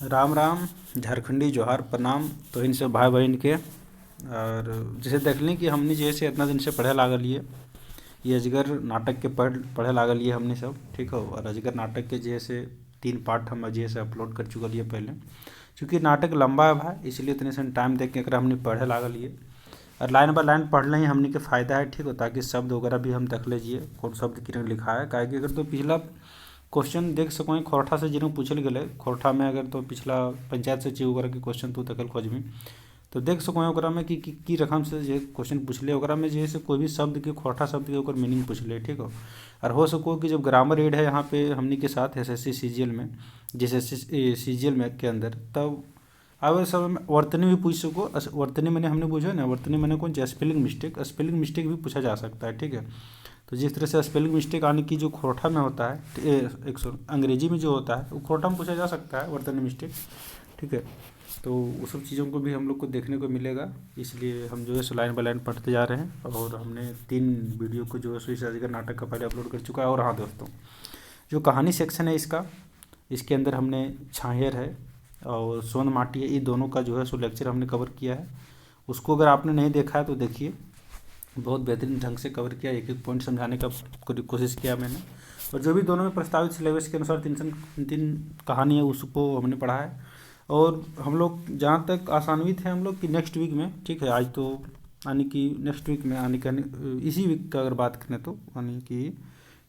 राम राम, झारखंडी जोहार प्रणाम। तो इन सब भाई बहन के और जैसे देख लें कि हमने जैसे इतना दिन से पढ़े लागल ये अजगर नाटक के पढ़े लागल हमने सब, ठीक हो। और अजगर नाटक के जैसे 3 पार्ट हम जैसे अपलोड कर चुकल पहले, क्योंकि नाटक लंबा है भाई, इसलिए इतने सन टाइम देख के एकरा हमने पढ़े लागल और लाइन बाय लाइन पढ़ लें हमने के फ़ायदा है, ठीक हो। ताकि शब्द वगैरह भी हम देख लीजिए कौन शब्द किरण लिखा है, काहे कि अगर तो पिछला क्वेश्चन देख सको खोरठा से जिन्हों पूछल गए खोरठा में, अगर तो पिछला पंचायत सचिव वगैरह के क्वेश्चन तो तकल खोजमी तो देख सको ओकरा में कि रकम से जो क्वेश्चन पूछले ओकरा में जैसे कोई भी शब्द के खोरठा शब्द के ओकर मीनिंग पूछले, ठीक हो। और हो सको कि जब ग्रामर एड है यहाँ पे हमनी के साथ एसएससी सीजीएल में, जैसे सीजीएल में के अंदर, तब आवे समय में वर्तनी भी पूछ सको। वर्तनी मैंने हमने पूछा ना, वर्तनी मैंने कौन सी स्पेलिंग मिस्टेक भी पूछा जा सकता है, ठीक है। तो जिस तरह से स्पेलिंग मिस्टेक आने की जो खोरठा में होता है, अंग्रेजी में जो होता है वो खोरठा में पूछा जा सकता है वर्तनी मिस्टेक, ठीक है। तो वो सब चीज़ों को भी हम लोग को देखने को मिलेगा, इसलिए हम जो है सो लाइन बाय लाइन पढ़ते जा रहे हैं। और हमने 3 वीडियो को जो है सो इस अजगर नाटक का पहले अपलोड कर चुका है। और हाँ दोस्तों, जो कहानी सेक्शन है इसके अंदर हमने छाहेर है और सोन माटी है, ये दोनों का जो है सो लेक्चर हमने कवर किया है। उसको अगर आपने नहीं देखा है तो देखिए, बहुत बेहतरीन ढंग से कवर किया, एक एक पॉइंट समझाने का कोशिश किया मैंने। और जो भी दोनों में प्रस्तावित सिलेबस के अनुसार तीन कहानी है उसको हमने पढ़ा है। और हम लोग जहाँ तक आसान्वित हैं हम लोग कि नेक्स्ट वीक में, ठीक है, आज तो यानी कि नेक्स्ट वीक में आने का, इसी वीक का अगर बात करें तो यानी कि,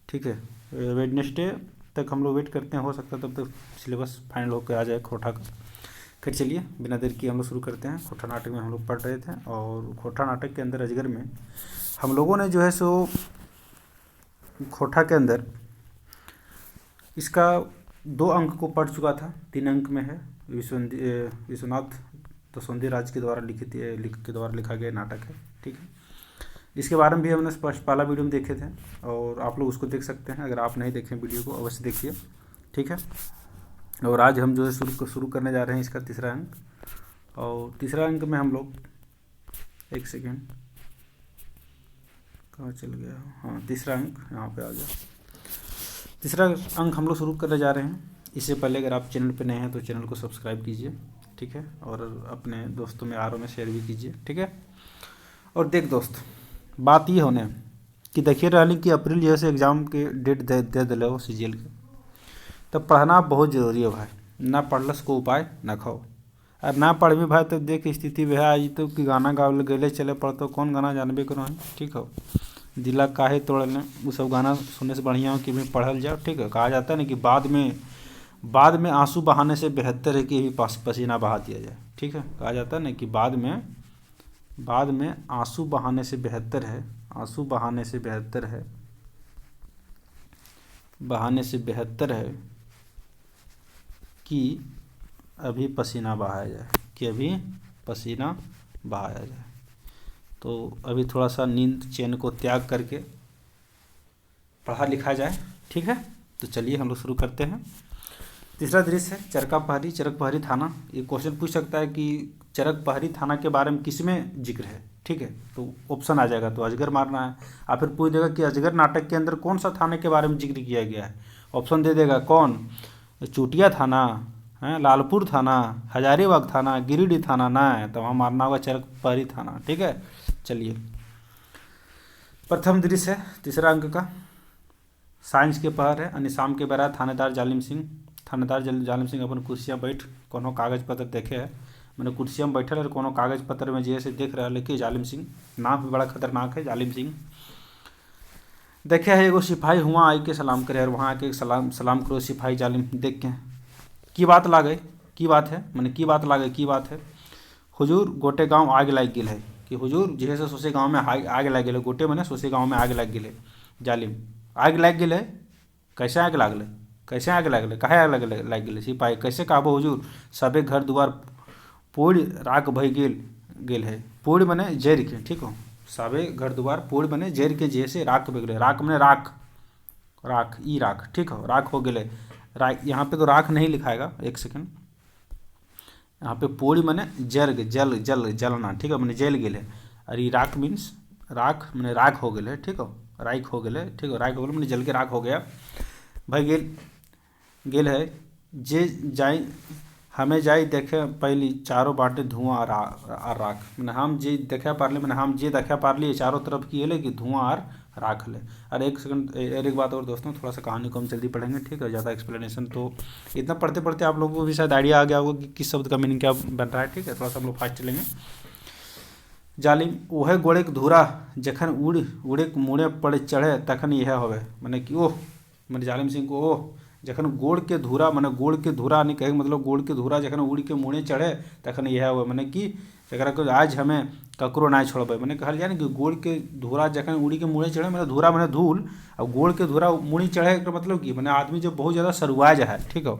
ठीक है, वेडनेसडे तक हम लोग वेट करते हैं, हो सकता है तब तक सिलेबस फाइनल होकर आ जाए खोटा का। फिर चलिए बिना देर किए हम लोग शुरू करते हैं। खोटा नाटक में हम लोग पढ़ रहे थे, और खोटा नाटक के अंदर अजगर में हम लोगों ने जो है सो खोटा के अंदर इसका 2 अंक को पढ़ चुका था। 3 अंक में है, विश्वनाथ दसौंधी राज के द्वारा लिखा गया नाटक है, ठीक है। इसके बारे में भी हमने पहला वीडियो में देखे थे, और आप लोग उसको देख सकते हैं। अगर आप नहीं देखें वीडियो को अवश्य देखिए, ठीक है। और आज हम जो है शुरू करने जा रहे हैं इसका 3रा अंक। और 3रा अंक में हम लोग, एक सेकेंड, कहाँ चल गया, हाँ 3रा अंक यहाँ पे आ गया। 3रा अंक हम लोग शुरू करने जा रहे हैं। इससे पहले अगर आप चैनल पे नए हैं तो चैनल को सब्सक्राइब कीजिए, ठीक है, और अपने दोस्तों में यारों में शेयर भी कीजिए, ठीक है। और देख दोस्त, बात ये होने कि देखिए रही कि अप्रैल जैसे एग्ज़ाम के डेट दे दिले हो सीजीएल के, तब पढ़ना बहुत ज़रूरी है भाई। ना पढ़लस को उपाय ना खाओ। और ना पढ़बी भाई तो देख स्थिति वह आज तो कि गाना गावे गले चले पढ़तो कौन गाना जानबे करो है, ठीक हो। दिला काहे तोड़ लें, वो सब गाना सुनने से बढ़िया हो कि भाई पढ़ल जाओ, ठीक है। कहा जाता है ना कि बाद में आंसू बहाने से बेहतर है कि भी पसीना बहा दिया जाए, ठीक है। कहा जाता है ना कि बाद में आंसू बहाने से बेहतर है, कि अभी पसीना बहाया जाए, तो अभी थोड़ा सा नींद चैन को त्याग करके पढ़ा लिखा जाए, ठीक है। तो चलिए हम लोग शुरू करते हैं। 3रा दृश्य है चरका पहरी थाना। ये क्वेश्चन पूछ सकता है कि चरक पहरी थाना के बारे में किसमें जिक्र है, ठीक है। तो ऑप्शन आ जाएगा, तो अजगर मारना है। आप फिर पूछ देगा कि अजगर नाटक के अंदर कौन सा थाने के बारे में जिक्र किया गया है। ऑप्शन दे देगा कौन, चूटिया थाना है, लालपुर थाना, हजारीबाग थाना, गिरिडीह थाना, ना है तो वहाँ मारना होगा चरक पहरी थाना, ठीक है। चलिए, प्रथम दृश्य है 3रा अंक का, साइंस के पहर है। यानी शाम के बेरा थानेदार जालिम सिंह अपन कुर्सियाँ बैठ कोनो कागज पत्र देखे है, मैंने कुर्सियाँ में बैठल और कोनो कागज पत्र में जैसे देख रहा है कि जालिम सिंह, नाम भी बड़ा खतरनाक है जालिम सिंह। देखे है एगो सिपाही हुआ आई के सलाम करे, और वहाँ आके सलाम करो सिपाही जालिम देख के की बात लागे, की बात है हुजूर गोटे गांव आग लग गई है, कि हुजूर जैसे सोसे गांव में आग लग गई, गोटे मैंने सोसे गांव में आग लग गई। जालिम, आग लग गई, कैसे आग लागल, काहे आग लग गई। सिपाही, कैसे कहबो हुजूर, सबे घर दुआर पूरी राख भई गेल है। पूरी मने जर के, ठीक हो, सबे घर दुआर पूरी मने जर के जैसे राख भई गेल। राख मने राख, ठीक हो, राख हो गए। यहाँ पे तो राख नहीं लिखाएगा, एक सेकंड, यहाँ पे पूरी मने जलना, ठीक है, मैंने जल गए। और ये राख मीन्स राख मैंने राख हो गए, ठीक हो, राख हो गए, ठीक हो, राख हो गए मैंने जल के राख हो गया भाई गेल है। जे जाई हमें जाई देखे पहली चारों बाटे धुआं और राख, मैंने हम जे देखा पारले, मैंने हम जे देखा पारली चारों तरफ की है कि धुआं और राख ले। और एक सेकंड एक बात और दोस्तों, थोड़ा सा कहानी को हम जल्दी पढ़ेंगे, ठीक है, ज़्यादा एक्सप्लेनेशन तो इतना पढ़ते पढ़ते आप लोगों को भी शायद आइडिया आ गया होगा कि किस शब्द का मीनिंग क्या बन रहा है, ठीक है। थोड़ा सा हम लोग फास्ट चलेंगे। जालिम ओहे गोड़े के धूरा जखन उड़े मुड़े पड़े चढ़े तखन यह होवे, मैंने कि ओह, मैंने जालिम सिंह को ओह जखन गोड़ के धूरा, मैंने गोड़ के धूरा नहीं कहे मतलब गोड़ के धूरा जखन उड़ के मुड़े चढ़े तखन यह हुए, मैंने कि जरा को आज हमें ककरो ना छोड़बे, मैंने कहल जाए कि गोड़ के धूरा जखन उड़ी के मुड़े चढ़े, मैंने धूरा मैंने धूल, और गोड़ के धूरा मुड़ी चढ़े का मतलब कि मैंने आदमी जब बहुत ज़्यादा सरुआ है, ठीक है,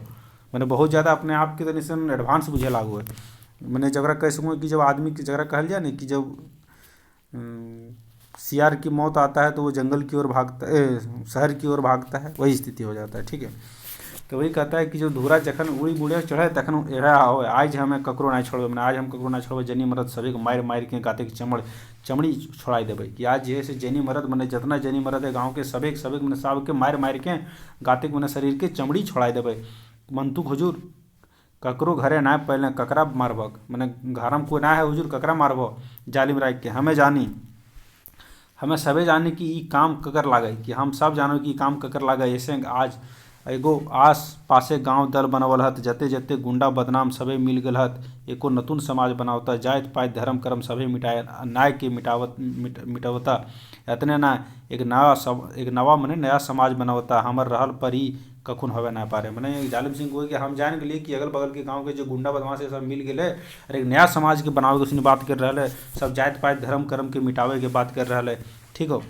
मैंने बहुत ज़्यादा अपने आप के तरीके से एडवांस बुझे लागू है। मैंने जगरा कह सकूँ कि जब आदमी की जगरा कहल जाए ना कि जब सियार की मौत आता है तो वो जंगल की ओर भागता शहर की ओर भागता है, वही स्थिति हो जाता है, ठीक है। तो वही कहता है कि जो धूरा जखन उड़ी मुड़े चढ़े तखन एड़ा हो, आज हमें ककरो ना छोड़बे, मैंने आज हम ककरो ना छोड़बे, जनी मरद सभी को मार मार के गाते के चमड़ी छोड़ाई देवे, कि आज जे से जनी मरद मैंने जितना जनी मरद है गाँव के सभी मैंने सब के मार मार के गाते के मैंने शरीर के चमड़ी छोड़ाई देवे। मंतुक हुजूर ककरो घरे ना पहले ककरा मारबक, मैंने घरम कोई ना है हुजूर ककरा मारब, जालिम राय के हमें जानी, हमें सबे जाने कि ई काम ककर लागे, कि हम सब जानो कि काम ककर लागे। ऐसे आज एगो आस पासे गांव दल बनवल हत, जते जते गुंडा बदनाम सभे मिल गल हत, एको नतून समाज बनावता, जात पात धर्म कर्म सभे मिटाए न्याय के मिटावता, इतने ना एक नवा मने नया समाज बनावता, हमर रहल पर ही कखुन हवे ना पारे। मैंने जालिम सिंह को कि हम जान गए कि अगल बगल के गांव के जो गुंडा बदमाश है सब मिल गए और एक नया समाज के बनावे के उसने बात कर रहा है, सब जात पात धर्म कर्म के मिटावे के बात कर रहा है, ठीक हो।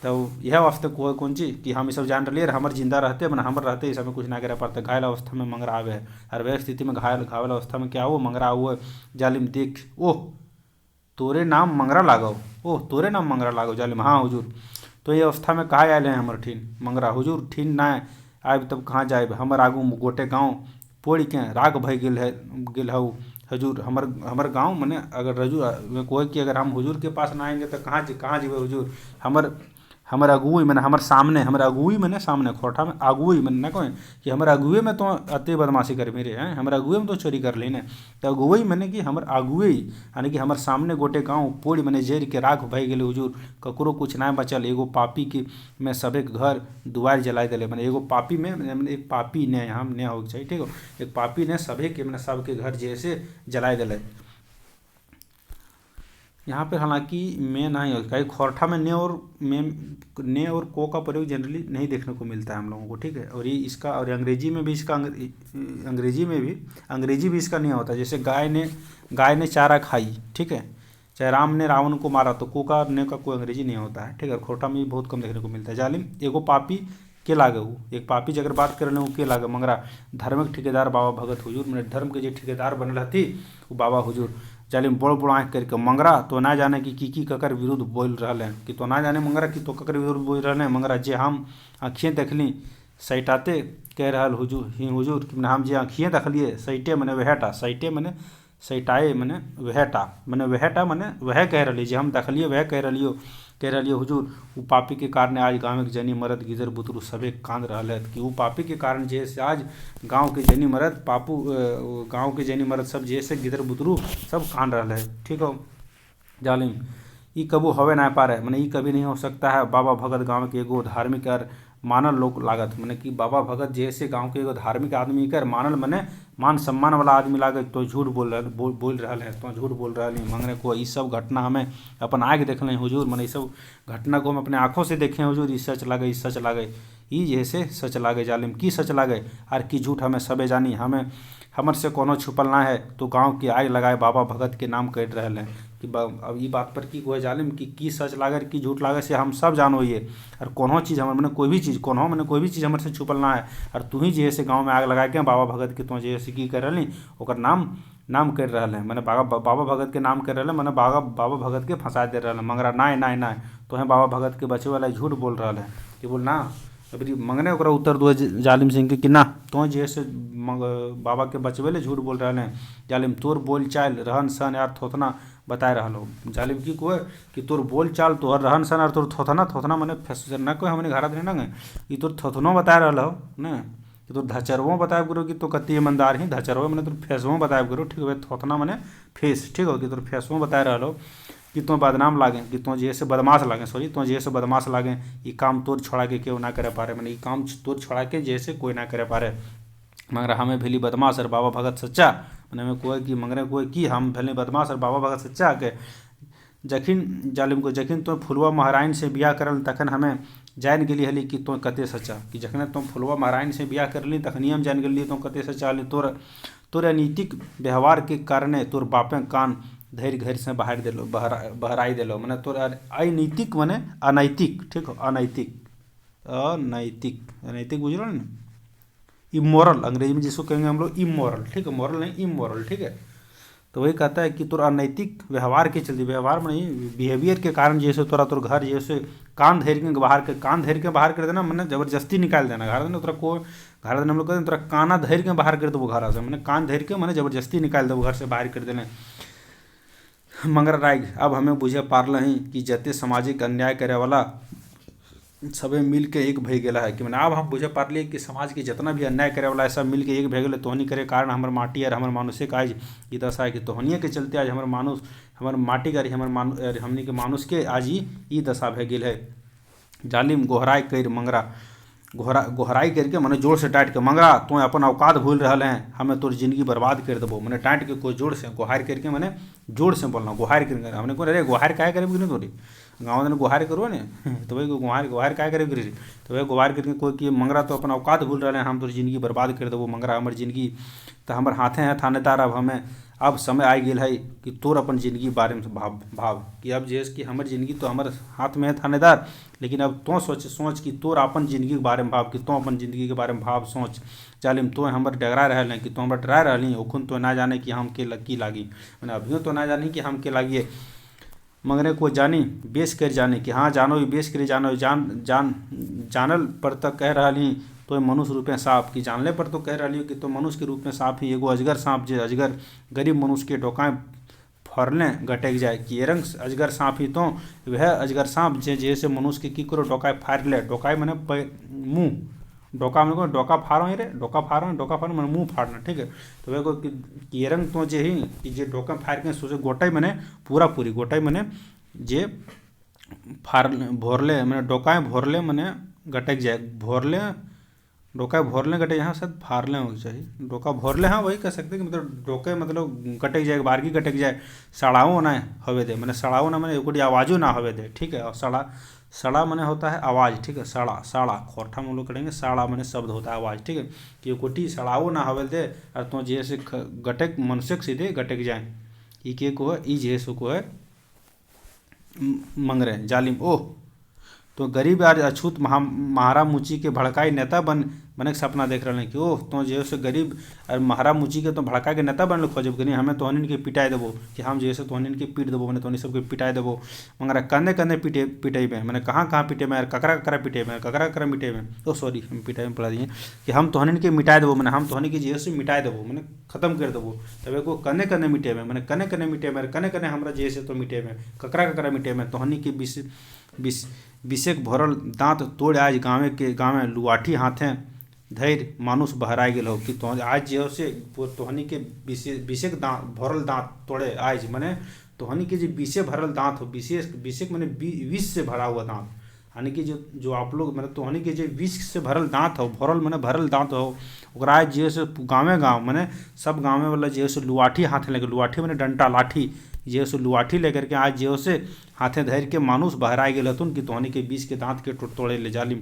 तो यह वास्ते कौन चीज कि हम ये सब जान रही हमारे जिंदा रहते मैंने हमर रहते इस समय कुछ ना करे पड़ते, घायल अवस्था में मंगरा आवे है, और वह स्थिति में घायल अवस्था में क्या हो मंगरा हुआ जालिम देख, ओह तोरे नाम मंगरा लागो, ओह तोरे नाम मंगरा लागो जालिम, हाँ हुजूर, तो ये अवस्था में कहाँ आए हैं हमर ठीन मंगरा, हुजूर ठीन ना आब तब कहाँ जाए, हमर आगू गोटे गाँव पोड़ के राग भय गेल हऊ हजूर, हमर गाँव मने अगर रजू में कोई कि अगर हम हुजूर के पास ना आएंगे तो कहाँ जीवे हुजूर, हमर अगुई मैंने हमर सामने, हमर अगुई मैंने सामने खोटा में अगुई मैंने ना कहें कि हमर अगुए में तो अति बदमाशी कर मेरे हैं, हमर अगुए में तो चोरी कर ली ने, तो अगुई मैंने कि हमर अगुए यानी कि हमर सामने गोटे गाँव पोड़ मैंने जेर के राख भय गेले हुजूर, ककरो कुछ ना बचल, एगो पापी के में सभे घर दुआर जला दिले, मैंने एगो पापी में एक पापी ने यहाँ ने हो चाहिए, ठीक हो, एक पापी ने सभे के मैंने सबके घर जैसे जला दिले। यहाँ पर हालांकि में नहीं होता है, खोरठा में ने और को का प्रयोग जनरली नहीं देखने को मिलता है हम लोगों को, ठीक है। और ये इसका और अंग्रेजी में भी इसका अंग्रेजी भी इसका नहीं होता, जैसे गाय ने चारा खाई, ठीक है, चाहे राम ने रावण को मारा तो को का ने का कोई अंग्रेजी नहीं होता है, ठीक है। खोरठा में भी बहुत कम देखने को मिलता है। जालिम एगो पापी के लागे हूँ, एक पापी जगह बात कर रहे के लागे मंगरा, धार्मिक ठेकेदार बाबा भगत हुजूर, मैंने धर्म के जो ठेकेदार बनल थी वो बाबा हुजूर, जालिम बड़ बड़ आँख करके मंगरा तो ना जाने कि ककर विरुद्ध बोल रहा है, कि तो ना जाने मंगरा कि तो ककर विरुद्ध बोल रहा है मंगरा, जे हम आँखिएँ देखली सैटाते कह रहा हुजूर ही हुजूर, कि हम जे आँखिएँ देखलिए सैटे मैंने वहटा, सैटे मैंने सैटाए मैंने वहटा मैंने वह कह रही जे हम देखलिए वह कह रही हुजूर, वो पापी के कारण आज गाँव के जनी मरद गिदर बुतरू सभे कांद रहा है, कि वो पापी के कारण जैसे आज गाँव के जनी मरद गाँव के जनी मरद सब जैसे गिदर बुतरू सब कांद रहा है, ठीक हो। जालिम ई कबू हवे ना पा रहे, मैंने ई कभी नहीं हो सकता है, बाबा भगत गाँव के एगो धार्मिक और मानल लोग लागत, मैंने कि बाबा भगत जैसे गांव के एगो धार्मिक आदमी कर मानल मने मान सम्मान वाला आदमी लागत, तो झूठ बोल रहा है, तो झूठ बोल रहा है मंगने को, ये सब घटना हमें अपन आँख देख लें हुजूर, मैंने ये सब घटना को हम अपने आँखों से देखें हुजूर, ई सच लागे ई जैसे सच लागे जालिम की सच लागे और की झूठ हमें सबे जानी, हमें हमर से कोनो छुपल ना है, तो गाँव की आग लगाए बाबा भगत के नाम कह रहे हैं, कि अब ये बात पर की जालिम की सच लागे की झूठ लागे से हम सब जानो ये, और कोनो चीज़ हमारे मैंने कोई भी चीज़ हमारे से छुपल ना है, और तू ही जैसे गाँव में आग लगा के बाबा भगत के तो जैसे की कर रही ओकर नाम कर रहा है, मैंने बाबा भगत के नाम कर रहा है, मैंने बाबा भगत के फंसा दे रहा है मंगरा, ना तो है बाबा भगत के बचे वाला झूठ बोल रहा है, कि बोल ना अभी मंगने ओकरा उत्तर दो जालिम सिंह के कि ना तो जैसे बाबा के बचवे ले झूठ बोल रहा है, जालिम तोर बोल चाल रहन सहन यार थोथना बताए रहा हो, जालिम की कोई कि तोर बोल चाल तोहर रहन सहन और तोर थोथना मैंने ना कोई हमने घर नहीं ना ये तोर थोथनो बताए रहा हो ना, कि तो धचरवों बताया करो कि तो कति ईमानदार ही, धचरवो मैंने तो फेसवों बताया करो, ठीक है, थोतना मैंने फेस, ठीक हो, कि तो फेसवों बता रहा हो कि तो बदनाम लागे, कि तो जैसे बदमाश लागे, सॉरी तो जैसे बदमाश लागे, ये काम तोड़ छोड़ा के क्यों ना करे पारे, मैंने ये काम तोड़ छोड़ा के जैसे कोई ना करे पारे, मगर हमें भेली बदमाश और बाबा भगत सच्चा, मैंने में कोई कि मंगरे कोई कि हम भेली बदमाश और बाबा भगत सच्चा के जखिन जालिम को जखिन तो फुलवा महाराइन से बियाह करल तखन हमें जान गेली हली कि तो कते सच्चा, कि जखने तुम फुलवा महाराइन से बियाह करली तखनी हम जान गेली तो कते सच्चा हली, तोर अनैतिक व्यवहार के कारणे तोर बापे कान धैर्य घर से बाहर दिलो, बहराई दिलो, मैंने तोर अनैतिक मैंने अनैतिक, ठीक हो, अनैतिक अनैतिक अनैतिक बुझ रहे ना, इमोरल अंग्रेजी में जिसको कहेंगे हम लोग इमोरल, ठीक है, मोरल नहीं इमोरल, ठीक है। तो वही कहता है कि तोर अनैतिक व्यवहार के चलते, व्यवहार में नहीं बिहेवियर के कारण जैसे तोरा तोर घर जैसे कान धैर्य के बाहर कर देना, मैंने जबरदस्ती निकाल देना घर देना, तोरा को घर देना हम लोग कहते हैं तोरा काना धैर्य के बाहर कर देवो घर से, मैंने कान धैर्य के मैंने जबरदस्ती निकाल देवो घर से बाहर कर देने। मगर राय अब हमें बुझे पारल ही कि जते सामाजिक अन्याय करे वाला सबे मिल के एक भय गया है, कि मैंने अब हम बुझे पारलिए कि समाज के जितना भी अन्याय करे वाला है सब मिल के एक भय गए, तोहनी करे कारण हमार माटी और हमार मानुषे का आज ये दशा है, कि तोहनिए के चलते आज हमार मानुष हमार माटी का हमनी के मानुष के आज ही दशा भय गई है। जालिम गोहराई कर मंगरा गोहराई करके मैंने जोर से टाइट के मंगरा तो अपन औकात भूल रहा है, हमें तोर जिंदगी बर्बाद कर देबो, मैंने टाइट के कोई जोर से गुहार करके मैंने जोर से बोलना गुहार करके, हमने को अरे गुहार क्या करे कि तोरी गाँव दिन गुहार करो ने तो भाई गुहार क्या करे करी, तो भाई गुहार करके कोई कि मंगरा तो अपन औकात भूल रहे हैं, हम तोर जिंदगी बर्बाद कर देबो, मंगरा हमार जिंदगी तो हमारे हाथे हैं थानेदार, अब हमें अब समय आ गया है कि तोर अपन जिंदगी बारे में भाव कि अब जैसे कि हमारी जिंदगी तो हमारे हाथ में है थानेदार, लेकिन अब तो सोच कि तोर अपन जिंदगी के बारे में भाव, कि तो अपन जिंदगी के बारे में भाव सोच। जालिम तो हमारे डरा रहे हैं कि तो हमारे डरा रही ओखुन तो ना जाने कि हम के लागी, मैंने अभियो तो ना जानी कि हम के लागिए, मगरे को जानी बेस कर जाने कि हाँ जानो बेस कर जानो जानल पर तक कह रही तो मनुष्य रूप में सांप, की जानले पर तो कह रही हो कि तो मनुष्य के रूप में सांप ही एगो अजगर सांप जे अजगर गरीब मनुष्य के डोकाएँ फरले गटक जाए, कि ये रंग अजगर सांप ही तो वह अजगर सांप जे जैसे मनुष्य के की करो डोकाए फाड़ ले, डोकाए मैंने मुँह डोका मैंने डोका फाड़ो रे डोका फाड़ो मैंने मुँह फाड़ना, ठीक है। तो वह को ये रंग तो जे ही कि जे डोका फाड़ के सोचे गोटाई मैंने पूरी गोटाई मैंने जे फाड़ भोरले मैंने डोकाएँ भोरले मैंने गटक जाए, भोरले डोका भोरले गटे यहाँ शायद फाड़ले हो चाहिए, डोका भोरले हाँ वही कह सकते कि मतलब डोके मतलब गटक जाए बारगी गटक जाए, सड़ाओ ना हवे दे, मैंने सड़ाओ ना मैंने एक आवाज़ों ना हवे दे, ठीक है। और सड़ा मैंने होता है आवाज़, ठीक है, साड़ा खोरठा में लोग करेंगे साड़ा मैंने शब्द होता है आवाज़, ठीक है, कि कोटी सड़ाओ ना हवे दे और तो जैसे गटक मनुष्य सीधे गटक जाए, ई के को है ई जैसे को है मंगरे जालिम ओह तो गरीब यार अछूत महारा मुची के भड़काई नेता बने के सपना देख रहे हैं कि ओह तो जैसे गरीब और महारा मुची के तो भड़का के नेता बनल खोजब कि नहीं हमें तोहनिन के पिटाई देबो, कि हम जैसे तोहनिन के पीट देबो मैंने तोहनी सबके पिटाई देबो, मगर कंधे पिटाई में मैंने कहाँ पिटे में ककरा पिटे में ककरा मिटे में तो सॉरी हम पिटाई में पढ़ा दिए कि हम तोहनिन के मिटाई देबो, मैंने हम तोहनी के जैसे मिटाई देबो मैंने खत्म कर देबो, तब को कने मिटे में मैंने कने मिटे में कने हमरा जैसे तो मिटे में ककरा मिटे में तोहनी के विषेक भरल दांत तोड़ आज गाँव लुआठी हाथें धैर्य मानुष बहराई गेल हो, कि तो आज जो से तोहनी के विषेक भरल दांत तोड़े आज मैंने तोहनी के जो विषे भरल दांत हो विषेक मैंने विष से भरा हुआ दांत, यानी कि जो आप लोग मैंने तोहनी के जो विष से भरल दांत हो भरल मैंने भरल दांत हो ओकरा आज जैसे गाँव मैंने सब गाँव वाला जैसे लुआठी हाथ लगे लुआठी मैंने डंटा लाठी जैसे लुआठी लेकर के आज जो से हाथे धैर्य के मानुष बहराए गए हतुन कि तोहनी के बीच के दांत के तोड़े ले जालिम,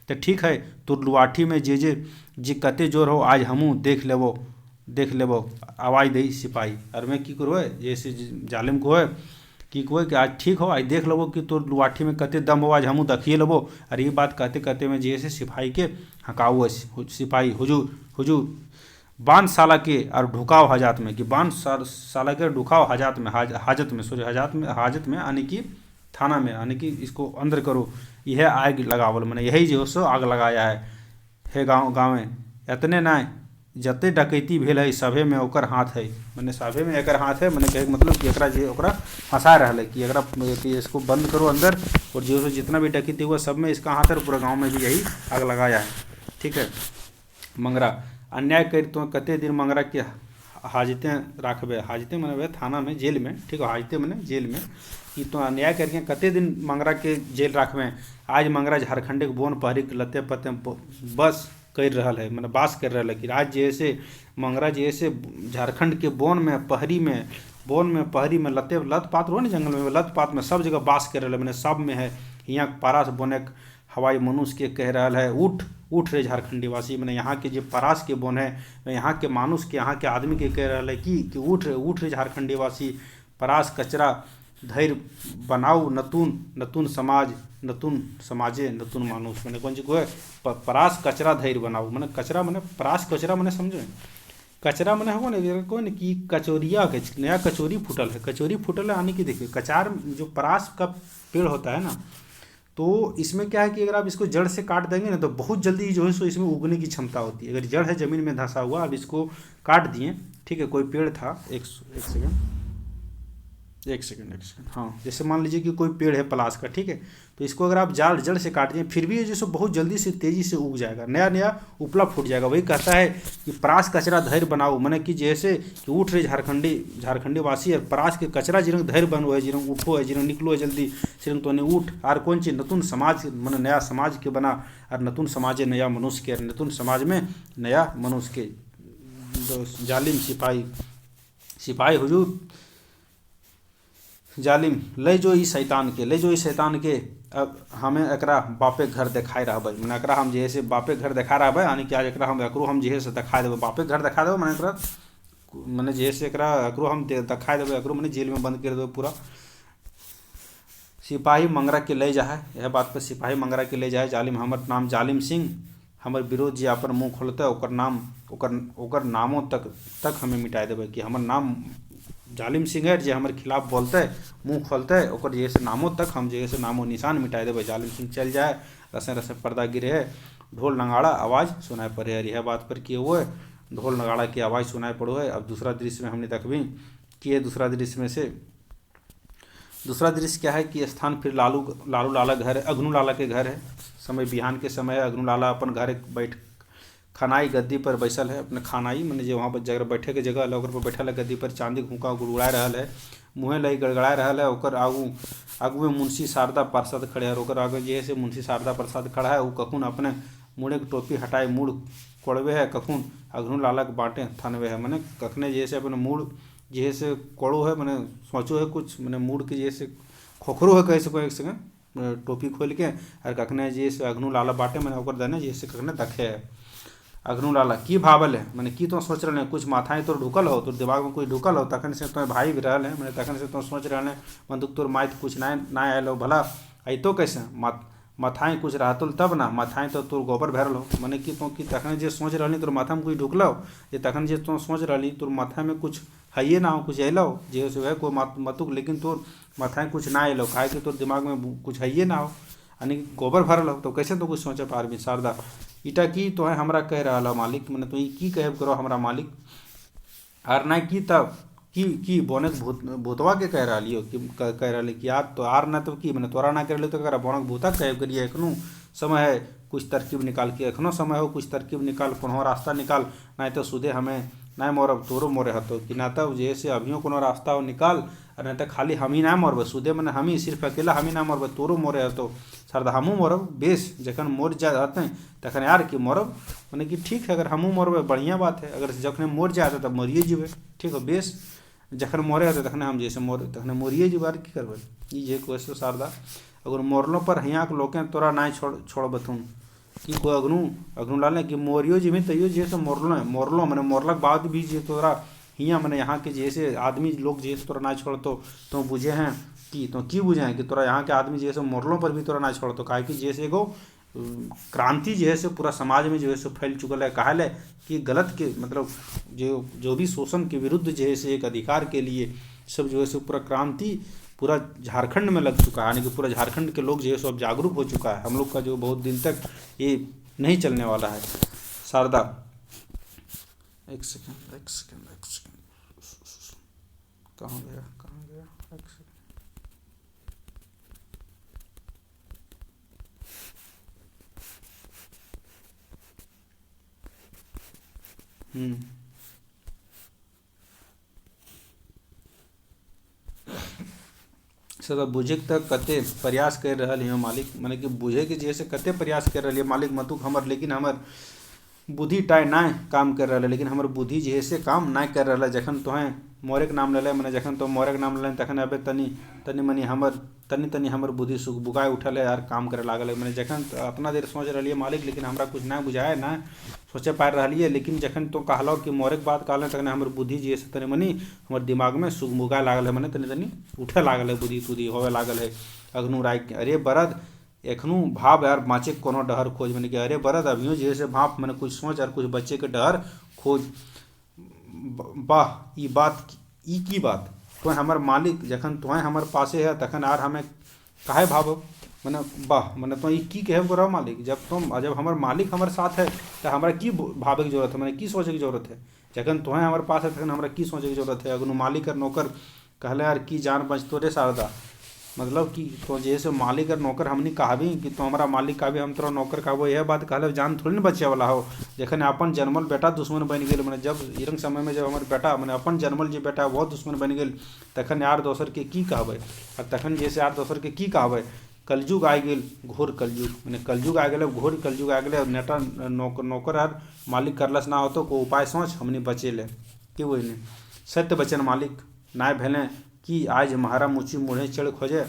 तो ठीक है तो लुआठी में जे कते जोर हो आज हमू देख लेबो आवाज़ दे सिपाही और मैं की करो जैसे जालिम को है कि कोई कि आज ठीक हो आज देख लेबो कि तो लुआठी में कते दम हो आज हमू देखिए लेबो, और ये बात कहते में जैसे सिपाही के हकाऊ सिपाही हुजूर बान साला के और ढुकाव हजात में, कि बान साला के ढुकाव हाजत में यानी कि थाना में यानी कि इसको अंदर करो, यह आग लगावल मैंने यही जो सो आग लगाया है गाँव में इतने ना जते डकैती भेल है सभे में ओकर हाथ है, मैंने सभे में एकर हाथ है, मैंने कहे मतलब कि एकरा जे ओकरा फंसा रहा है कि एकरा कि इसको बंद करो अंदर, और जो जितना भी डकैती हुआ सब में इसका हाथ है, पूरा गाँव में भी यही आग लगाया है, ठीक है। मंगरा अन्याय करी तो कते दिन मंगरा के हाजते राखबे, हाजते मने थाना में जेल में, ठीक है, हाजते मने जेल में, कि तो अन्याय करके कते दिन मंगरा के जेल राखबे। आज मंगरा झारखंड के बोन पहरी के लते पते बस कर रहा है, मतलब बास कर रहा है कि आज जैसे मंगरा जैसे झारखंड के बोन में पहरी में, बोन में पहरी में लते लत पात हो ना, जंगल में लत पात में सब जगह बास कर रहा है, मैंने सब में है। यहाँ पारास बोने हवाई मनुष्य के कह रहा है उठ उठ रे झारखंडी वासी, मैंने यहाँ के जो परास के बोन है, यहाँ के मानुष के, यहाँ के आदमी के कह रहा है कि उठ रे झारखंडी वासी, परास कचरा धैर्य बनाऊ नतून नतून समाज, नतून समाजे नतून मानुष, मैंने कौन चीज को परास कचरा धैर्य बनाऊ, मैंने कचरा मैंने परास कचरा मैंने समझे, कचरा मैंने हो ना कौन कि कचौरिया के नया कचौरी फूटल है, कचौरी फूटल है आने की। देखिए कचार जो परास का पेड़ होता है ना, तो इसमें क्या है कि अगर आप इसको जड़ से काट देंगे ना तो बहुत जल्दी जो है सो इसमें उगने की क्षमता होती है। अगर जड़ है ज़मीन में धंसा हुआ, आप इसको काट दिए, ठीक है, कोई पेड़ था, एक सेकंड, हाँ, जैसे मान लीजिए कि कोई पेड़ है पलास का, ठीक है, तो इसको अगर आप जड़ से काट दिए फिर भी ये जो बहुत जल्दी से तेज़ी से उग जाएगा, नया नया उपला फूट जाएगा। वही कहता है कि परास कचरा धैर्य बनाओ, मैंने कि जैसे कि उठ रहे झारखंडी वासी और परास के कचरा जिरंग धैर्य बनो है, जिरंग उठो है, जिरंग निकलो है जल्दी, सिरंग तो नहीं उठ और कौन चीज नतून समाज मैंने नया समाज के बना, और नतून समाज नया मनुष्य के, नतून समाज में नया मनुष्य के। जालिम सिपाही हुजूर जालिम ले जो ई शैतान के अब हमें एकरा बापे घर दिखाई रहबै, मैंने एकरा हम जैसे बापे घर देखा रहबै, यानी कि आज एकरा हम एकरो हम जैसे दिखा देबै, बापे घर दिखा देबै, मैंने एकरा मैंने जैसे एकरा एकरो हम दिखा देबै, एकरो मैंने जेल में बंद कर देबै पूरा। सिपाही मंगरा के ले जाए, यह बात पर सिपाही मंगरा के ले जाए, जालिम हमर नाम जालिम सिंह, हमर विरोध जी अपन मुँह खोलते ओकर नामों तक हमें मिटाई देबै, कि हमर नाम जालिम सिंह है जो हमारे खिलाफ बोलते मुँह खोलते ओकर जैसे नामों तक हम जैसे नामो निशान मिटाई देवे। जालिम सिंह चल जाए, रसे रसे पर्दा गिरे है, ढोल नगाड़ा आवाज़ सुनाई पड़े है, यह बात पर किए हुए ढोल नगाड़ा की आवाज़ सुनाई पड़ो है। अब दूसरा दृश्य में हमने देखबी कि दूसरा दृश्य में से दूसरा दृश्य क्या है कि स्थान फिर लालू लाला घर है, अग्नू लाला के घर है। समय बिहान के समय अग्नू लाला अपन घर बैठ खानाई गद्दी पर बैसल है, अपने खानाई मैंने जो वहाँ पर जगह बैठे के जगह है पर बैठल है गद्दी पर, चांदी घूका गुड़गुड़ा रहा है, मुँहे लई गड़गड़ा रहा है। ओकर आगू में मुंशी शारदा प्रसाद खड़े है, ओकर आगे जे से मुंशी शारदा प्रसाद खड़ा है, वो कखून अपने मुँह के टोपी हटाए मूड कोड़वे है, कखून अग्नू लाला के बाटे थनवे है, मैंने कखने जैसे अपने मूड जैसे कोड़ो है, मैंने सोचो है कुछ मैंने मूड के जैसे खोखरो है कैसे को एक सेकंड टोपी खोल के, और कखने जैसे अग्नू लाला बाटे मैंने ओकर देने जैसे कखने दखे है। अग्नू लाला की भावल है, मैंने की तो सोच रहे हैं कुछ माथाएं तो ढुकल हो, तो दिमाग में कुछ ढुकल हो, तखन से तो भाई भी रहल है, मैंने तखन से तो सोच रहे हैं बंदूक तोर माइत कुछ ना आयल हो, भला अतो कैसे माथाएं कुछ रहतल तब ना, माथाएं तो तोर गोबर भरल हो, मैंने की तो कि तखन जे सोच रही तोर माथा में कुछ ढुकल हो, ये तखन जे तो सोच रही तोर माथा में कुछ है ना हो, कुछ अल हो जे है कोई मतुक, लेकिन तोर माथाएं कुछ ना अल हो, काहे कि तोर दिमाग में कुछ है ना हो, यानी गोबर भरल हो, तो कैसे तो कुछ सोचे पारबी। शारदा ईटा की तो है हमरा कह रहा मालिक, मैंने तो की कहे करो हमरा मालिक, आर ना की तब की बोनक भूतवा के कह रहा लियो कि कह रहा कि यार तो आर ना तो की मैंने तोरा ना कर ले तो कह बोनक भूता कह करिए, एखनू समय है कुछ तरकीब निकाल के, एखनो समय हो कुछ तरकीब निकाल, कोनो रास्ता निकाल, ना तो सुधे हमें ना मोरब तोरो मोरे हतो, कि ना तो जैसे अभियो कोनो रास्ता हो निकाल, और नहीं तो खाली हम ही ना मरब सुधे मैंने हम ही सिर्फ अकेला हम ही ना मरब तोरो मोरे हतो, शारदा हमू मरब बेस जखन मोर जाते तखन यार कि मरब, मैंने कि ठीक है अगर हमू मरब बढ़िया बात है, अगर जखने मोर जाते तब मरिए जीवे, ठीक है बेस जखन मोरे होते तखने हम जैसे तखने मोरिए जीवे, की करबे ये क्वेश्चन शारदा अगर मोरलो पर हियाँ के लोकें तोरा ना छोड़ बथुन कि कोई अग्नू लाल कि मोरियो जीवी तैयो जैसे मोरलो मैंने मोरलक बाद भी जे तोरा हियाँ मैंने यहाँ के जैसे आदमी लोग जैसे तोरा ना छोड़तो तो बुझे हैं कि तो की बुझे हैं कि तोरा यहाँ के आदमी जैसे मोरलों पर भी तोरा ना छोड़तो, काहे कि जैसे एगो क्रांति जो है से पूरा समाज में जो है से फैल चुकल है, कहल है कि गलत के मतलब जो भी शोषण के विरुद्ध जो है से एक अधिकार के लिए सब जो है से पूरा क्रांति पूरा झारखंड में लग चुका है, यानी कि पूरा झारखंड के लोग जो है सो अब जागरूक हो चुका है, हम लोग का जो बहुत दिन तक ये नहीं चलने वाला है। शारदा एक सेकंड कहाँ गया एक सेकंड हम्म। सर बुझे तक कते प्रयास कर रहल हियो मालिक, माने कि बुझे के जैसे कते प्रयास कर रही है मालिक मतुक हमर, लेकिन हमर बुद्धि टाइ ना काम कर रहा है, लेकिन हमर बुद्धि जे है से काम ना कर रहा है। जखन तोहें मोरे के नाम ले मैंने, जखन तो मोरे के नाम ले तखन अबे तनी तनी मनी हमर तनी तनी हमर बुद्धि सुख बुगाए उठल है यार, काम करे लागल है। मैंने जखन अपना देर सोच रही है मालिक, लेकिन हमरा कुछ ना बुझाए ना सोचे पा रही है। लेकिन जखन तो कहलो कि मोरे के बात कहल तखन हमर बुद्धि जे है तनी मनी हमर दिमाग में सुख बुगाए लागल है, मैंने तनी तनी उठे लागल है, बुद्धि तुद्धि होवे लागल है। अगनू राय अरे बरद एखनू भाव यार बाँचे कोनो डहर खोज, मैंने कि अरे बरद अभियो जे से भाव मैंने कुछ सोच और कुछ बच्चे के डहर खोज। वाह ई बात ई की बात तो हमर मालिक जखन तोहें हमर पासे है तखन आर हमें काहे भाव मैंने वाह मैंने तो ई की कहे रहो मालिक, जब हमर मालिक हमर साथ है तो हमरा की भावे की जरूरत है, मैंने की सोचे की जरूरत है। जखन तोहें हमर पास है तखन हमरा की सोचे की जरूरत है। अगनु मालिक और नौकर कहले यार की जान बचतो रे शारदा, मतलब कि तो जैसे मालिक और नौकर हमनी कहबी कि तो हमारा मालिक कहबी हम तोरा नौकर कहबो, यह बात कहले जान थोड़ी ना बचे वाला हो। जखन अपन जन्मल बेटा दुश्मन बन गए, मैंने जब इरंग समय में जब हमारे बेटा मैंने अपन जन्मल जो बेटा वो दुश्मन बन गए, तखन यार दोसर के की कहबे। और तखन जैसे यार दोसर के की कहबे, कलयुग आ गए घोर कलयुग, मैंने कलयुग आ गए घोर कलयुग आ गए। नेता नौकर यार मालिक करलस ना हो तो को उपाय सोच हमनी बचे ले कि वही सत्य बचन मालिक ना भेलें कि आज महारा मुची मुँहे चढ़ खोजे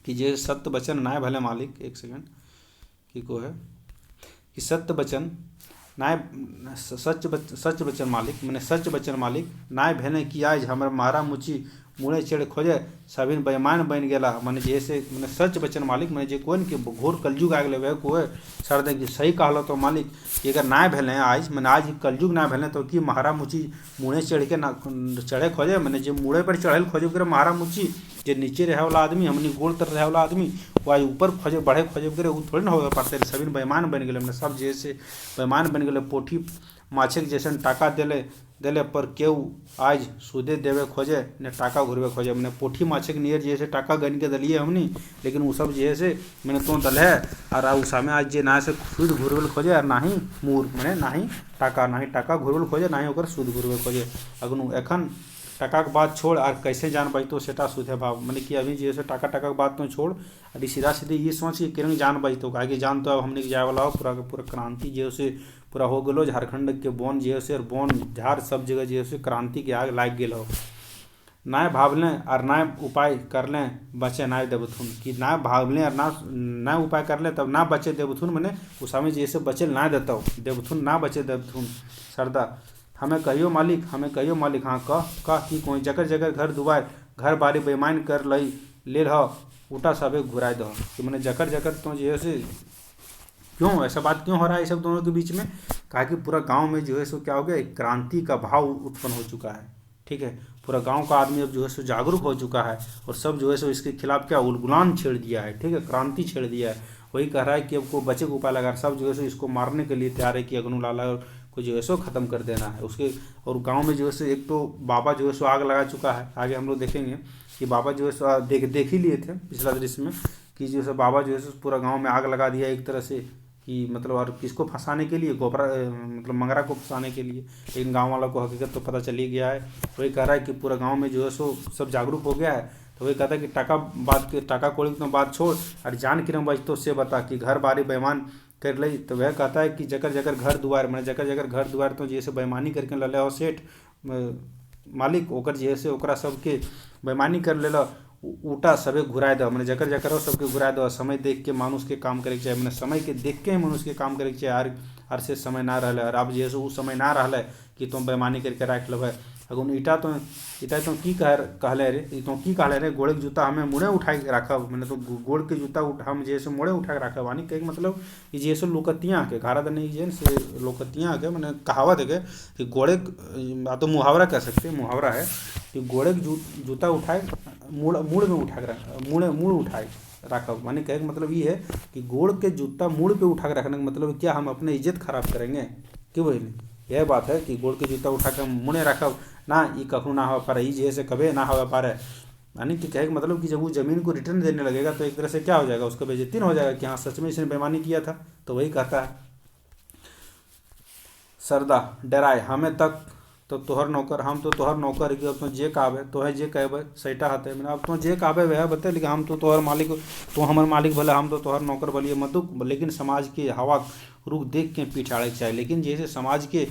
कि जे सत्य बचन ना भले मालिक। एक सेकंड की को है कि सत्य बचन ना सच बचन मालिक, मैंने सच बचन मालिक ना भेले कि आज हमारा महारा मुची मुँहे चढ़ खोजे सभी बेईमान बन गया। मैंने जैसे मैंने सच बचन मालिक, मैंने जे कोन के घोर कलयुग आ गए वह को सरदे कि सही कहलो तो मालिक कि अगर ना भेले आज मैंने आज कलयुग ना भेले तो कि महारा मुची मुँहे चढ़ के ना चढ़े खोजे, मैंने जो मुँहे पर चढ़े खोजे करे महारा मुची जे नीचे रहे वाला आदमी हमनी गोल तर रहे वाला आदमी वो आज ऊपर खोजे बढ़े खोजे करे वो थोड़ी ना हो पाते। सभी बेईमान बन गए, मैंने सब जैसे बेईमान बन गए। पोठी माछे के जैसे टाका दिले पर केहू आज सूदे देवे खोजे ने टाका घुरवे खोजे। मैंने पोठी माछे के नियर जैसे टाका गन के दलिए हमनी, लेकिन वो सब जैसे मैंने तो दल है और उस समय आज जे ना से सूद घुरवेल खोजे और ना ही मूर मैंने ना ही टाका घुरवेल खोजे ना ही ओकर सूद घुरवे खोजे। अगनु एखन टाका के बात छोड़ और कैसे जान बचतो सेटा सुधे भाव, मैंने कि अभी जैसे टाका के बात तो छोड़ अभी सीधा सीधे ये सोच कि किरण जान बचतो काहे जान तो अब हमने जाए वाला हो पूरा पूरा क्रांति जैसे पूरा हो गलो। झारखंड के बोन जैसे और बोन झार सब जगह जैसे क्रांति के आग लाग गए हो। ना भाव लें और ना उपाय कर लें बचे ना देवथुन, कि ना भाव लें और ना उपाय कर लें तब ना बचे देवथुन, मैंने उस समय जैसे बचे ना देता हो देवथुन ना बचे देवथुन। सरदा हमें कहियो मालिक हाँ कह कि कोई जगह जगह घर दुआर घर बारी बेईमान कर लई ले रह उठा सबे घुराए दो, कि मैंने जकर जकर तो जैसे क्यों ऐसा बात क्यों हो रहा है ये सब दोनों के बीच में। कहा कि पूरा गांव में जो है सो क्या हो गया, एक क्रांति का भाव उत्पन्न हो चुका है। ठीक है, पूरा गांव का आदमी अब जो है सो जागरूक हो चुका है और सब जो है सो इसके खिलाफ क्या उलगुलान छेड़ दिया है। ठीक है, क्रांति छेड़ दिया है। वही कह रहा है कि अब को बचे को उपाय लगा सब जो है सो इसको मारने के लिए तैयार है कि अगनू लाला को जो है सो ख़त्म कर देना है उसके। और गांव में जो है सो एक तो बाबा जो है सो आग लगा चुका है, आगे हम लोग देखेंगे कि बाबा जो है सो देख ही लिए थे पिछला दृश्य में कि जो है बाबा जो है सो पूरा गाँव में आग लगा दिया एक तरह से कि मतलब और किसको फंसाने के लिए गोबरा मतलब मंगरा को फंसाने के लिए। लेकिन गांव वालों को हकीकत तो पता चल ही गया है। वही कह रहा है कि पूरा गांव में जो है सो सब जागरूक हो गया है। तो वही कहता है कि टाका कोड़ी तो बात छोड़ और जान किरण बचतो से बता कि घर बारी बेईमान कर ली। तो वह कहता है कि जकर जकर घर दुआर मैंने जकर जकर घर दुआर तो जैसे बेईमानी करके लले हो सेठ मालिक ओकर जैसे ओकरा सबके बेईमानी कर ले उठा सबे घुराए दो, मैंने जकर जकर हो सबके घुराए दो। समय देख के मानुष के काम करे चाहिए, मैंने समय के देख के ही मनुष्य के काम करे चाहिए। आर से समय ना रहा है और अब जैसे वो समय ना रहा है कि तुम बेईमानी करके रख लो है। अगुन ईटा तो की कहले रे तो की कहले रे गोड़े के जूता हमें मुड़े उठाए के रखब, मैंने तो गोड़ के जूता हम जैसे मुड़े उठा के रखब। यानी कहे मतलब कि जैसे लोकतियाँ के घारा नहीं जेन से लोकतियाँ के मैंने कहावत है कि गोड़े तो मुहावरा कह सकते हैं, मुहावरा है कि गोड़े के जूता उठाए मुड़ में उठा के मुड़ उठाए रखब। माने कहे मतलब ये है कि गोड़ के जूता मुड़ पे उठा के रखने का मतलब क्या हम अपने इज्जत खराब करेंगे कि वही यह बात है कि गोड़ के जूता उठा के मुड़े रखब ना ये कखू ना हो पारे जैसे कभी ना हो पारे। यानी कि कहे मतलब कि जब वो ज़मीन को रिटर्न देने लगेगा तो एक तरह से क्या हो जाएगा उसका बेइज्जती हो जाएगा कि हाँ सच में इसने बेईमानी किया था। तो वही कहता है सरदा डराए हमें तक तो तोहर नौकर, हम तो तोहर नौकर कि अब तो जे कहबे तोहे जे कहबे सैटा हते मैंने अब तो जे कहबे वह बते, लेकिन हम तो तोहर मालिक, तो हमर मालिक भले हम तो तोहर नौकर बलिए मधुक। लेकिन समाज के हवा रुख देख के पीठ आड़े के चाहिए, लेकिन जैसे समाज के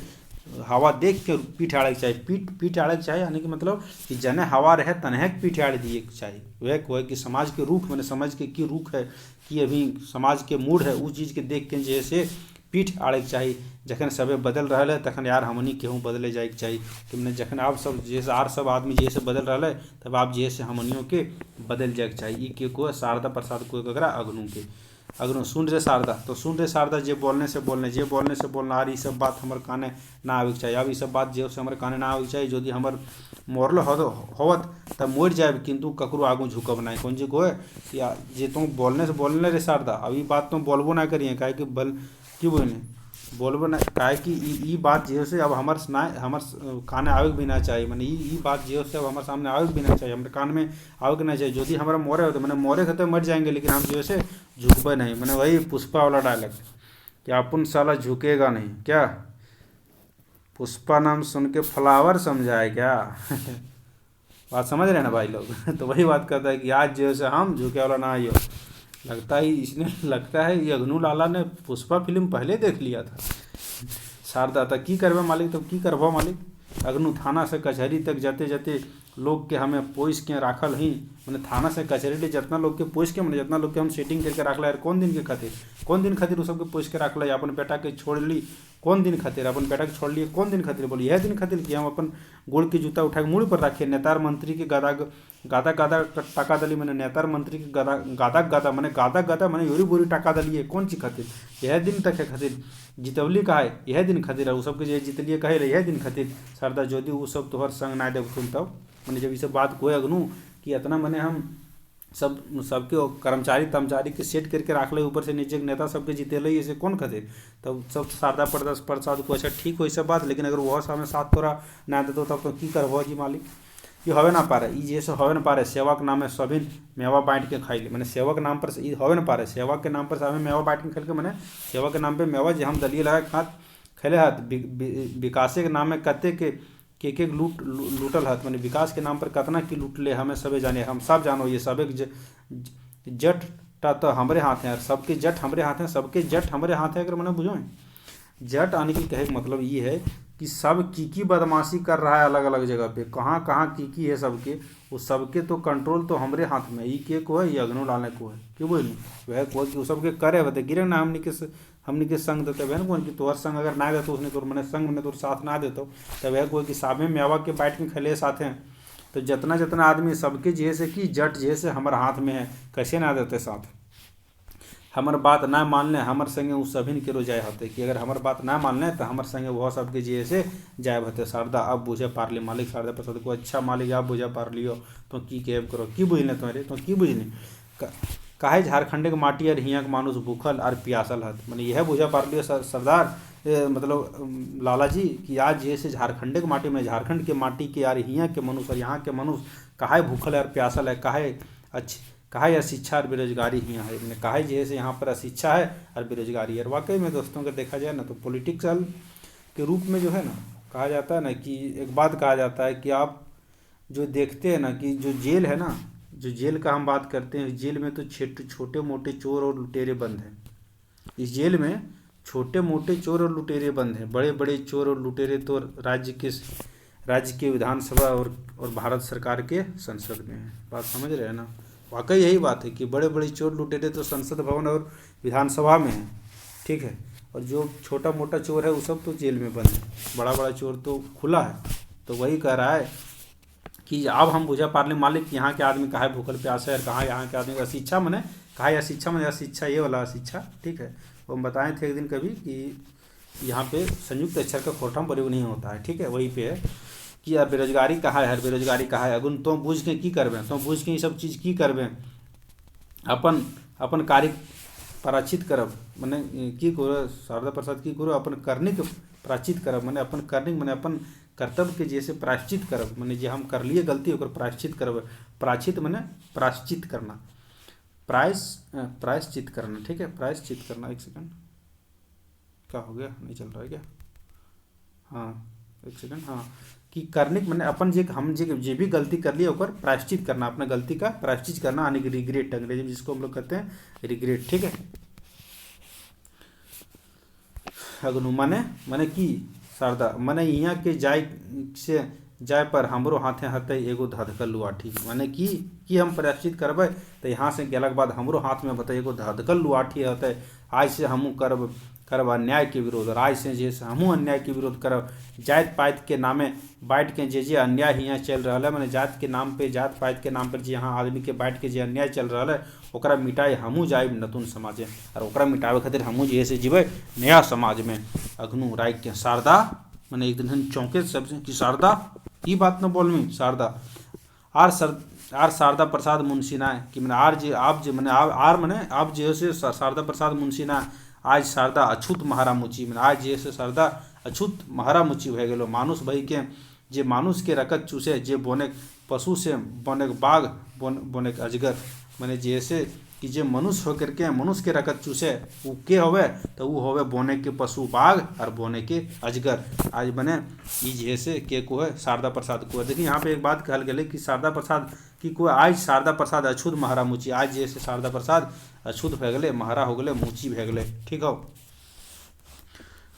हवा देख के पीठ आड़े के चाहिए, पीठ आड़े के चाहिए यानी कि मतलब कि जने हवा रहे तनहे के पीठ आड़े दिए के चाहिए। वह कोई कि समाज के रुख मैंने समझ के की रुख है कि अभी समाज के मूड है उस चीज़ के देख के जैसे पीठ आड़े के चाहिए। जखन सबे बदल रहा है तखन यार हमनी केहूँ बदले जाए के चाहिए कि मैंने जखन आप सब जैसे आर सब आदमी जैसे बदल रहा है तब आप जैसे हमनियों के बदल जाए के चाहिए। के को शारदा प्रसाद को ककरा अग्नू के अग्नू सुन रे शारदा, तो सुन रे शारदा जे बोलने से बोलना आर ये सब बात हमारे काने ना आवे के चाहिए। अब ये सब बात जे से हमारे काने ना आवे के चाहिए। यदि हमार मोरल होवत तब मोर जाए, किंतु ककरो आगू झुकब नहीं। कौन जी को या जे तुम बोलने रे शारदा अब ये बात तुम बोलबो ना करिए काहे कि बल क्यों बोले बोलबो ना काहे कि ई बात जे से अब हमार काने आवे के भी ना चाहिए। मैंने ई बात जे से अब हमारे सामने आवे के भी ना चाहिए, हमारे कान में आवे के ना चाहिए। यदि हमारा मोरे होते मैंने मोरे खते मर जाएंगे, लेकिन हम जो से झुकबे नहीं। मैंने वही पुष्पा वाला डायलॉग कि अपन साला झुकेगा नहीं क्या, पुष्पा नाम सुन के फ्लावर समझाए क्या बात समझ रहे हैं ना भाई लोग तो वही बात करता है कि आज जो से हम झुके वाला ना आइयो। लगता है ये अग्नू लाला ने पुष्पा फिल्म पहले देख लिया था। शारदा तक की करबे मालिक, तो की करबो मालिक। अग्नू थाना से कचहरी तक जाते जाते लोग के हमें पोइस के राखल ही, मैंने थाना से कचहरी जितना लोग के पोइस के मैंने जितना लोग के हम सेटिंग करके रखला यार कौन दिन खातिर उस सबके पोइस के रखला। अपन बेटा के छोड़ ली कौन दिन खातिर, अपन बेटा के छोड़ लिए कौन दिन खातिर, बोली यह दिन खातिर कि हम अपन गोड़ के जूता उठा के मुड़ पर रखे। नेतार मंत्री के गादा टाका दली, मैंने नेतार मंत्री के गादा मैंने योरी बोरी टाका दलिए कौन चीज खातिर, यह दिन तक है खातिर जितवली का है यह दिन खातिर है। सबके जो जितलिए कहे यह दिन खातिर शारदा यदि वो सब तोहर संग ना देव तुम तब मैंने जब ये सब बात कोई अग्नू कि इतना मैंने हम सबके कर्मचारी के सेट करके रख ले, ऊपर से नीचे के नेता सबके जीतेल ऐसे कौन खातिर। तब सब शारदा प्रसाद को अच्छा ठीक हो सब बात, लेकिन अगर वह सामने साथ तोरा ना देतो तब तो की करबो जी मालिक। ये हवे ना पारे ई जैसे हवे ना पारे सेवा के नाम में सभी मेवा बांट के खाई ले, मैंने सेवा के नाम पर हवे ना पारे सेवा के नाम पर हमें मेवा बांट के खेल के मैंने सेवा के नाम पे मेवा जो हम दलिए लगा खात खेले हाथ विकासे के नाम में कते के लूटल हाथ, मैंने विकास के नाम पर कतना की लूट ले हमें सबे जाने, हम सब जानो ये सबे जट टा तो हमारे हाथ हैं, सबके जट हमारे हाथ हैं, सबके जट हमारे हाथ हैं। अगर मैंने बुझो जट आने की कहे मतलब ये है कि सब की बदमाशी कर रहा है अलग अलग जगह पे, कहाँ की है सबके, वो सबके तो कंट्रोल तो हमारे हाथ में। ई के को है ये अग्नू लाने को है क्यों बोली वह को कि वो सबके करे बते गिरे ना हमने के संग देते बहन कौन कि तोहर संग अगर ना देते उसने तोर मैंने संग मैंने तोर साथ ना देते तब वह कोई कि सामे मेवा के बैठ में खेले साथ हैं। तो जितना आदमी सबके जैसे कि जट जैसे हमारे हाथ में है कैसे ना देते साथ, हमार बात ना मान ले हमार संगे वो सभी के रो जाए होते कि अगर हमार बात ना मान ले तो हमार संगे वह सबके जैसे जाए होते। शारदा अब बुझे पार ली मालिक शारदा प्रसाद को अच्छा मालिक आप बुझे पार लियो तो की केब करो की बुझने तुम्हारे तो की बुझने काहे झारखंड के माटी और हियाँ के मानुष भूखल और प्यासल हत, मैंने यह बुझा पार लियो सरदार मतलब लाला जी कि आज जैसे झारखंड के माटी में झारखंड के माटी के यार हियाँ के मनुष्य और यहाँ के मनुष्य काहे भूखल है और प्यासल है, काहे अशिक्षा और बेरोजगारी हियाँ है। मैंने काहे जैसे यहाँ पर अशिक्षा है और बेरोजगारी है। और वाकई में दोस्तों अगर देखा जाए ना तो पॉलिटिक्सल के रूप में जो है ना कहा जाता है ना कि एक बात कहा जाता है कि आप जो देखते हैं ना कि जो जेल है ना, जो जेल का हम बात करते हैं, जेल में तो छोटे मोटे चोर और लुटेरे बंद हैं। इस जेल में छोटे मोटे चोर और लुटेरे बंद हैं, बड़े बड़े चोर और लुटेरे तो राज्य के विधानसभा और भारत सरकार के संसद में है। बात समझ रहे हैं ना, वाकई यही बात है कि बड़े बड़े चोर लुटेरे तो संसद भवन और विधानसभा में हैं, ठीक है, और जो छोटा मोटा चोर है वो सब तो जेल में बंद है, बड़ा बड़ा चोर तो खुला है। तो वही कह रहा है कि अब हम बुझा पार ले मालिक यहाँ के आदमी कहाँ भूखल प्यासे है, कहाँ यहाँ के आदमी अशिक्षा मैंने कहा अशिक्षा ये वाला अशिक्षा, ठीक है। वो हम बताए थे एक दिन कभी कि यहाँ पे संयुक्त अक्षर का खोटम प्रयोग नहीं होता है, ठीक है। वही पे है कि यार बेरोजगारी कहाँ है, बेरोजगारी कहाँ है, अगुन तो बूझ के की करबे, तो बूझ के ये सब चीज़ की करबे, अपन कार्य प्राचित करब, मैंने की करो शारदा प्रसाद की करो अपन करने के प्राचित करब, मैंने अपन करने मैंने अपन कर्तव्य के जैसे प्रायश्चित करब, मैंने जो हम कर लिए गलती होकर प्रायश्चित करब। प्राचित मैंने प्रायश्चित करना, प्रायश्चित करना, ठीक है, प्रायश्चित करना। एक सेकंड क्या हो गया, नहीं चल रहा है क्या, हाँ एक सेकंड, हाँ कि करने के मैंने अपन जे भी गलती कर लिया ओकर प्रायश्चित करना, अपना गलती का प्रायश्चित करना, यानी कि रिग्रेट अंग्रेजी में जिसको हम लोग कहते हैं रिग्रेट। ठीक है। अगनु माने की शारदा माने यहाँ के जाय से जाय पर हमरो हाथे हते एगो धधकल लुआठी, माने कि हम प्रायश्चित करबै तो यहाँ से गेला के बाद हमरो हाथ में बता एगो धधकल लुआठी हते, आज से हमू करब अन्याय के विरोध, और आज से जैसे हमू अन्याय के विरोध करब। जात पात के नामे बांट के जे अन्याय यहाँ चल रहा है, मैंने जात के नाम पे जात पात के नाम पर जे यहाँ आदमी के बांट के जे अन्याय चल रहा है ओकरा मिटाए हमू जाए नतून समाजे, और ओकरा मिटावे खातिर हमू जैसे जीवे नया समाज में। अग्नु राय के शारदा मैंने एक दिन चौंके सबसे कि शारदा ई बात न बोलमी शारदा आर शारदा प्रसाद मुंशी ना कि मैंने आर जे आप जे मैंने आर मैंने आप जैसे शारदा प्रसाद मुंशी ना आज शारदा अछूत महारामुची, मैंने आज जैसे शारदा अछूत महारामुची भे गेलो। मानुष भई के जे मानुष के रकत चूसे, जे बोने पशु से बोने बाघ बोने अजगर, मैंने जैसे कि जे मनुष्य होकर के मनुष्य के रकत चूसे वो के होवे तो वो होवे बोने के पशु बाघ और बोने के अजगर। आज बने ई जैसे के को है शारदा प्रसाद को। देखिए यहाँ पे एक बात कहल गई कि शारदा प्रसाद की को आज शारदा प्रसाद अछूत महारा मुची, आज जैसे शारदा प्रसाद अछूत भे गए महारा हो गए मुची भे गए। ठीक हो।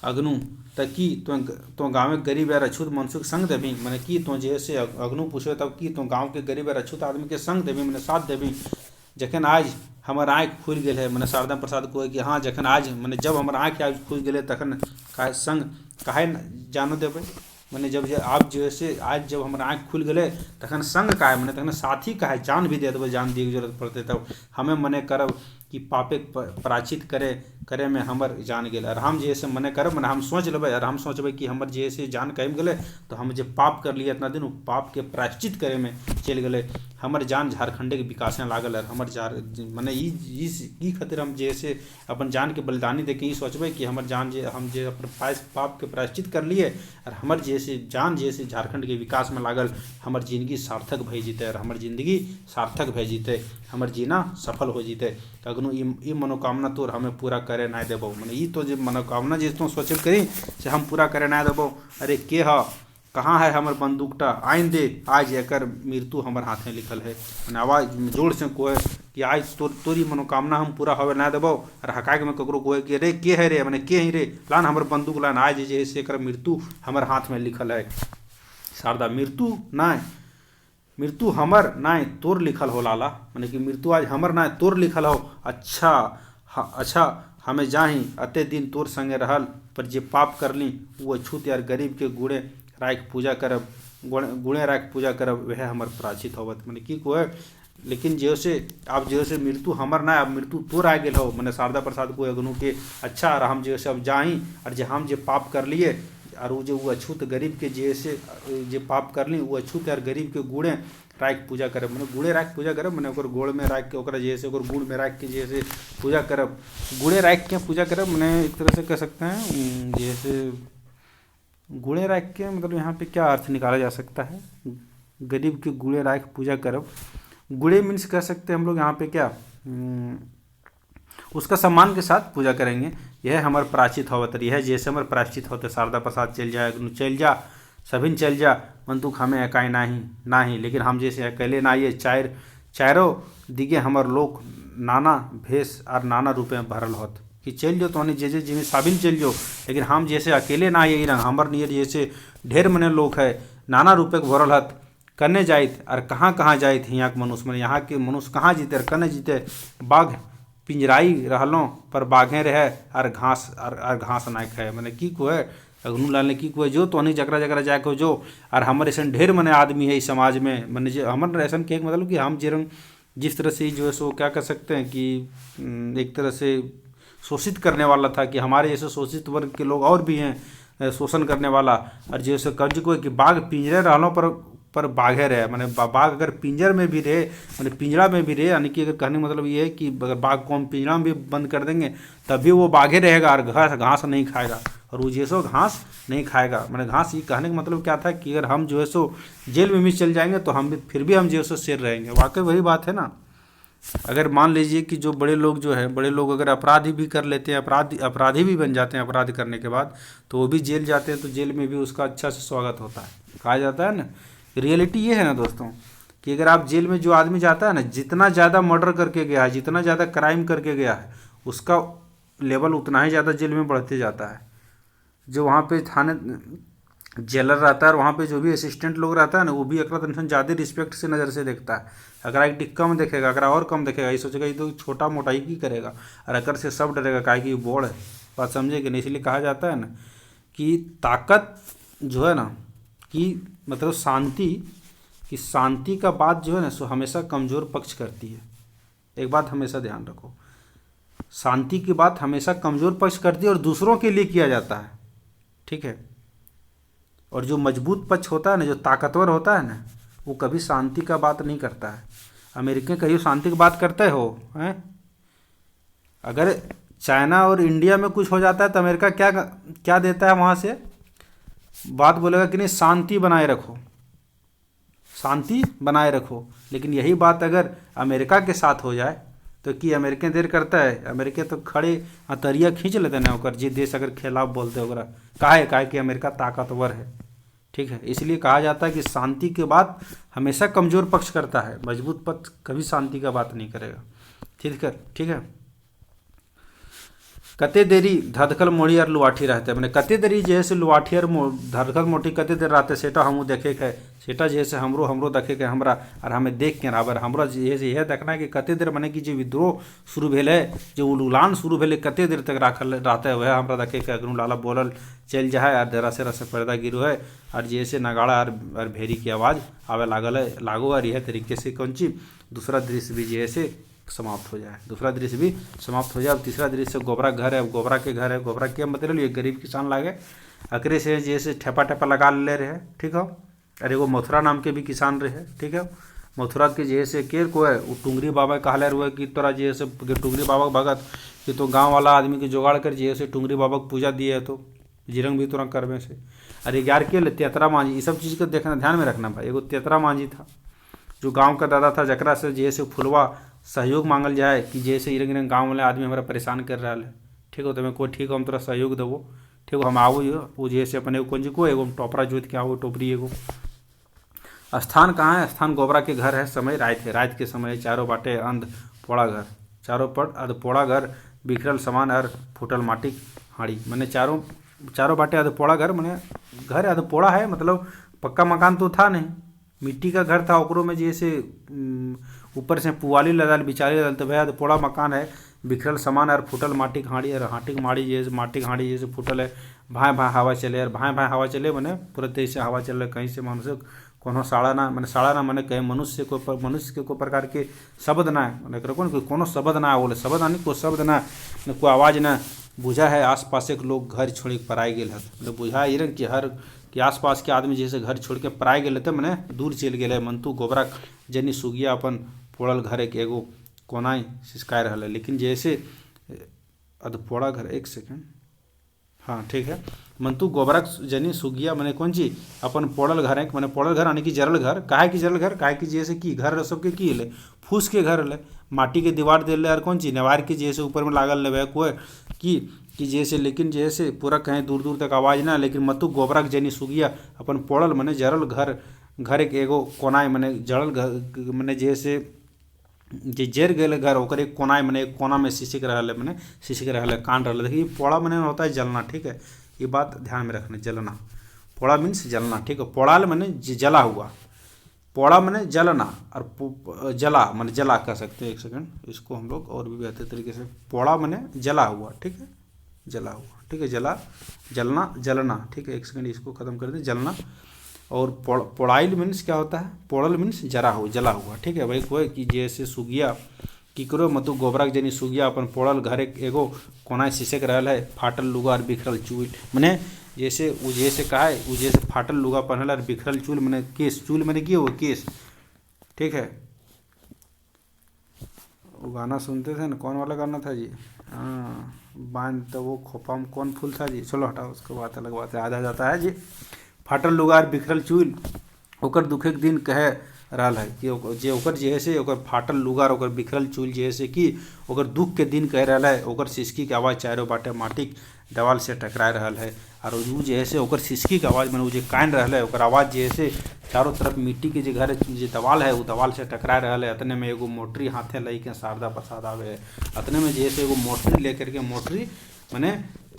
अग्नु तकी तो गाँव के गरीब यार अछूत मनुष्य के संग देवी, मैंने की तो जैसे अग्नु पूछे तब की तो गाँव के गरीब यार अछूत आदमी के संग देवी, मैंने साथ देवी। जखन आज हमार आँख खुल गए है, मैंने शारदा प्रसाद को कि हाँ जखन आज मैंने जब हमार आँख आज खुल गए तखन संग काहे जानो देवे, मैंने जब आप जैसे आज जब हमार आँख खुल गए तखन संग काहे मैंने तखन साथी काहे जान भी दे देवे, जान दिए जरूरत पड़ते तब हमें मने करब कि पापे प्राचित करे में हमर जान गए, और हम जैसे मने करब मैंने हम सोच लेबै, और हम सोचबै कि हमर जैसे जान कम गए तो हम जो पाप कर लिए इतना दिन वो पाप के प्रायश्चित करे में चल गए, हमर जान झारखंडे के विकास में लागल, और हमर मने ई खातिर हम जैसे अपन जान के बलिदानी दे के ई सोचबै कि हमर जान जे हम जे अपन पाप के प्रायश्चित कर लिए और हमर जैसे जान जैसे झारखंड के विकास में लागल, हमर जिंदगी सार्थक भई जीते, और हमर जिंदगी सार्थक भई जीते, हमर जीना सफल हो जीते। अगनु ई मनोकामना तोर हमें पूरा करे ना देबो, मैंने ई तो जो मनोकामना जे तो सोचे करी से हम पूरा करे ना देबो। अरे के ह कहाँ है हमर बंदूकटा आइन दे, आज एकर मृत्यु हमर हाथे लिखल है। मैंने आवाज जोर से कोहे कि आज तोरी मनोकामना हम पूरा होवे ना देबो, और हकाक में ककरो कोहे कि रे के है रे, मैंने के ही रे लान हमर बंदूक लान, आज जे से एकर मृत्यु हमर हाथ में लिखल है। शारदा मृत्यु हमर नाय तोर लिखल हो लाला, मैंने कि मृत्यु आज हमर नाय तोर लिखल हो। अच्छा हमें जाही अते दिन तोर संगे रहल, पर जे पाप करली वो अछूत यार गरीब के गुणे राख पूजा करब, गुणे राख पूजा करब वह हमर प्राचित होवत। मैंने की को है लेकिन जैसे आप जैसे मृत्यु हमर ना अब मृत्यु तोर आ गए हो, मैंने शारदा प्रसाद को अगनु के अच्छा और हम जैसे अब जाही और जे हम जे पाप कर लिए और वो जो वो अछूत गरीब के जैसे जे पाप कर ली वो अछूत यार गरीब के गुणे राख पूजा करब, मैंने गुड़े राख पूजा करब, मैंने ओकर गोड़ में राख के ओकरा जैसे ओकर गुड़ में राख के जैसे पूजा करब, गुड़े राख के पूजा करब। मैंने एक तरह से कह सकते हैं जैसे गुड़े राख के मतलब यहाँ पे क्या अर्थ निकाला जा सकता है, गरीब के गुड़े राख पूजा करब। गुड़े मीन्स कह सकते हैं हम लोग यहाँ पे क्या उसका सम्मान के साथ पूजा करेंगे, यह हमार प्राचित होवत, यह जैसे हमार प्राचित होते। शारदा प्रसाद चल जाए चल जा सभिन चल जा बंदूक हमें अकाई नाही, लेकिन हम जैसे अकेले ना ये चारों दिगे हमार लोग नाना भेष और नाना रूपे में भरल होत कि चल जो तो जैसे जिम्मे साबिन चल जो, लेकिन हम जैसे अकेले ना ये रंग हमार नियर जैसे ढेर मने लोग है नाना रूपे के भरल हत। कने जाइत और कहाँ जाइत यहाँ के मनुष्य मैंने यहाँ के मनुष्य कहाँ जीते और कने जीते, बाघ पिंजराई रहलों पर बाघे रहे और घास ना खाए। मैंने की को है अग्नु लाल ने की को है जो तो जकरा जकरा जाके जो, और हमारे ऐसा ढेर मने आदमी है इस समाज में, मैंने जो हमारे ऐसा के मतलब कि हम जिस तरह से जो है सो क्या कर सकते हैं कि एक तरह से शोषित करने वाला था कि हमारे जैसे शोषित वर्ग के लोग और भी हैं शोषण करने वाला, और जैसे कर्ज को कि बाघ पिंजरे रहलों पर बाघे रहे, मैंने बाघ अगर पिंजर में भी रहे मैंने पिंजरा में भी रहे, यानी कि अगर कहने मतलब ये है कि अगर बाघ को हम पिंजरा में भी बंद कर देंगे तभी वो बाघे रहेगा और घास नहीं खाएगा, और वो जैसो घास नहीं खाएगा। मैंने घास ये कहने का मतलब क्या था कि अगर हम जो है सो जेल में भी चल जाएंगे तो हम फिर भी हम जो है सो शेर रहेंगे। वाकई वही बात है ना, अगर मान लीजिए कि जो बड़े लोग जो है, बड़े लोग अगर अपराधी भी कर लेते हैं, अपराधी भी बन जाते हैं अपराध करने के बाद, तो वो भी जेल जाते हैं, तो जेल में भी उसका अच्छा से स्वागत होता है, कहा जाता है ना। रियलिटी ये है ना दोस्तों, कि अगर आप जेल में जो आदमी जाता है ना, जितना ज़्यादा मर्डर करके गया है, जितना ज़्यादा क्राइम करके गया है, उसका लेवल उतना ही ज़्यादा जेल में बढ़ते जाता है। जो वहाँ पे थाने जेलर रहता है और वहाँ पे जो भी असिस्टेंट लोग रहता है ना, वो भी अगला टेंशन ज़्यादा रिस्पेक्ट से नज़र से देखता है। अगर एक टिक्का में देखेगा, अगर और कम देखेगा, ये सोचेगा ये तो छोटा मोटा ही करेगा, और अगर से सब डरेगा, काहे कि ये बोर्ड है। बात समझे कि नहीं? इसलिए कहा जाता है ना कि ताकत जो है ना, कि मतलब शांति, कि शांति का बात जो है ना, सो हमेशा कमज़ोर पक्ष करती है। एक बात हमेशा ध्यान रखो, शांति की बात हमेशा कमज़ोर पक्ष करती है और दूसरों के लिए किया जाता है, ठीक है। और जो मजबूत पक्ष होता है ना, जो ताकतवर होता है ना, वो कभी शांति का बात नहीं करता है। अमेरिका कहीं शांति की बात करते हो हैं? अगर चाइना और इंडिया में कुछ हो जाता है तो अमेरिका क्या क्या देता है वहाँ से? बात बोलेगा कि नहीं, शांति बनाए रखो, शांति बनाए रखो। लेकिन यही बात अगर अमेरिका के साथ हो जाए तो कि अमेरिकन देर करता है, अमेरिका तो खड़े हथरिया खींच लेते ना ओकर, जे देश अगर खिलाफ बोलते ओकरा। काहे कि अमेरिका ताकतवर है, ठीक है। इसलिए कहा जाता है कि शांति के बात हमेशा कमज़ोर पक्ष करता है, मजबूत पक्ष कभी शांति का बात नहीं करेगा, ठीक है। कते देरी धधकल मोड़ी और लुआठी रहते, मैंने कते देरी जैसे लुआठी और धधकल मोटी कते देर रहते, सेटा हमू देखे के, सेटा जैसे हमरो देखे के हमरा, और हमें देख के बराबर हमरा जैसे यह देखना है कि कते देर मने कि जो विद्रोह शुरू भेल है, जो उलूलान शुरू भेल कते देर तक राखल रहते, वह हमरा देखे के अगनू लाला बोलल चल जाए और जरा से पर्दा गिरो है, और जैसे नगाड़ा और भेरी की आवाज़ आवे लागो, और यह तरीके से कौन चीज दूसरा दृश्य भी जैसे समाप्त हो जाए, दूसरा दृश्य भी समाप्त हो जाए। अब तीसरा दृश्य गोबरा घर है। अब गोबरा के घर है, गोबरा क्या मतलब ये गरीब किसान लागे अकरे से जैसे ठेपा लगा ले रहे, ठीक है। अरे वो मथुरा नाम के भी किसान रहे, ठीक है। मथुरा के जैसे केर को है, वो टुंगरी बाबा कहले रहे कि तोरा जैसे टुंगरी बाबा भगत कि तो गाँव वाला आदमी के जुगाड़ कर जैसे टुंगरी बाबा की पूजा दिए है, तो जिरंग भी तोरा करवे से। अरे यार के तेतरा मांझी, ये सब चीज़ को देखना ध्यान में रखना भाई। एगो तेतरा मांझी था जो गांव का दादा था, जकरा से जैसे फुलवा सहयोग मांगल जाए कि जैसे इरंग इरंग गाँव वाले आदमी हमारा परेशान कर रहा है, ठीक हो, तो मैं कोई ठीक हो, हम तोरा सहयोग देवो, ठीक हो, हम आओ वो जैसे अपने कौन जी को एगो टोपरा जोत के आओ, टोपरी एगो। स्थान कहाँ है? स्थान गोबरा के घर है। समय रात है, रात के समय चारों बाटे अंध पोड़ा घर, चारों पर अध पोड़ा घर, बिखरल सामान और फूटल माटी हाड़ी, मैंने चारों बाटे अध पोड़ा घर, मैंने घर अध पोड़ा है, मतलब पक्का मकान तो था नहीं, मिट्टी का घर था। ओकरों में जैसे ऊपर से पुआली लदाल बिचारी लदाल, तो भैया अध पोड़ा मकान है, बिखरल सामान और फूटल माटी की हाड़ी, और हाटी की माड़ी जैसे माटी की हाड़ी जैसे फूटल है, भाई हवा चले, और भाई हवा चले मैंने पूरा तेज से हवा चल रहा, कहीं से मनुष्य कोनो साड़ा ना मैंने कहीं मनुष्य के कोई प्रकार के शब्द ना मैंने कोनो शब्द ना बोले, शब्द आनी कोई शब्द ना कोई आवाज़ ना बुझा है। आस पास के लोग घर छोड़ के पराई गेल है, मतलब बुझा ये कि हर कि आस पास के आदमी जैसे घर छोड़ के पराई गेल थे, मैंने दूर चल गए। मंतु गोबरा जनी सुगिया अपन पोड़ल घर के एगो कोनाई सिसकाय रहा है, लेकिन जैसे अधपोड़ा घर, एक सेकेंड, हाँ ठीक है। मंतु गोबरा जनी सुगिया मैंने कौन जी अपन पोड़ल घर है, मैंने पोड़ल घर आने की जरल घर, काहे की जरल घर, काहे की जैसे कि घर सबके की ले फूस के घर ले, माटी के दीवार दे ले, और कौन ची नेवार के जैसे ऊपर में लागल ले कोई कि जैसे, लेकिन जैसे पूरा कहीं दूर दूर तक आवाज़ ना, लेकिन मतु गोबरा के जनी सुगिया अपन पोड़ल मैंने जरल घर एक एगो कोनाई मैंने जड़ल घर मैंने जैसे जे जर गए घर ओकर एक कोनाई मैंने एक कोना में शीशे के रहल मैंने शीशे के रहल कान रहल। देखिए पोड़ा मैंने होता है जलना, ठीक है, ये बात ध्यान में रखना, जलना, पोड़ा मीन्स जलना, ठीक है। पोड़ाल मैंने जला हुआ, पोड़ा मैंने जलना, और जला मैंने जला कह सकते हैं। एक सेकंड, इसको हम लोग और भी बेहतर तरीके से, पोड़ा मैंने जला हुआ, ठीक है, जला हुआ, ठीक है, जलना, ठीक है। एक सेकंड इसको ख़त्म कर दें, जलना। और पोड़ाइल मीन्स क्या होता है? पोड़ल मीन्स जला हुआ, ठीक है भाई। कोई कि जैसे सुगिया की करो मतु गोबरा के जनी सुगिया अपन पोड़ल घर एगो कोना शीशे के रहल है, फाटल लुगा और बिखरल चूल, मैंने जैसे वो जैसे कहा है वो जैसे फाटल लुगा पहनल और बिखरल चूल मैंने केस, चूल मैंने किए वो केस, ठीक है। वो गाना सुनते थे ना, कौन वाला गाना था जी? हाँ, बांध तो वो खोपा में कौन फूल था जी, चलो हटाओ उसको, बात अलग बात है, आधा जाता है जी। फाटल लुगार बिखरल चूल ओकर दुखे के दिन कहे रहल है कि जे ओकर जे है से ओकर फाटल लुगा ओकर बिखरल चूल जे है से कि ओकर दुख के दिन कह रहा है, ओकर सिसकी के आवाज़ चारों बाटे माटिक दीवाल से टकरा रहल है। और उ जे है से ओकर सिसकी के आवाज़ में जे कान रहल है ओकर आवाज़ जे है से चारों तरफ मिट्टी के जे घर जे दीवाल है वो दीवाल से टकरा रहल है। अतने में एगो मोटरी हाथे लई के शारदा प्रसाद आवे है। अतने में जे है से एगो मोटरी लेकर के माने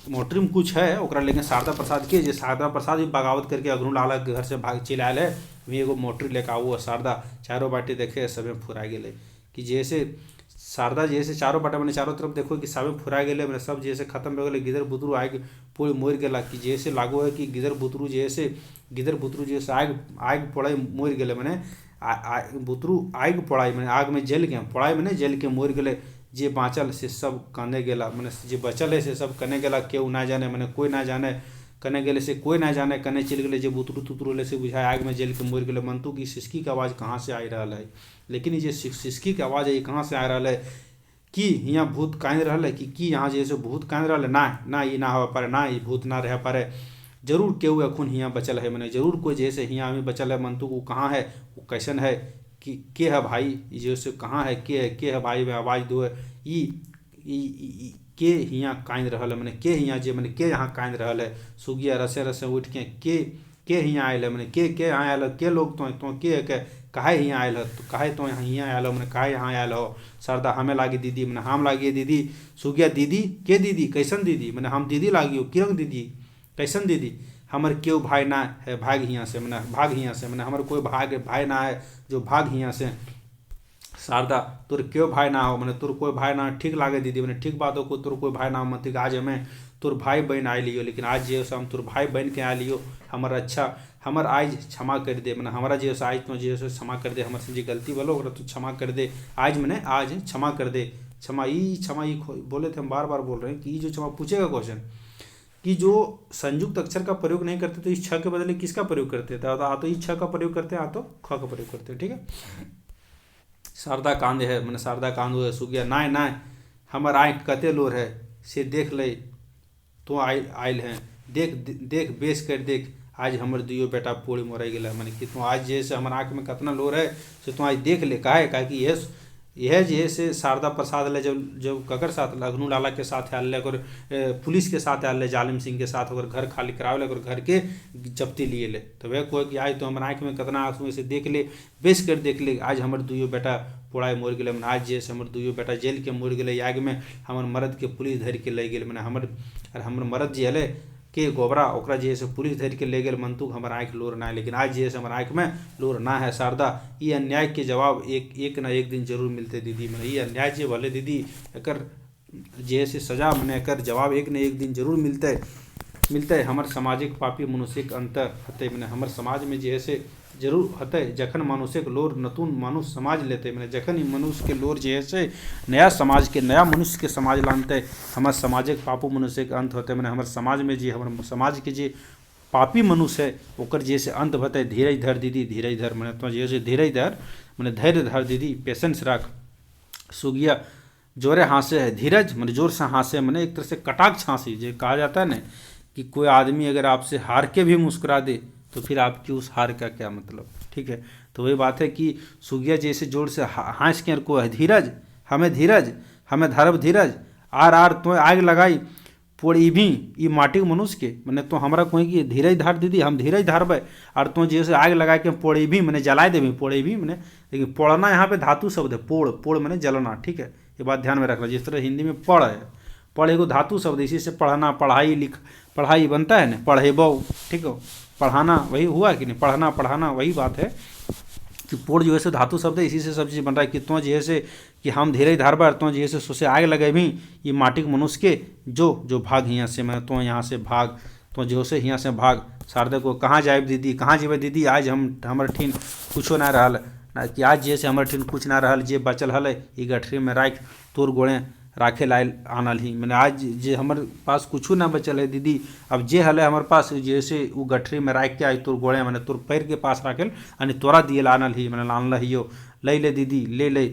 मोटरी में कुछ है ओकरा लेकिन शारदा प्रसाद के जे शारदा प्रसाद भी बगावत करके अग्नि लाला के घर से भाग चल आयल है। वही एगो मोटरी लेके आओ शारदा चारों बाटे देखे सबे फुरा गेले कि जैसे शारदा जैसे चारों बाटे मैंने चारों तरफ देखो कि सबे फुरा गेले मैंने सब जैसे खत्म हो गए। गिदर बुतरू आग पूरे मोर गेला कि जैसे लागू है कि गिदर बुतरू जैसे आग पड़ाई मोर गेले मैंने बुतरू आग पड़ाई मैंने आग में जल के पड़ाई मैंने जल के मोर गेले। जे बाँचल से सब कने गेला मैंने जे बचल है से सब कने गेला केहू ना जाने मैंने कोई ना जाने कने गेले से कोई ना जाने कने चल गए। जे बुतरू तुतरू से बुझाए आग में जल के मोर गेले। मंतु की सिसकी के आवाज़ कहाँ से आई रहा है, लेकिन ये सिसकी के आवाज़ है कहाँ से आ रहा है कि यहाँ भूत कांद रहा है कि यहाँ जैसे भूत कांद रहा है ना ये ना हो पारे ना ये भूत ना रह पारे। जरूर केहू अखुन हियाँ बचल है मैंने जरूर कोई जैसे हियाँ में बचल है। मंतु को कहाँ है वो कैसन है कि के है भाई जैसे कहाँ है के है भाई में आवाज़ दो है ई के हियाँ कांद रहल है मैंने के हियाँ जे मैंने के यहाँ कांद रहल है। सुगिया रसे रसे उठ के हियाँ आयल है मैंने के यहाँ आयल है के लोग तो के काहे हियाँ आयल है तो काहे तो हियाँ आयल हो मैंने काहे यहाँ आयल हो। शारदा हमें लागी दीदी मैंने हम लागी दीदी। सुगिया दीदी के दीदी कैसन दीदी मैंने हम दीदी लागी हो किरंग दीदी कैसन दीदी हमर क्यों भाई ना है भाग हियाँ से मैंने हमारे कोई भाई ना है जो भाग हियाँ से। शारदा तोर क्यों भाई ना हो मैंने तोर कोई भाई ना ठीक लागे दीदी मैंने ठीक बात हो को तोर कोई भाई ना हो मत आज हमें तोर भाई बहन आए लियो लेकिन आज जे हम तोर भाई बहन के आ लियो हमार अच्छा हमार आज क्षमा कर दे मैंने हमारा जे आज तो जे क्षमा कर दे हमारे से जी गलती बोलो ओकरा तू क्षमा कर दे आज मैंने आज क्षमा कर दे। क्षमा ही बोले थे हम बार बार बोल रहे हैं कि जो क्षमा पूछेगा क्वेश्चन कि जो संयुक्त अक्षर का प्रयोग नहीं करते तो इस छ के बदले किसका प्रयोग करते थे आ तो इस छ का प्रयोग करते हैं आ तो ख का प्रयोग करते हैं। ठीक है शारदा कांदे है मैंने शारदा कांदो है सुगिया ना हमार आँख कते लोर है से देख ले तो आयल है देख बेस कर देख आज हमर दुइयो बेटा पोड़ी मोराई गेला मैंने कि तू आज जैसे हमार आँख में कितना लोर है से तू आज देख ले काहे कि यह जैसे शारदा प्रसाद ले जब ककर साथ अग्नु लाला के साथ आयल और पुलिस के साथ आयल जालिम सिंह के साथ और घर खाली करावे और घर के जब्ती लिए ले तो वह कोई कि आज तो हमारे आँख में कितना आंसू से देख ले बेच कर देख ले आज हमारे दुइयो बेटा पोड़ाई मोर गए मैंने आज जैसे हमारे दुइयो बेटा जेल के मोर गए आग में हमार मर्द के पुलिस धर के ले गए मैंने हमर मर्द जे हले के गोबरा ओकरा जे से पुलिस धर के ले गए। मंतुक हमार आँख लोर ना है लेकिन आज जे हमार आँख में लोर ना है। शारदा ये अन्याय के जवाब एक ना एक दिन जरूर मिलते दीदी मैंने ये अन्याय जे भले दीदी एकर जे से सजा मैंने एकर जवाब एक न एक दिन जरूर मिलते हमार सामाजिक पापी मनुष्यक अंतर हते मैंने हमार समाज में जे से जरूर हते जखन मनुष्य के लोर नतून मनुष्य समाज लेते मैंने जखन ही मनुष्य के लोर जे से नया समाज के नया मनुष्य के समाज लानते हमार सामाजिक पापू मनुष्य के अंत होते मैंने हमार समाज में जे हमार समाज के जे पापी मनुष्य है ओकर जे से अंत होते धीरज धर दीदी धीरज धर मैंने तो जे से धीरज धर मैंने धैर्य धर दीदी पेशेंस रख। सुगिया जोरे हाँसे है धीरज मैंने जोर से हाँसे मैंने एक तरह से कटाक्ष हाँसी जो कहा जाता है ना कि कोई आदमी अगर आपसे हार के भी मुस्कुरा दे तो फिर आपकी उस हार का क्या मतलब। ठीक है तो वही बात है कि सुगिया जैसे जोर से हाँस के को है धीरज हमें धरब धीरज आर तो आग लगाई पोड़ी भी ये माटी मनुष्य के मैंने तो हमारा कोई कि धीरज धार दीदी हम धीरज धारबे और तो जैसे आग लगा के पोड़ी भी मैंने जलाए देवी पोड़ी भी मैंने लेकिन पोड़ना यहाँ पे धातु शब्द है पोड़ मैंने जलना। ठीक है ये बात ध्यान में रखना जिस तरह हिंदी में पढ़ है पढ़ एगो धातु शब्द इसी से पढ़ना पढ़ाई बनता है ना पढ़ेबो। ठीक है पढ़ाना वही हुआ कि नहीं पढ़ाना वही बात है कि पोड़ जो है से धातु शब्द है इसी से सब चीज़ बन रहा है कि तो जो है से कि हम धीरज धारबा तो जो है से सोसे आग लगे भी ये माटी के मनुष्य के जो भाग यहाँ से मैं तो यहाँ से भाग तो जो से यहाँ से भाग। शारदा को कहाँ जाए दीदी कहाँ जेबे दीदी आज हमारे ठीन कुछो ना रहल ना कि आज जैसे हमारे ठीन कुछ ना रहल जे बचल हल ये गठरी में राख तोर गोड़े राखे लायल आनल ही मैंने आज जे हमारे पास कुछ ना बचल है दीदी अब जे हल हमारे पास जैसे वो गठरी में राख के आई तोर गोड़े मैंने तोर पैर के पास राखेल अनि तोरा दिए आनल ही मैंने लान लियो ले दीदी ले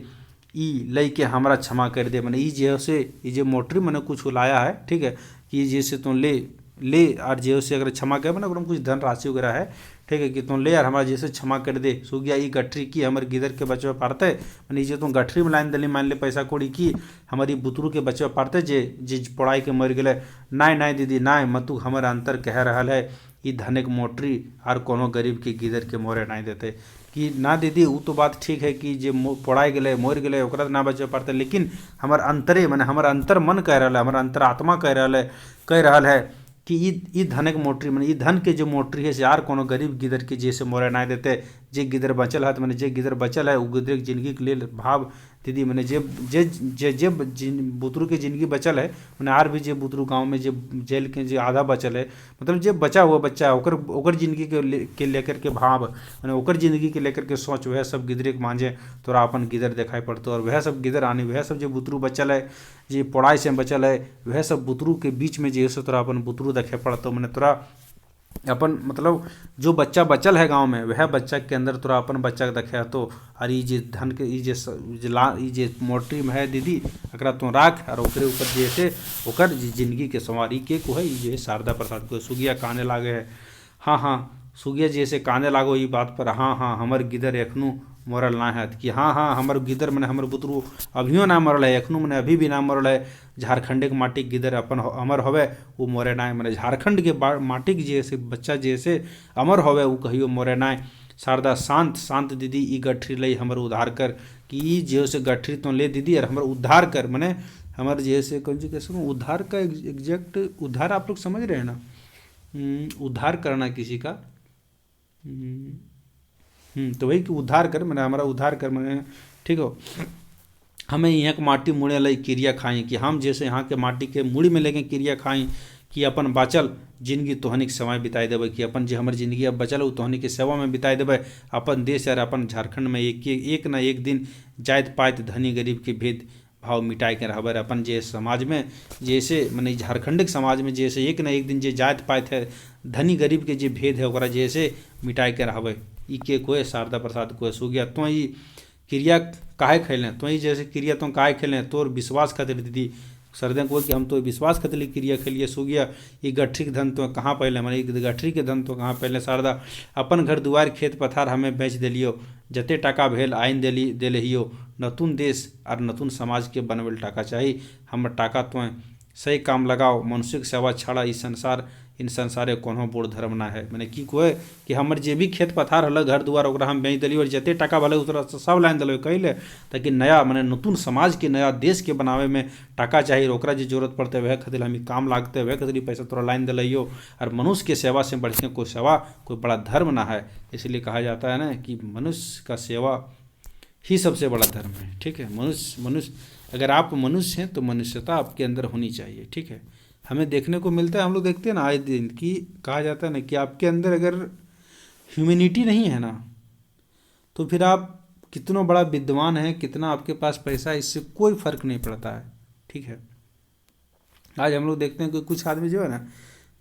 ई लई के हमारा क्षमा कर दे मैंने ई जे से ये जे मोटरी मैंने कुछ लाया है। ठीक है कि जैसे तो ले ले और जे से अगर क्षमा करे मैंने कुछ धन राशि वगैरह है, ठीक है, कि तुम ले यार हमारा जैसे क्षमा कर दे। सुगिया ई गठरी की हमारे गिदर के बचवा पारते मैंने जे तुम गठरी में लाइन दिली मान ले पैसा कौड़ी की हमारी बुतरू के बचवा पारते जे जे पढ़ाई के मर गए। नाय नाय दीदी नाय मतु हमारे अंतर कह रहा है ई धनिक मोटरी और कोनो गरीब के गिदर के मोरे नाय देते कि ना दीदी वो तो बात ठीक है कि जे पढ़ाई गए मोर गए ओकरा ना बचे पारते, लेकिन हमार अंतरे मैंने हमार अंतर मन कह रहा है हमार अंतर आत्मा कह रहा है कि ई धनक मोटरी मैंने ई धन के जो मोटरी है से यार कोनो गरीब गिदर के जैसे मोरे ना देते जे गिदर बचल है तो मैंने जे गिदर बचल है वो गिदर की जिंदगी के लिए भाव दीदी मैंने जे जे जे जे बुतरू की जिंदगी बचल है मैंने आर भी जे बुतरू गांव में जे जेल के जे आधा बचल है मतलब जे बचा हुआ बच्चा है ओकर जिंदगी के लेकर के भाव मैंने ओकर जिंदगी के लेकर के सोच वह सब गिदरे के मांझे तोरा अपन गिदर दिखाई पड़तो और वह सब गिदर आने वह सब जो बुतरू बचल है जे पढ़ाई से बचल है वह सब बुतरू के बीच में जे तोरा अपन बुतरू देखे पड़तो मैंने तोरा अपन मतलब जो बच्चा बचल है गांव में वह बच्चा के अंदर तोरा अपन बच्चा के देखे तो और ये जे धन के ये जे मोटरी में है दीदी अकरा तो राख और ओकरे ऊपर जैसे ओकर जिंदगी के संवारी के को है ये शारदा प्रसाद को सुगिया काने लागे है। हाँ हाँ सुगिया जैसे काने लागो ये बात पर हाँ हाँ हमर गिदर एखनू मरल ना है कि हाँ हाँ हमर गिदर मैंने हमर बुतरू अभियो ना मरल है एखनू मैंने अभी भी ना मरल है। झारखंड के माटी गिदर अपन अमर होवे वो मोरे ना मैंने झारखंड के माटी के जैसे बच्चा जैसे अमर होवे वो कहियो मोरे ना। शारदा शांत शांत दीदी ई गठरी लई हमर उद्धार कर कि ई जे से गठरी तो ले दीदी और हमर उद्धार कर मैंने हमर जैसे कौन सी कैसे उद्धार का एग्जैक्ट उद्धार आप लोग समझ रहे हैं ना, उद्धार करना किसी का तो वही कि उद्धार कर मैंने हमारा उद्धार कर मैंने ठीक हो। हमें यहाँ के माटी मुड़े लई क्रिया खाई कि हम जैसे यहाँ के माटी के मुड़ी में लेके क्रिया खाई कि अपन बाचल जिंदगी तोहनी के समय बिताई देवे कि अपन जो हमारी जिंदगी अब बचल तोहनी के सेवा में बिताई देवे अपन देश और अपन झारखंड में एक ना एक दिन जात पात धनी गरीब के भेद भाव मिटाई के रहबर अपन जे समाज में जैसे मैंने झारखंड के समाज में जैसे एक ना एक दिन जे जात पात है धनी गरीब के जे भेद है ओकरा जैसे मिटाई के रहबे ई के कोई शारदा प्रसाद को सुगिया तो ही क्रिया काहे खेलें तो ही जैसे क्रिया तो काहे खेलें तोर विश्वास खातिर दीदी सरदें को कि हम तो विश्वास खातिर क्रिया खेलिए सुगिया ये गठरी के धन तो कहाँ पहले हमारे गठरी के धन तो कहाँ पहले शारदा अपन घर दुआर खेत पथार हमें बेच दिलियो जते टाका भेल आइन दिलियो नतून देश और नतून समाज के बनवेल टाका चाहिए हम टाका तो सही काम लगाओ मनुष्य की सेवा छाड़ा इन संसारे कोनो बूढ़ धर्म ना है मैंने की कोई कि हमर जे भी खेत पथार हल घर दुआर ओकरा हम बेच दिली और जते टाका भले उतरा सब लाइन दिलो कहले ताकि नया मैंने नतून समाज के नया देश के बनावे में टाका चाहिए ओकरा जो जरूरत पड़ते वह खातिर हम काम लागते वह खातिर पैसा तोरा लाइन दिलियो और मनुष्य के सेवा से बढ़ के कोई सेवा कोई बड़ा धर्म ना है। इसलिए कहा जाता है ना कि मनुष्य का सेवा ही सबसे बड़ा धर्म है। ठीक है, मनुष्य अगर आप मनुष्य हैं तो मनुष्यता आपके अंदर होनी चाहिए। ठीक है, हमें देखने को मिलता है हम लोग देखते हैं ना आए दिन कि कहा जाता है ना कि आपके अंदर अगर ह्यूमैनिटी नहीं है ना तो फिर आप कितना बड़ा विद्वान है कितना आपके पास पैसा है इससे कोई फर्क नहीं पड़ता है। ठीक है, आज हम लोग देखते हैं कि कुछ आदमी जो है ना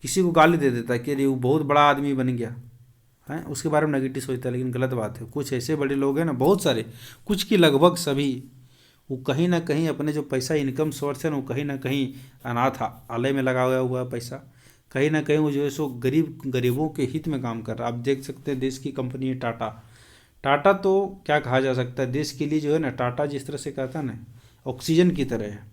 किसी को गाली दे देता है कि अरे वो बहुत बड़ा आदमी बन गया है उसके बारे में नेगेटिव सोचता है, लेकिन गलत बात है। कुछ ऐसे बड़े लोग हैं ना बहुत सारे कुछ की लगभग सभी वो कहीं ना कहीं अपने जो पैसा इनकम सोर्स है ना वो कहीं ना कहीं अनाथ आलय में लगाया हुआ है पैसा, कहीं ना कहीं वो जो है सो गरीबों के हित में काम कर रहा है। आप देख सकते हैं देश की कंपनी है टाटा तो क्या कहा जा सकता है देश के लिए जो है ना टाटा जिस तरह से कहता है ना ऑक्सीजन की तरह है।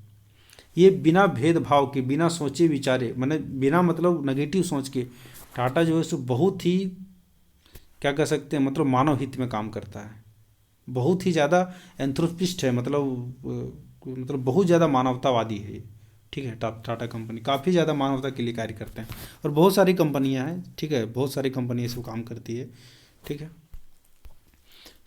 ये बिना भेदभाव के बिना सोचे विचारे मैंने बिना मतलब नेगेटिव सोच के टाटा जो है सो बहुत ही क्या कह सकते हैं मतलब मानव हित में काम करता है, बहुत ही ज़्यादा एंथ्रोपिस्ट है मतलब बहुत ज़्यादा मानवतावादी है। ठीक है, टाटा कंपनी काफ़ी ज़्यादा मानवता के लिए कार्य करते हैं और बहुत सारी कंपनियां हैं। ठीक है, बहुत सारी कंपनी इसको काम करती है। ठीक है,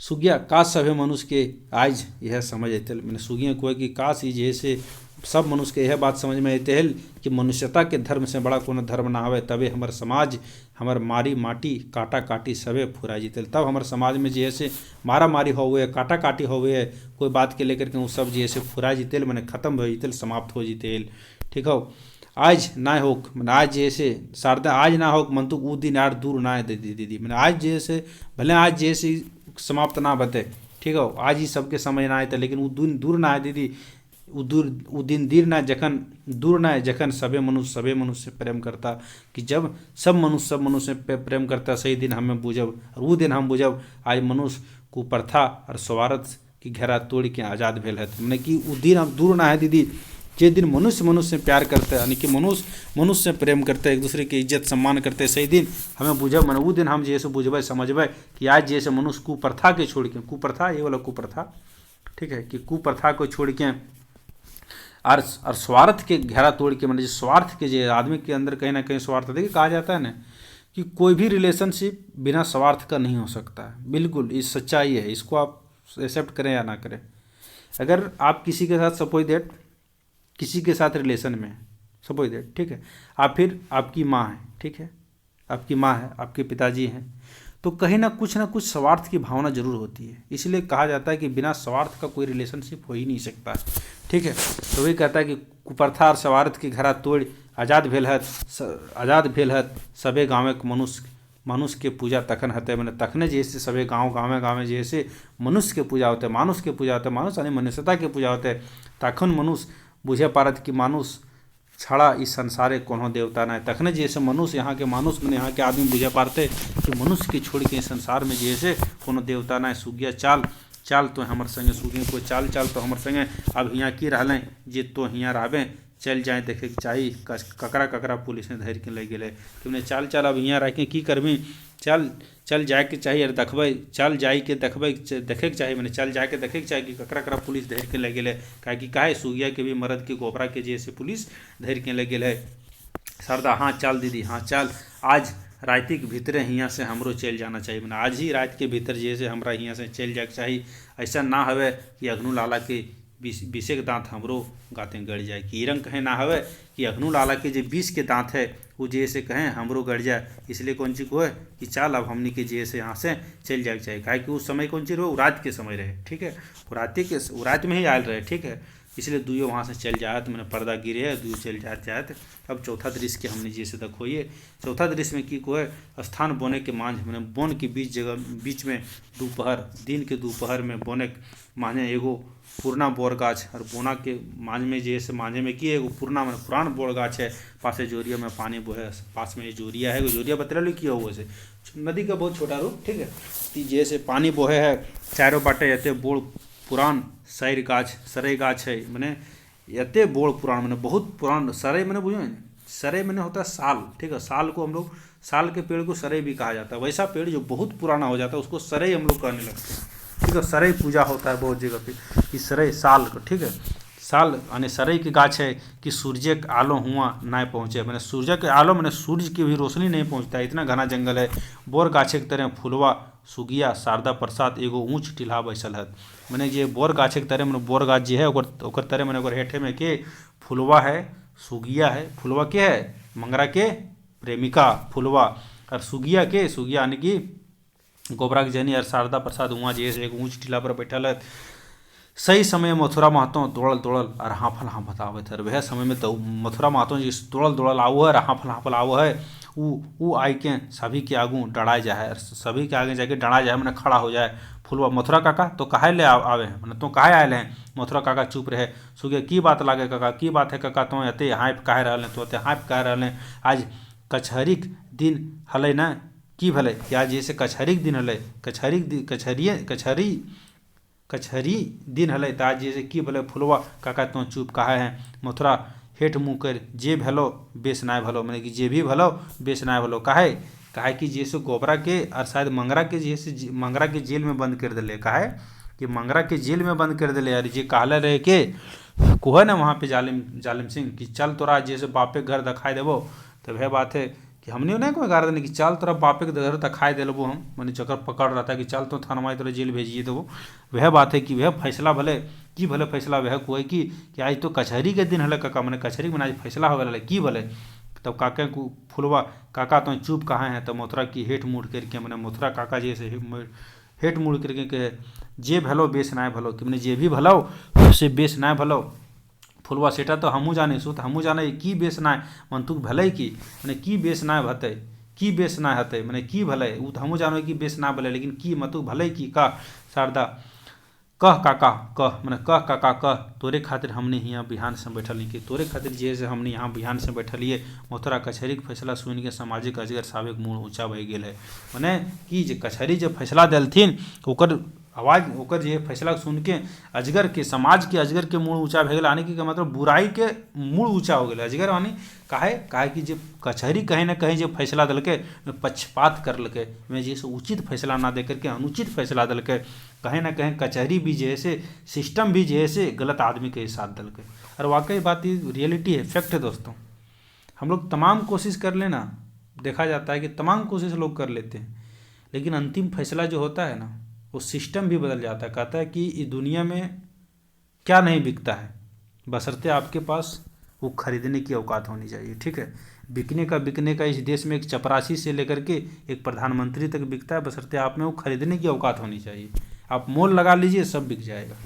सुगिया काश सभे मनुष्य के आज यह समझ अतल मैंने सुगिया को कि काश ही जैसे सब मनुष्य के यह बात समझ में अते है कि मनुष्यता के धर्म से बड़ा कोनो धर्म ना हवे तबे हमार समाज हमार मारी माटी काटा काटी सबे फुरा जीतल। तब हमारे समाज में जैसे मारा मारी होवे काटा काटी होवे कोई बात के लेकर के वो सब जैसे फुरा जीतेल मैंने खत्म हो जीतेल समाप्त हो जीतेल। ठीक हो, आज ना होक मैंने आज जैसे शारदा आज ना होक मन तो वो दिन यार दूर ना है दीदी मैंने आज जैसे भले आज जैसे समाप्त ना बते। ठीक हो, आज ही सबके समय ना आए थे लेकिन वो दिन दूर ना है दीदी उ दिन दीर ना जखन दूर ना जखन सबे मनुष्य प्रेम करता, कि जब सब मनुष्य पे प्रेम करता सही दिन हमें बुझब, और वो दिन हम बुझब आज मनुष्य कुप्रथा और स्वार्थ की घेरा तोड़ के आज़ाद भेल है। मैंने कि वो दिन अब दूर ना है दीदी, जे दिन मनुष्य से प्यार करते हैं, यानी कि मनुष्य से प्रेम करते हैं, एक दूसरे की इज्जत सम्मान करते हैं, सही दिन हमें बुझब, मैंने वो दिन हम जैसे बुझब समझब कि आज जैसे मनुष्य कुप्रथा के छोड़ के, कुप्रथा ये वाला कुप्रथा, ठीक है, कि कुप्रथा को छोड़ के और स्वार्थ के घेरा तोड़ के, मतलब स्वार्थ के जो आदमी के अंदर कहीं ना कहीं स्वार्थ, देखिए कहा जाता है ना कि कोई भी रिलेशनशिप बिना स्वार्थ का नहीं हो सकता है। बिल्कुल ये सच्चाई है, इसको आप एक्सेप्ट करें या ना करें। अगर आप किसी के साथ सपोज दैट किसी के साथ रिलेशन में सपोज दैट, ठीक है, आप फिर आपकी माँ है, ठीक है, आपकी माँ है, आपके पिताजी हैं, तो कहीं ना कुछ स्वार्थ की भावना जरूर होती है। इसलिए कहा जाता है कि बिना स्वार्थ का कोई रिलेशनशिप हो ही नहीं सकता, ठीक है। तो वही कहता है कि कुप्रथा और स्वार्थ की घेरा तोड़ आज़ाद भेल हत सबे गाँव मनुष्य के पूजा तखन हते, मैंने तखने जैसे सबे गाँव जैसे मनुष्य के पूजा होते, मानुष के पूजा होते, मानुष यानी मनुष्यता के पूजा होते, तखन मनुष्य बुझे पारत कि मानुष छड़ा इस संसारे कोनो देवता नहीं, तखने जैसे मनुष्य यहाँ के मानुष मैंने यहाँ के आदमी बुझे पारते कि मनुष्य के छोड़ के संसार में जैसे कोनो देवता नहीं। सुगिया चाल तो हमर संगे, सुगी कोई चाल तो हमर संगे, अब यहाँ की रहलें जे तो यहाँ रहबे, चल जाए देखे के चाही ककरा पुलिस ने धर के ले गए, तुमने चाल अब यहाँ रह के की करबी, चल जाए के चाहिए, देखबै चल जाए के देखबै देखे के चाहिए, मैंने चल जाए के देखे के चाहिए कि ककरा धर के ले के ले गए, काहे सुगिया के भी मर्द के गोबरा के जैसे पुलिस धर के ले गए। शारदा हाँ चल दीदी, हाँ चल आज रात के भीतरे हियाँ से हमरो चल जाना चाहिए, मैंने आज ही रात के भीतर जैसे हमरा हियाँ से चल जाए के चाहिए। ऐसा ना हवे कि अग्नू लाला के 20 के दांत हमरो गाते गड़ जाए, कि रंग कहें ना हवे कि अग्नू लाला के जो 20 के दांत है वो जैसे कहें हमरो गड़ जाए। इसलिए कौन चीज को है कि चाल अब हमनी के जैसे यहाँ से चल जाए चाहिए, काहे कि उस समय कौन चीज रहे, रात के समय रहे, ठीक है, रात में ही आयल रहे, ठीक है। इसलिए दुइयो वहाँ से चल जाए, तो मैंने पर्दा गिरे है, दुइयो चल जाते। अब चौथा दृश्य के हमने जैसे देखो, ये चौथा दृश्य में की को है स्थान बोने के मांझ, मैंने बोन के बीच में दिन के दोपहर में बोने माने एगो पुराना बोर गाछ, और बोना के मांझ में जैसे मांझे में की एगो पुरान बोर गाछ है, पासे जोरिया में पानी बोहे, पास में जोरिया है, जोरिया बतला लो किया हुआ से नदी का बहुत छोटा रूप, ठीक है, तो जैसे पानी बोहे है चारों बाटे एते बोड़ पुरान सरई गाछ है, मैंने एते बोड़ पुरान, मैंने बहुत पुरान सरई, मैंने बुझे सरई मैंने होता है साल, ठीक है, साल को हम लोग साल के पेड़ को सरई भी कहा जाता है, वैसा पेड़ जो बहुत पुराना हो जाता है उसको सरई हम लोग कहने लगते हैं, ठीक है। सरई पूजा होता है बहुत जगह पे कि सरई साल को, ठीक है, साल यानी सरई की गाछ है कि सूर्य के आलो हुआ नहीं पहुँचे, मैंने सूर्य के आलो मैंने सूर्य की भी रोशनी नहीं पहुँचता है, इतना घना जंगल है। बोर गाछे की तरह फुलवा सुगिया शारदा प्रसाद एगो ऊँच टीला बैसल है, मैंने जे बोर गाछे की तरह मैंने बोर गाछ जे है ओकर तरह मैंने ओकर हेठे में के फुलवा है, सुगिया है, फुलवा के है मंगरा के प्रेमिका फुलवा, और सुगिया यानी कि गोबरा के जनी, और शारदा प्रसाद वहाँ जैसे एक ऊँच टीला पर बैठल है। सही समय मथुरा महतो दौड़ल और हाँफल आवत है, वह समय में तो मथुरा महतो जी दौड़ल आवो है, हाँफल आवो है, वो आई के सभी के आगू डराए जाए, सभी के आगे जाके डरा जाए, मैंने खड़ा हो जाए। फुलवा मथुरा काका तो काहे ले आवे हैं, मैंने तो काहे आए हैं। मथुरा काका चुप रहे, सुगे की बात लागे काका, की बात है काका, तो एते हाँफ काहे रहले, तो एते हाँफ काहे रहले, आज कचहरीक दिन हलै ना, की भले कि आज जैसे कचहरी दिन हलै, कचहरी दिन हलै, तो आज जैसे की भले। फुलवा काका तो चुप काहे हैं। मथुरा हेठ मुँह कर जे भलो बेस नाय भलो, मैंने कि जे भी भलो बेस नाय भलो, काहे कि जैसे गोबरा के और शायद मंगरा के जैसे मंगरा के जेल में बंद कर दिले, काहे कि मंगरा के जेल में बंद कर दिले, और जे कहले रहे के कोहे ना वहाँ पे जालिम सिंह कि चल तोरा जैसे बापे घर दिखाई देबो, तो वह बात है कि हमने नहीं कोई गार्डन कि चल तोरा बापे के घर दिखाई दे लेबो, हम मैंने चक्कर पकड़ रहा था कि चल तो थाना तोरा जेल भेजिए देबो। वह बात है कि वह फैसला भले की भले फैसला वह कोई कि आज तो कचहरी के दिन हल काका, मैंने कचहरी में आज फैसला हो गया की भले। तब काका को फुलवा काका तो चुप कहाँ हैं, तो मथुरा की हेठ मुड़ करके मैंने मथुरा काका जैसे हेठ मुड़ करके कहे जे भलो बेस नाय भलो, कि मैंने जे भी भलो से बेस नाय भलो। फुलवा सेटा तो हमू जाने सो, तो हमू जाने की बेस नाय मन तू भले की, मैंने की बेस नाय भते, की बेस नाय हते, मैंने की भले वो तो हमू जानो कि बेस ना भले, लेकिन की मतु भले की का। शारदा कह काका कह मैंने कह काका कह, तोरे खातिर हमने यहाँ बिहान से बैठल ही कि तोरे खातिर जे से हमने यहाँ बिहान से बैठलिए। मोथरा कचहरी के फैसला सुन के सामाजिक अजगर साहब के मुँह ऊँचा भऽ गेल है। मने कि जे कचहरी जब फैसला देलथिन ओकर आवाज़ ओकर जे फैसला सुन के अजगर के समाज के अजगर के मुँह ऊँचा भऽ गेल, यानी कि मतलब बुराई के मुँह ऊँचा हो गेल अजगर। यानी काहे कि जे कचहरी कहीं ना कहीं जो फैसला दिलकै पक्षपात करलकै, में जैसे उचित फैसला ना दे करके अनुचित फैसला दिलकै। कहीं ना कहीं कचहरी भी जो है सिस्टम भी जो है गलत आदमी के साथ दिलकै। और वाकई बात ये रियलिटी है, फैक्ट है दोस्तों। हम लोग तमाम कोशिश कर लेना, देखा जाता है कि तमाम कोशिश लोग कर लेते हैं, लेकिन अंतिम फैसला जो होता है ना वो सिस्टम भी बदल जाता है। कहता है कि इस दुनिया में क्या नहीं बिकता है, बशर्ते आपके पास वो खरीदने की औकात होनी चाहिए। ठीक है, बिकने का इस देश में एक चपरासी से लेकर के एक प्रधानमंत्री तक बिकता है, बशर्ते आप में वो खरीदने की औकात होनी चाहिए। आप मोल लगा लीजिए, सब बिक जाएगा।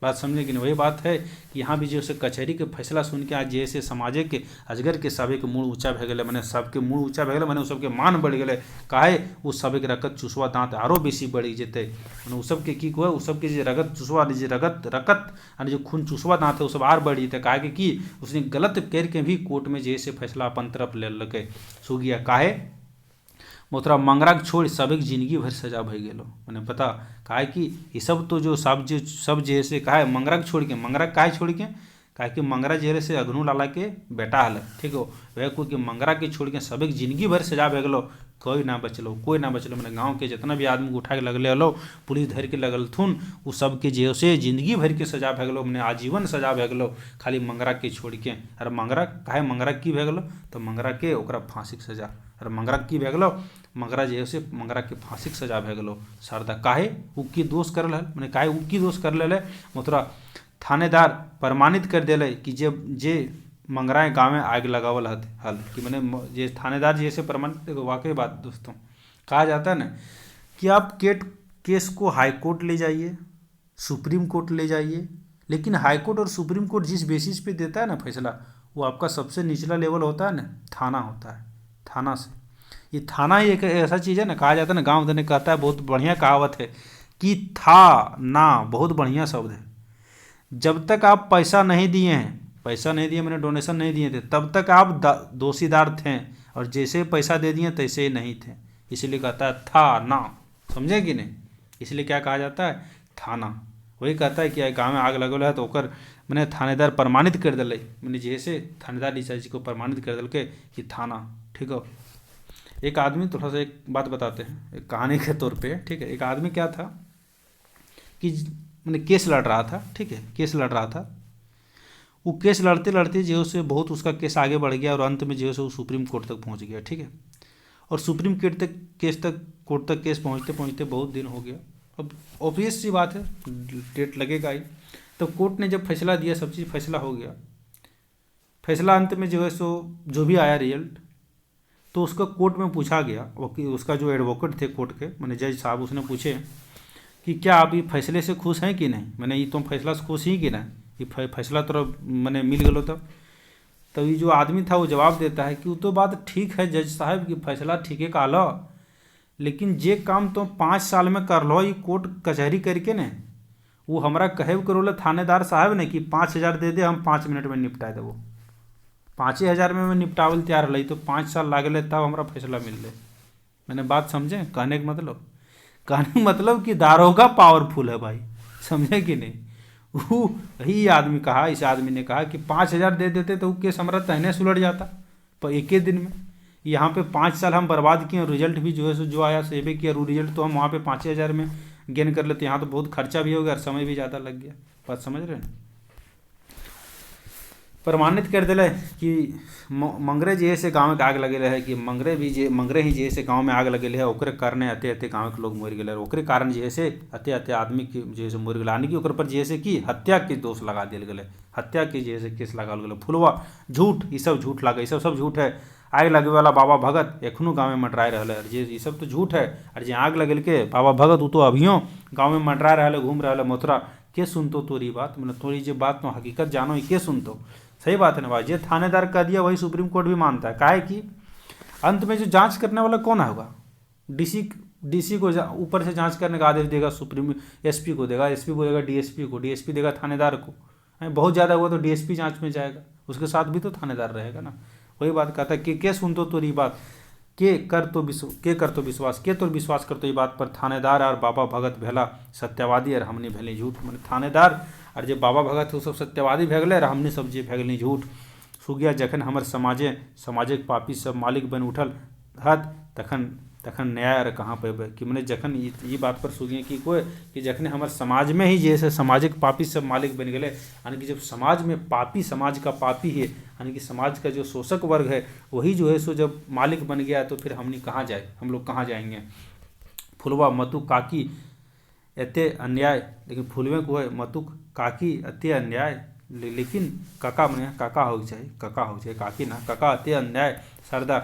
बात समझे कि नहीं? वही बात है कि यहाँ भी जैसे कचहरी के फैसला सुन के आज जैसे समाजे के अजगर के सबे के मुँह ऊँचा भऽ गेलै, मैंने सबके मुँह ऊँचा भऽ गेलै, मैंने सबके मान बढ़ि गेलै। काहे उ सबे के रगत चुसवा दाँत आरो बेसी बढ़ि जेतै। मैंने उ सबके की हुआ, उ सबके जे रगत चुसवा जे रगत यानी जो खून चुसवा दाँत है वो सब आर बढ़ जेतै। काहे कि उसने गलत करके भी कोर्ट में जैसे फैसला अपन तरफ ले लेलकै सो गया। काहे मोतरा मंगरा के छोड़ सबक जिंदगी भर सजा भऽ गेलो। मैंने पता काहे कि ये सब तो जो सब जे से काहे मंगरा के छोड़ के, मंगरा काहे छोड़ के, काहे कि मंगरा जे से अग्नू लाला के बेटा हल। ठीक हो, वह कोई कि मंगरा के छोड़ के सबक जिंदगी भर सजा भऽ गेलो, कोई ना बचलो। मैंने गाँव के जितना भी आदमी उठा के लगले हलो, पुलिस धर के लगलथुन, उ सबके जे से जिंदगी भर के सजा भऽ गेलो, मैंने आजीवन सजा भऽ गेलो, खाली मंगरा के छोड़ के। और मंगरा काहे मंगरा की भऽ गेलो, तो मंगरा के ओकरा फांसी के सजा। और मंगरा की भऽ गेलो, मंगरा जे से मंगरा के फांसी के सजा भऽ गेलो। शारदा काहे उ की दोष करल हल, मैंने काहे उ की दोष कर ले, मोतरा थानेदार प्रमाणित कर दिले कि जे मंगरा गाँव में आग लगावल हल कि मैंने जे थानेदार जैसे प्रमाणित। देखो वाकई बात दोस्तों, कहा जाता है ना कि आप केस को हाई कोर्ट ले जाइए, सुप्रीम कोर्ट ले जाइए, लेकिन हाई कोर्ट और सुप्रीम कोर्ट जिस बेसिस पे देता है ना फैसला, वो आपका सबसे निचला लेवल होता है ना, थाना होता है। थाना से ये थाना ही एक ऐसा चीज़ है ना, कहा जाता है ना, गाँव देने कहता है, बहुत बढ़िया कहावत है कि था ना, बहुत बढ़िया शब्द है। जब तक आप पैसा नहीं दिए मैंने डोनेशन नहीं दिए थे, तब तक आप दोषीदार थे, और जैसे पैसा दे दिए तैसे ही नहीं थे। इसलिए कहता है था ना, समझे कि नहीं? इसलिए क्या कहा जाता है, थाना। वही कहता है कि गाँव में आग लगल है तो ओकर मैंने थानेदार प्रमाणित कर दिले, मैंने जैसे थानेदार डीसा जी को प्रमाणित कर दिल कि थाना। ठीक हो, एक आदमी, थोड़ा सा एक बात बताते हैं एक कहानी के तौर पे। ठीक है, एक आदमी क्या था कि मैंने केस लड़ रहा था। ठीक है, केस लड़ रहा था, वो केस लड़ते लड़ते जो से बहुत उसका केस आगे बढ़ गया, और अंत में जो है वो सुप्रीम कोर्ट तक पहुंच गया। ठीक है, और सुप्रीम कोर्ट तक केस पहुंचते पहुंचते बहुत दिन हो गया। अब ऑब्वियस सी बात है, डेट लगेगा ही। तो कोर्ट ने जब फैसला दिया, सब चीज़ फैसला हो गया, फैसला अंत में जो है सो जो भी आया रिजल्ट, तो उसका कोर्ट में पूछा गया, उसका जो एडवोकेट थे कोर्ट के, मैंने जज साहब, उसने पूछे कि क्या आप ये फैसले से खुश हैं कि नहीं, मैंने ये तुम फैसला से खुश ही कि नहीं, ये फैसला तो मैंने मिल गलो। तब ये जो आदमी था वो जवाब देता है कि वो तो बात ठीक है जज साहब, कि फैसला ठीक है कहलो, लेकिन जे काम तो 5 साल में कर लो ये कोर्ट कचहरी करके ने, वो हमरा कहे करो थानेदार साहब ने कि 5,000 दे दे, हम 5 मिनट में निपटा देवो। 5,000 में निपटावल तैयार रही, तो 5 साल लागले तब हमारा फैसला मिल रहे। मैंने बात समझे कहने का मतलब कि दारोगा पावरफुल है भाई, समझे कि नहीं? वही आदमी कहा, इस आदमी ने कहा कि 5,000 दे देते तो केस हमारा तहने सुलट जाता पर एक ही दिन में। यहाँ पे 5 साल हम बर्बाद किए, रिजल्ट भी जो है सो जो आया सेवे किया, रिजल्ट तो हम वहाँ पे 5,000 में गेन कर लेते। यहाँ तो बहुत खर्चा भी हो गया और समय भी ज़्यादा लग गया। बात समझ रहे हैं? प्रमाणित कर दिले कि मंगरे जे से गाँव में आग लगे है, कि मंगरे ही जे से गाँव में आग लगे है, ओकरे कारणे अते गाँव के लोग मर गए, ओकरे कारण जे से अते आदमी के जे से मर गए, यानी कि ओकर पर जे से कि हत्या के दोष लगा दिल गए, हत्या के जे से केस लगाल गए। फुलवा झूठ, ये सब झूठ लगे, ये सब झूठ है। आग लगे वाला बाबा भगत एखनो गाँव में मंडराए रहा है, जे ये सब तो झूठ है। और जे आग लगल के बाबा भगत वो तो अभियो गाँव में मंडराए रहा है, घूम रहा है। मथुरा के सुनतो तोरी बात, मतलब तोरी जो बात तो हकीकत जानो के सुनतो। सही बात है ना भाई, जे थानेदार कह दिया वही सुप्रीम कोर्ट भी मानता है। काहे कि अंत में जो जांच करने वाला कौन होगा? डीसी डीसी को ऊपर से जांच करने का आदेश देगा, सुप्रीम एसपी को देगा, एसपी को देगा डीएसपी को, डीएसपी देगा थानेदार को। बहुत ज़्यादा हुआ तो डीएसपी जांच में जाएगा, उसके साथ भी तो थानेदार रहेगा ना। वही बात कहता है कि के सुन तो तोरी बात, के कर तो विश्वास, के तो विश्वास कर तो ये बात पर, थानेदार और बाबा भगत भेला सत्यवादी और हमने भेले झूठ। मैंने थानेदार और जो बाबा भगत है वो सब सत्यवादी भे गए और हमने सब जे भे गए झूठ। सुगिया जखन हमर समाजिक पापी सब मालिक बन उठल हत तखन न्याय और कहाँ पेबे। कि मैंने जखन ये बात पर सुगिए कि कोई कि जखने हमारे समाज में ही जैसे सामाजिक पापी सब मालिक बन गए, यानी कि जब समाज में पापी, समाज का पापी है, यानी कि समाज का जो शोषक वर्ग है वही जो है सो जब मालिक बन गया तो फिर हमने कहाँ जाए, हम लोग कहाँ जाएंगे। फुलवा मतुक काकी एते अन्याय, लेकिन फुलवे को है मतुक काकी अते अन्याय, लेकिन काका मैंने काका हो चाहिए, काकी ना काका अते अन्याय। सरदा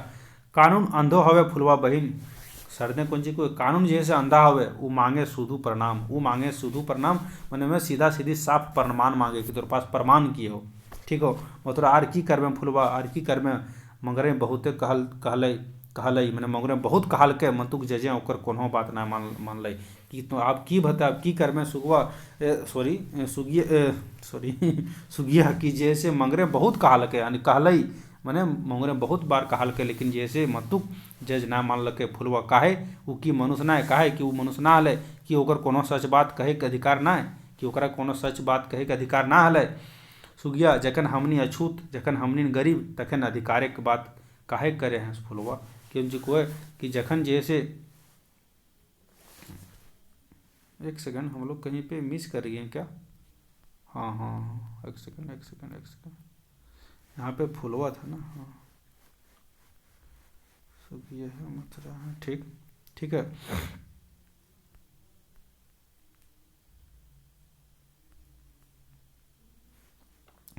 कानून अंधो हवे फुलवा बहिन, सरदे कौन जी को कानून जैसे अंधा हवे वो मांगे शुद्धू प्रणाम, मैंने मैं सीधा सीधी साफ प्रमाण मांगे कि तेरे पास प्रमाण की हो, ठीक हो। मतलब आर की करबे फुलवा, आर की करबे मगरे बहुते कहलई मैंने मगरे बहुत कहल के मतुक जजे ओकर कोनो बात ना मान लई। कि तो आप की बता आप की करबे सुगिया की जैसे मगरे बहुत कहल के, यानी कहलई मैंने मंगरे बहुत बार कहल के, लेकिन जैसे मतुक जज ना मान लके फुलवा काहे वो की मनुष्य ना है, काहे कि वो मनुष्य ना हले कि ओकर कोनो सच बात कहे के अधिकार ना है, कि ओकरा कोनो सच बात कहे के अधिकार ना हले। सुगिया जखन हमनी अछूत जखन हमनी गरीब तखन अधिकार के बात काहे करे हैं फुलवा। कि जी को कि जखन जैसे एक सेकंड हम लोग कहीं पे मिस कर रही हैं क्या, हाँ एक सेकंड यहाँ पे फुलवा था ना, हाँ सुगिया है मथुरा है, ठीक है।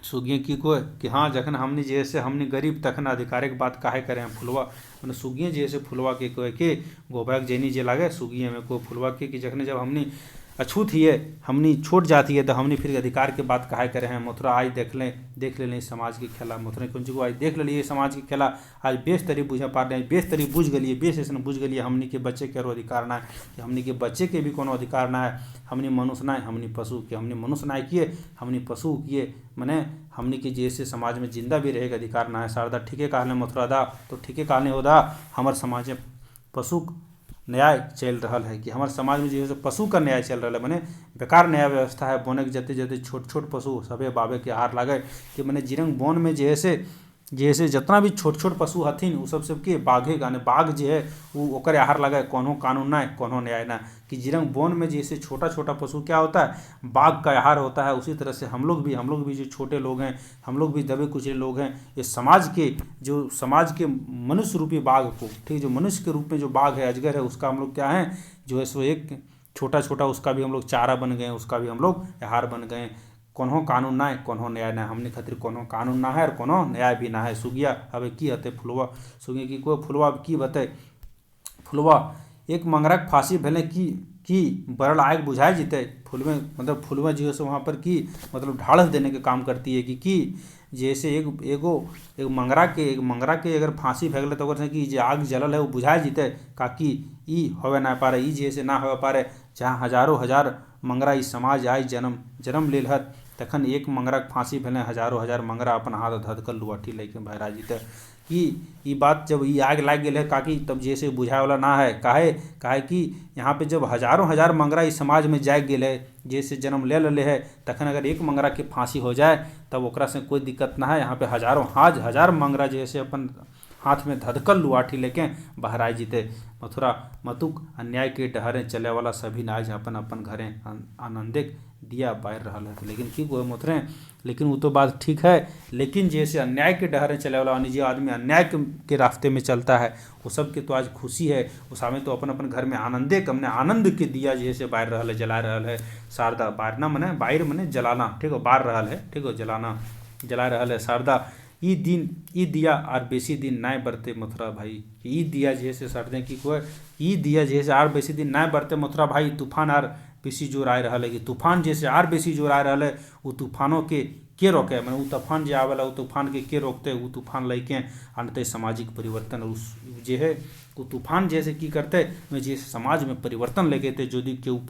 सुगिया की को कि हाँ जखन हमने जैसे हमने गरीब तखन अधिकार के बात काहे करें फुलवा। मैंने सुगिया जैसे फुलवा के कहे के गोबरक जैनी जे लागे सुगिया में को फुलवा के कि जखने जब हमने अछूत ही है हमनी छोट जाती है तो हमने फिर अधिकार के बात काहे करे हैं। मथुरा आज देख ले समाज की खेला, मथुरा कौन को आज देख लिए समाज की खेला, आज बेस तरी बुझा पा रहे हैं, बेस तरी बुझ गलिए, बेस ऐसे बुझ गलिए हमनी के बच्चे के अधिकार ना है, हमनी के बच्चे के भी कोनो अधिकार ना है। हमनी मनुष्य ना है, हमनी पशु के, हमनी मनुष्य ना किए हमनी पशु किए, मैंने हमनी के जैसे समाज में जिंदा भी रहेगा अधिकार ना है। शारदा ठीके कहने मथुरा दा तो ठीके कहने हो दा हमारे समाज में पशु न्याय चल रहा है, कि हमारे समाज में जो है पशु का न्याय चल रहा है, मैंने बेकार न्याय व्यवस्था है। बोने के जते छोट पशु सबे बाबे के आहार लागे, कि मैंने जिरंग बोन में जैसे जितना भी छोट पशु हथिन वो सबके बाघे गाने बाघ जो है वो ओकर आहार लगा, कोनो कानून ना कोनो न्याय ना। कि जिरंग बोन में जैसे छोटा पशु क्या होता है बाघ का आहार होता है, उसी तरह से हम लोग भी जो छोटे लोग हैं, हम लोग भी दबे कुचले लोग हैं, ये समाज के मनुष्य रूपी बाघ को, ठीक, जो मनुष्य के रूप में जो बाघ है अजगर है उसका हम लोग क्या है जो है सो एक छोटा उसका भी हम लोग चारा बन गए, उसका भी हम लोग आहार बन गए। कोनो कानून ना है कोनो न्याय ना है, हमने खातिर कोनो कानून ना है और कोनो न्याय भी ना है। सुगिया अब की हते फुलवा, सुगिया की कोई फुलवा की बते फुलवा एक मंगरक फांसी भेले की बरल आग बुझाए जीते। फुलवे मतलब फुलवा जो है वहाँ पर की मतलब ढाढ़स देने के काम करती है कि जैसे एक मंगरा के अगर फांसी भगले तो कि जे आग जलल है वो बुझाए जीते, काकि ई होवे ना पारे, ई जैसे ना हो पारे जहाँ हजारों हजार मंगरा इस समाज आई जन्म लेल हत तखन एक मंगरा फांसी भेले हजारों मंगरा अपन हाथ धधकल लुअठी लेके बहरा जीते। कि ये बात जब ये आग लाग गई है काकि तब जैसे बुझाए वाला ना है, काहे कि यहाँ पे जब हजारों मंगरा इस समाज में जाग गए है जैसे जन्म ले है तखन अगर एक मंगरा के फांसी हो जाए तब ओकरा से कोई दिक्कत ना है। यहाँ पे हजार मंगरा जैसे अपन हाथ में धधकल लुआठी लेके बहराए जीते। मथुरा मतुक अन्याय के डहरे चले वाला सभी नाज अपन घरे आनंदे दिया बाहर रहा है। लेकिन की कोई मथुरे लेकिन वो तो बात ठीक है, लेकिन जैसे अन्याय के डहरे चले वाला जो आदमी अन्याय के रास्ते में चलता है वो सब के तो आज खुशी है, उस में तो अपन घर में आनंद के दिया जैसे बाहर रहा है जला रहा है। शारदा बारना मने बाहर मने जलाना, ठीक है, बार रहा है, ठीक है, जला रहा है। शारदा ई दिया और बेसी दिन नाय बरते मथुरा भाई, ई दिया जैसे शारदे की कोई ई दिया जैसे आर बेसी दिन नाय बरते मथुरा भाई। तूफान आर बेसी जोर आए रहा है कि तूफान जैसे आर बेसी जोर आए रहा है वो तूफानों के के रोके, मैंने वो तूफान जो आवेला वो तूफान के रोकते, वो तूफान लेके आनते सामाजिक परिवर्तन। और उस जे है वो तूफान जैसे की करते जे समाज में परिवर्तन लेके थे, जो दी के वो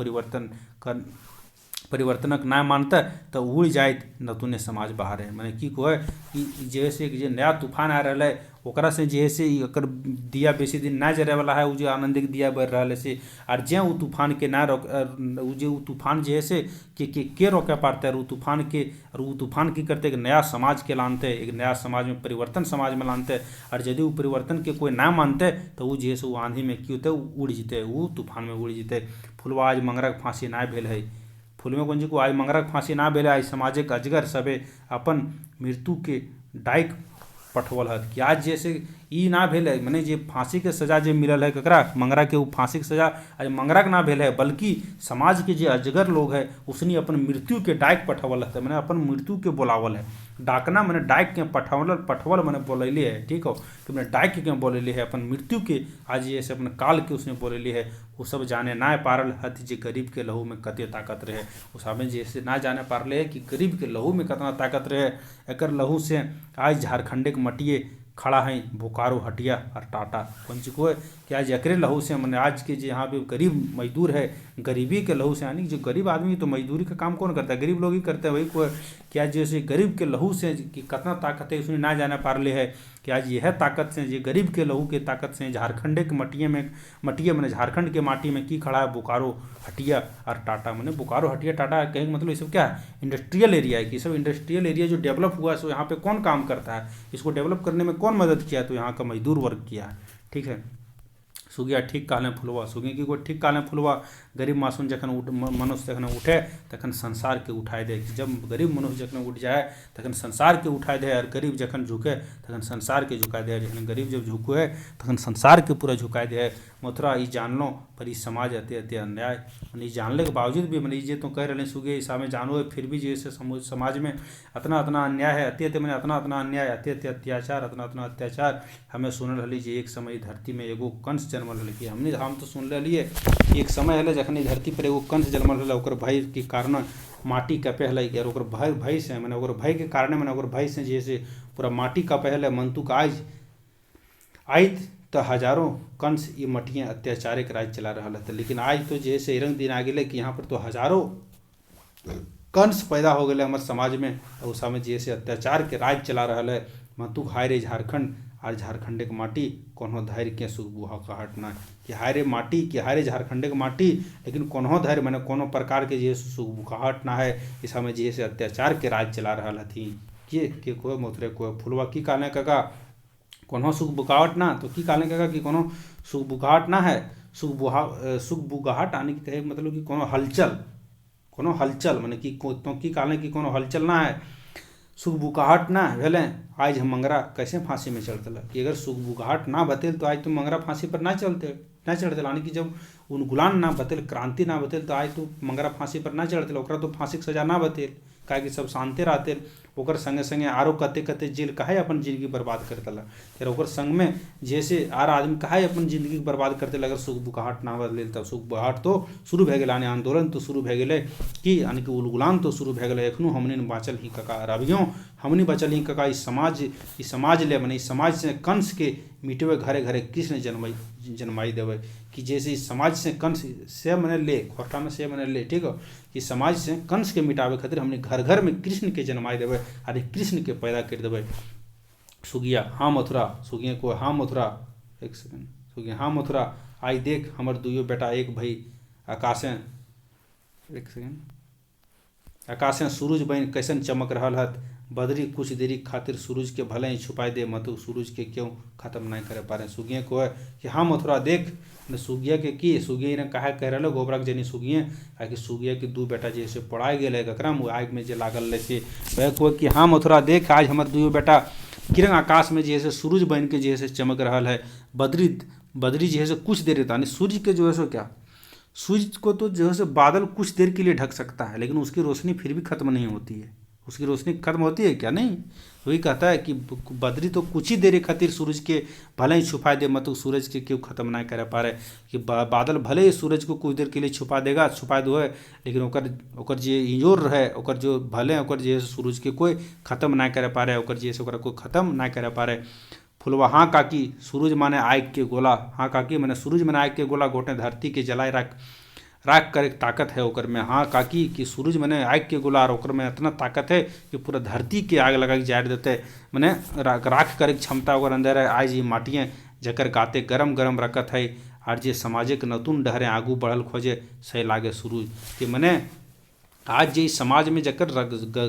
परिवर्तनक ना मानता तो उड़ जाए नतूने समाज बाहर है। मैंने की को है कि जैसे कि नया तूफान आ रहा है ओकरा से जैसे एकर दिया बेसी दिन ना जरे वाला है, वो जो आनंदिक दिया बढ़ रहा है से। और जे वो तूफान के ना रोक वो तूफान जैसे के रोके पाते है वो तूफान के, और वो तूफान की करते एक नया समाज के लानते, एक नया समाज में परिवर्तन समाज में लानते। और यदि वो परिवर्तन के कोई ना मानते तो वो जैसे वो आंधी में की होते उड़ जीते, वो तूफान में उड़ जीते। फुलवा आज मंगरा के फांसी ना भेल है, फुलवे कुंज को आज मंगरा के फांसी ना भेले, आज सामाजिक अजगर सबे अपन मृत्यु के डाइक पठवल है। कि आज जैसे ई ना भेले, मैंने जे फांसी के सजा जे मिलल है ककरा मंगरा के, वो फांसी के सजा आज मंगरा के ना भेल है, बल्कि समाज के जे अजगर लोग है उसने अपन मृत्यु के डाइक पठवल है। मैंने अपन मृत्यु के बोलावल है, डाकना मैंने डाइक के पठवल मैंने बोलैले है। ठीक हो कि मैंने डाइक के बोलैले है, अपन मृत्यु के आज जैसे अपन काल के उसने बोलैले है। वो सब जाने ना पारल हथ जे गरीब के लहू में कते ताकत रहे, उस हमें जैसे ना जाने पारले है कि गरीब के लहू में कितना ताकत रहे। एकर लहू से आज झारखंड के मटिए खड़ा है बोकारो हटिया और टाटा पंच को, कि आज एकरे लहू से मैंने आज के जो यहाँ पे गरीब मजदूर है, गरीबी के लहू से, यानी जो गरीब आदमी तो मजदूरी का काम कौन करता है, गरीब लोग ही करते हैं। वही को क्या जैसे गरीब के लहू से कि कितना ताकत है उसने ना जाने पारले है, कि आज यह ताकत से ये गरीब के लहू के ताकत से झारखंड के मटिए मैंने झारखंड के माटी में की खड़ा है बोकारो हटिया और टाटा। मैंने बोकारो हटिया टाटा कहने का मतलब ये सब क्या है, इंडस्ट्रियल एरिया है। कि सब इंडस्ट्रियल एरिया जो डेवलप हुआ है सो यहाँ पे कौन काम करता है, इसको डेवलप करने में कौन मदद किया है, तो यहाँ का मजदूर वर्ग किया है। ठीक है, सुगिया ठीक काले फुलवा, सुगी की ठीक काले फुलवा, गरीब मासूम जखन मनुष्य जखन उठे तखन संसार के उठाए दे। जब गरीब मनुष्य जखन उठ जाए तखन संसार के उठाए दे, और गरीब जखन झुके तखन संसार के झुकाए दे। जखन गरीब जब झुके तखन संसार के पूरा झुकाए दे। मथुरा ई जानलो पर ई समाज अत्य अत्य अन्याय, मैंने जानने के बावजूद भी मैंने जे तो कह रहे सुगे ईसा में जानो है, फिर भी जैसे समाज में अतना अतना अन्याय है, अत्य मैंने अतना अतना अन्याय, अत्य अत्य अत्याचार, अतना अतना अत्याचार। हमें सुन रही जे एक समय धरती में एगो कंस जन्मल रही, कि हम तो सुन रही एक समय है जखन धरती पर एगो कंस जन्मल रहा, ओकर भय के कारण माटी कपे हल, और ओकर भय से मैंने ओकर भय के कारण मैंने ओकर भय से जैसे पूरा माटी कपे हल। मंतुक आज आइत तो हजारों कंस ये मटियाँ अत्याचार के राज चला रहा है, लेकिन आज तो जैसे रंग दिन आ गए कि यहाँ पर तो हजारों कंस पैदा हो गए हमारे समाज में, और उस में जैसे अत्याचार के राज चला रहा है। मंतुक हाय रे झारखंड, और झारखंड के माटी कोनो धैर्य के सुख बुहा का हटना, कि हाय रे माटी, कि हाय रे झारखंड के माटी, लेकिन कोनो धैर्य मैंने कोनो प्रकार के जैसे सुख बुखाहट ना है। इस में जैसे अत्याचार के राज चला रहा थी के कोई मोथरे कोई फुलवा की काले का कोनो सुख बुकाहट ना, तो की काले का कि कोनो सुख बुकाहट ना है, सुख बुगाहट आने की मतलब कि कोनो हलचल मैंने कि तो की काले की कोनो हलचल ना है, सुख बुकाहट ना भेले। आज हम मंगरा कैसे फांसी में चढ़ते, कि अगर सुख बुकाहट ना बतेल तो आज तो मंगरा फांसी पर ना चढ़ते, यानी कि जब उन्गुलान ना बतेल, क्रांति ना बतेल, तो आज तो मंगरा फांसी पर ना चढ़ते, ओकरा तो फांसी के सजा ना बतेल, काहे कि सब शांति रहते। ओकर संगे संगे आरो कते कते जेल काहे अपन जिंदगी बर्बाद करते ला, फिर ओकर संग में जैसे आर आदमी काहे अपन जिंदगी बर्बाद करते ला, अगर सुख बुकाहट ना बदले तब सुख बुकाहट तो शुरू भे गेल, आंदोलन तो शुरू भे गेले, कि यानी कि उलगुलान तो शुरू भे गेले। एखनो हमने बाँचल ही कका, अभियों हमने बचल ही कका। इस समाज ले मैंने इस समाज से कंस के मिटवे घरे घरे कृष्ण जन्माई देवे, कि जैसे इस समाज से कंस से मैंने ले खोटा में से मैंने ले, ठीक है, कि समाज से कंस के मिटावे खातिर हमने घर घर में कृष्ण के जन्माई देवे, अरे कृष्ण के पैदा कर देवे। सुगिया हाँ मथुरा, सुगिया को हाँ मथुरा, एक सेकंड, सुगिया हाँ मथुरा, आई देख हमर दुइयो बेटा एक भई आकाशे, एक सेकंड, आकाशे सूरज बन कैसन चमक रहा हत, बदरी कुछ देरी खातिर सूरज के भले ही छुपाई दे, मतु सूरज के क्यों खत्म नहीं करे पा रहे। सुगिया को है कि हाँ मथुरा देख, सुगिया के की सुगिया ने कहा कह रहा गोबरा के जनी सुगिया, कि सुगिया के दू बेटा जैसे पढ़ाई गए ककरा आग में जे लागल रहे से, वह को कि हाँ मथुरा देख आज हमारे दुइयो बेटा किरण आकाश में जैसे सूरज बन के जैसे चमक रहा है, बदरी जैसे कुछ देर रहता है, सूर्य के जो है सो क्या, सूर्य को तो जो है बादल कुछ देर के लिए ढक सकता है, लेकिन उसकी रोशनी फिर भी खत्म नहीं होती है, उसकी रोशनी खत्म होती है क्या? नहीं। वही कहता है कि बदरी तो कुछ ही देर खातिर सूरज के भले ही छुपा दे, मत सूरज के क्यों खत्म ना कर पा रहे कि बादल भले ही सूरज को कुछ देर के लिए छुपा देगा, छुपा दो है, लेकिन ओकर जे इंजोर है, ओकर जो भले ओकर जे सूरज के कोई खत्म ना कर पा रहे, ओकर जे ओकरा कोई खत्म ना कर पा रहे। फुलवा हाँ काकी, सूरज माने आग के गोला, हाँ काकी माने सूरज माने आग के गोला, गोटे धरती के जलाए राख कर एक ताकत है ओकर में। हाँ काकी कि सूरज मने आग के गोला, और ओकर में इतना ताकत है कि पूरा धरती के आग लगा के जाड़ देते, मने राख करे क्षमता ओकर अंदर है। आज ये माटियाँ जकर गाते गरम गरम रखत है, और जे समाजे के नतून डहरे आगू बढ़ल खोजे सही लागे सूरज कि मने आज जे समाज में जकर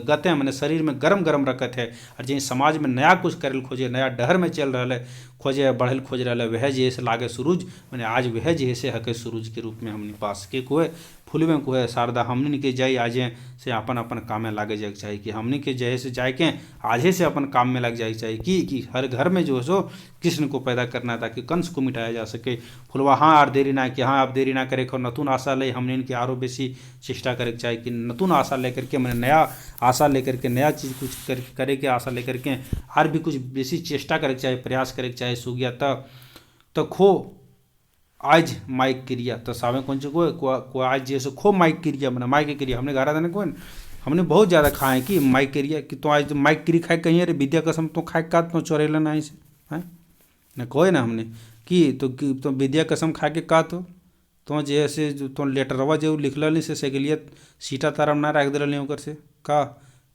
गते हैं, मैंने शरीर में गरम गरम रखत है, और जे समाज में नया कुछ करल खोजे, नया डहर में चल रहा है खोजे बढ़ल खोज रहा है, वह जैसे लागे सूरज, मैंने आज वह जैसे हके सूरज के रूप में हमने पास के कोए फुलवे को है शारदा हमनी के जाई आजे से अपन अपन काम में लागे जाए चाहिए कि हमनी के जय से जाए के आजे से अपन काम में लग जाए चाहिए कि हर घर में जो सो कृष्ण को पैदा करना है ताकि कंस को मिटाया जा सके। फुलवा हाँ और देरी ना कि हाँ आप देरी ना करे, नतून आशा ले हमने इनकी आरो बेसी चेष्टा करे चाहिए कि नतून आशा लेकर के मैंने नया आशा लेकर के नया चीज़ कुछ करे के आशा लेकर के और भी कुछ बेसी चेष्टा करे चाहिए, प्रयास करे चाहिए। सुगिया तो खो आज माइक क्रिया तो सावे कौन सी को आज जैसे खो माइक क्रिया मैंने माइक क्रिया हमने गारा था कौन हमने बहुत ज़्यादा खाए कि माइक क्रिया कि तो आज माइक क्री खाए कहीं अरे विद्या कसम तो खाए का तो चोरेला ना से हैं न कोई ना हमने कि तो विद्या कसम खा के का तो जैसे तो लेटरवा जो लिखल से के लिए सीटा तारम ना रख दिल ओकर से का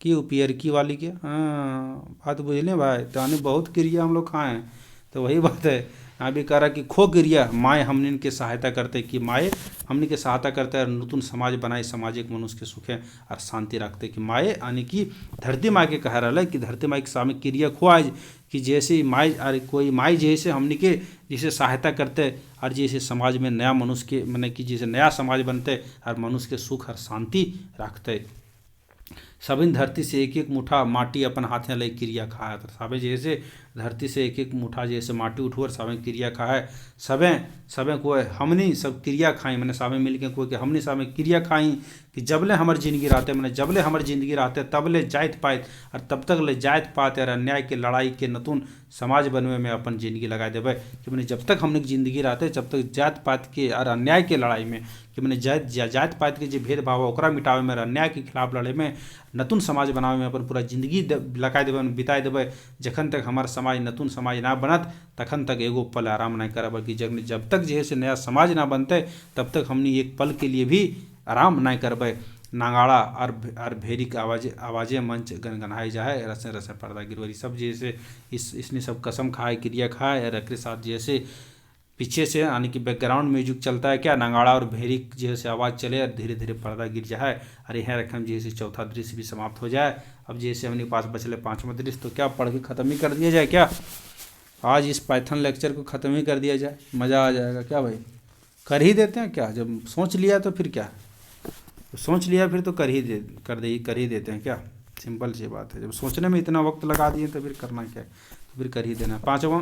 कि पियरकी वाली के हाँ बात बुझलें भाई तो बहुत क्रिया हम लोग खाए हैं। तो वही बात है यहाँ भी कह रहा कि खो क्रिया माए हमने इनके सहायता करते कि माए हमने के सहायता करते हैं और नतून समाज बनाए, सामाजिक मनुष्य के सुखे और शांति रखते कि माए यानी कि धरती माँ के कह रहा है कि धरती माँ के सामने क्रिया खो आज कि जैसे माए और कोई माए जैसे हमने के जैसे सहायता करते और जैसे समाज में नया मनुष्य के मैंने कि जैसे नया समाज बनते और मनुष्य के सुख और शांति रखते। सबिन धरती से एक एक मुठा माटी अपन हाथ में ले क्रिया खाया तो साबे जैसे धरती से एक एक मुठा जैसे माटी उठोर साबे क्रिया खाए सबे को हमनी सब क्रिया खाई मैंने साबे मिल के कोई हमनी साबे क्रिया खाई कि जबले हमार जिंदगी रहते मैंने जबले हमार जिंदगी रहते तबले जात पात और तब तक ले जात पात और अन्याय के लड़ाई के नतून समाज बनवे में अपन जिंदगी लगा देवे कि मैंने जब तक हमने जिंदगी रहते जब तक जात पात के और अन्याय के लड़ाई में कि मैंने जात पात के जो भेदभाव ओकरा मिटावे में अन्याय के खिलाफ लड़े में नतून समाज बनावे में अपन पूरा जिंदगी लगा देवे बिताए देवे। जखन तक हमार समाज नतून समाज ना बनत तखन तक एगो पल आराम नहीं करब बल्कि जब तक जैसे नया समाज ना बनते तब तक हमने एक पल के लिए भी आराम नहीं करबे। नागाड़ा और भेरी के आवाज़ें मंच गनगनाई जाए रसे रसे पर्दा गिरवरी सब जैसे इसने सब कसम खाए क्रिया खाए और एक साथ जैसे पीछे से यानी कि बैकग्राउंड म्यूजिक चलता है क्या नागाड़ा और भेरी जैसे आवाज़ चले और धीरे धीरे पर्दा गिर जाए और यहाँ रखम जैसे चौथा दृश्य भी समाप्त हो जाए। अब जैसे अपने पास बचले पाँचवा दृश्य तो क्या पढ़ के ख़त्म ही कर दिया जाए क्या? आज इस पाइथन लेक्चर को ख़त्म ही कर दिया जाए, मज़ा आ जाएगा क्या भाई? कर ही देते हैं क्या? जब सोच लिया तो फिर क्या, सोच लिया फिर तो कर ही देते हैं क्या? सिंपल सी बात है। जब सोचने में इतना वक्त लगा दिए तो फिर करना क्या है, तो फिर कर ही देना। पाँचवा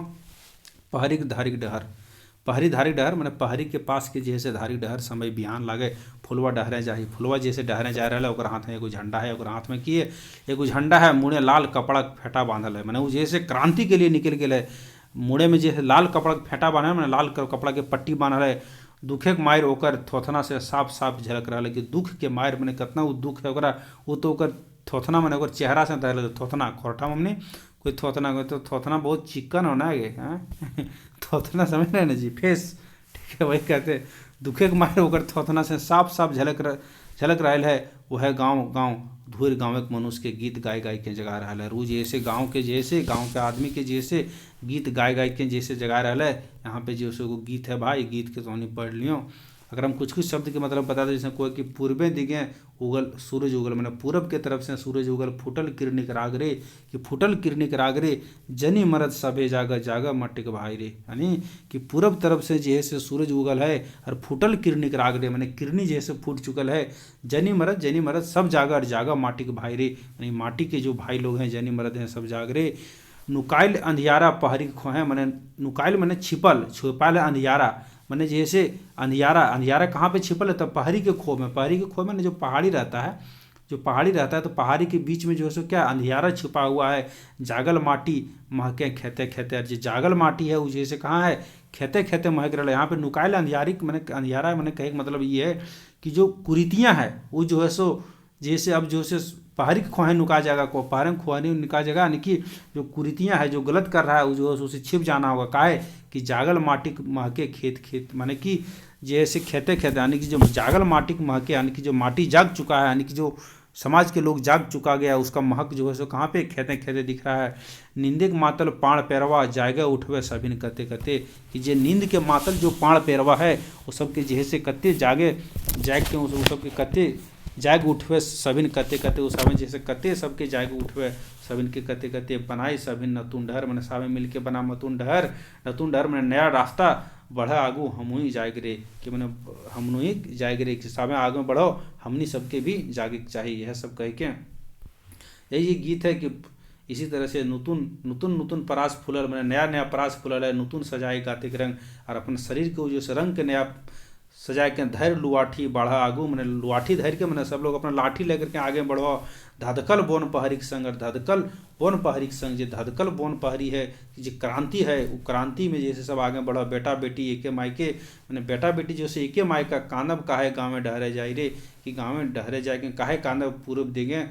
पहरी धारिक डहर। पहरी धारिक डहर मैंने पहरी के पास के जैसे धारिक डहर समय बिहान लागे फुलवा डहरे जाही फुलवा जैसे डहरे जा रहा है ओकर हाथ में एगो झंडा है, ओकर हाथ में किए एगो झंडा है, मुड़े लाल कपड़ा फेटा बांधल है मैंने वो जैसे क्रांति के लिए निकल गए है। मुड़े में जैसे लाल कपड़ा फेटा बांधल मैंने लाल कपड़ा के पट्टी बांधल है। दुखे के मायर ओकर थोथना से साफ साफ झलक रहा है कि दुख के मायर मैंने कितना वो दुख है ओकरा वो तो ओकर थोथना मैंने ओकर चेहरा से तैयार थोथना खोरठा मम्मी कोई थोथना तो थोथना बहुत चिकन होना है थोथना समझ रहे ना जी फेस ठीक है वही कहते दुखे के मारे ओकर थोथना से साफ साफ झलक रहा है। वह गाँव धूर गाँव के मनुष्य के गीत गाय के जगा रहा है। रोज ऐसे गाँव के आदमी के जैसे गीत गाय के जैसे जगा रहा है। यहाँ पे जो सो गीत है भाई गीत के तो नहीं पढ़ लियो। अगर हम कुछ शब्द के मतलब बता दें जैसे कोई कि पूर्वे दिगे उगल सूरज उगल मैंने पूरब के तरफ से सूरज उगल फूटल किरणिक रागरे कि फूटल किरणिक रागरे जनी मरद सभे जागा जागा मट्टिक भाई रे यानी कि पूरब तरफ से जैसे सूरज उगल है और फूटल किरणिक रागरे मैंने किरनी जैसे फूट चुकल है। जनी मरद सब जागा और जागा माटी के भाई रे यानी माटी के जो भाई लोग हैं जनी मरद हैं सब जाग रे। नुकाइल अंधियारा पहरी खो है मैंने नुकाइल मैंने छुपाल अंधियारा मैंने जैसे अंधियारा कहाँ पे छिपल है तब पहाड़ी के खो में जो पहाड़ी रहता है जो पहाड़ी रहता है तो पहाड़ी के बीच में जो है सो क्या अंधियारा छुपा हुआ है, जागल माटी महके खेते खेते। और जो जागल माटी है वो जैसे कहाँ है, खेते खेते महक रहा है। यहाँ पे नुकायल अंधियारी मैंने अंधियारा मैंने कहे का मतलब ये है कि जो कुरीतियाँ है वो जो है सो जैसे अब जो से पहाड़ी के खोहे नुका जाएगा, को पहाड़ में खोहनी निका जाएगा, यानी कि जो कुरीतियाँ है जो गलत कर रहा है वो जो है उसे छिप जाना होगा। काहे कि जागल माटी महके खेत खेत, माने कि जैसे खेते खेते, यानी कि जो जागल माटी के महके, यानी कि जो माटी जाग चुका है, यानी कि जो समाज के लोग जाग चुका गया, उसका महक जो है सो कहाँ पे खेते खेते दिख रहा है। नींदे के मातल पाण पैरवा जागे उठवे सभी कते कते, कि जे नींद के मातल जो पाण पैरवा है वो सबके जैसे कते जागे जाग के उस सबके कते जाग उठवे सभिन कते कते, उस समय जैसे कते सबके जाग उठवे सभिन के कते कते। बनाई सभिन नतुन डहर, मैंने सावे मिल के बना मतुन डहर। नतुन डहर मैंने नया रास्ता बढ़ा आगू हमू जाग रे, कि मैंने हमनू ही जाग रे, कि सावे आगे बढ़ो हमनी सबके भी जागे चाहिए। यह सब कह के यही गीत है कि इसी तरह से नूतन नूतन नूतन परास फूलल, मैंने नया नया परास फूलल है, नूतन सजाए गाते के रंग, और अपने शरीर को जो रंग के नया सजाए के धैर्य लुआठी बढ़ा आगू, मैंने लुआठी धैर्य के मैंने सब लोग अपना लाठी लेकर के आगे बढ़ो। धधकल बोन पहरी के संग, और धधकल बोन पहरी के संग, जो धधकल बोन पहरी है कि जो क्रांति है वो क्रांति में जैसे सब आगे बढ़ो। बेटा बेटी एके माई के, मैंने बेटा बेटी जैसे एके माई का कांदब काहे गाँव में डहरे जाए रे, कि गाँव में डहरे जाए के काहे कांदब पूरब देंगे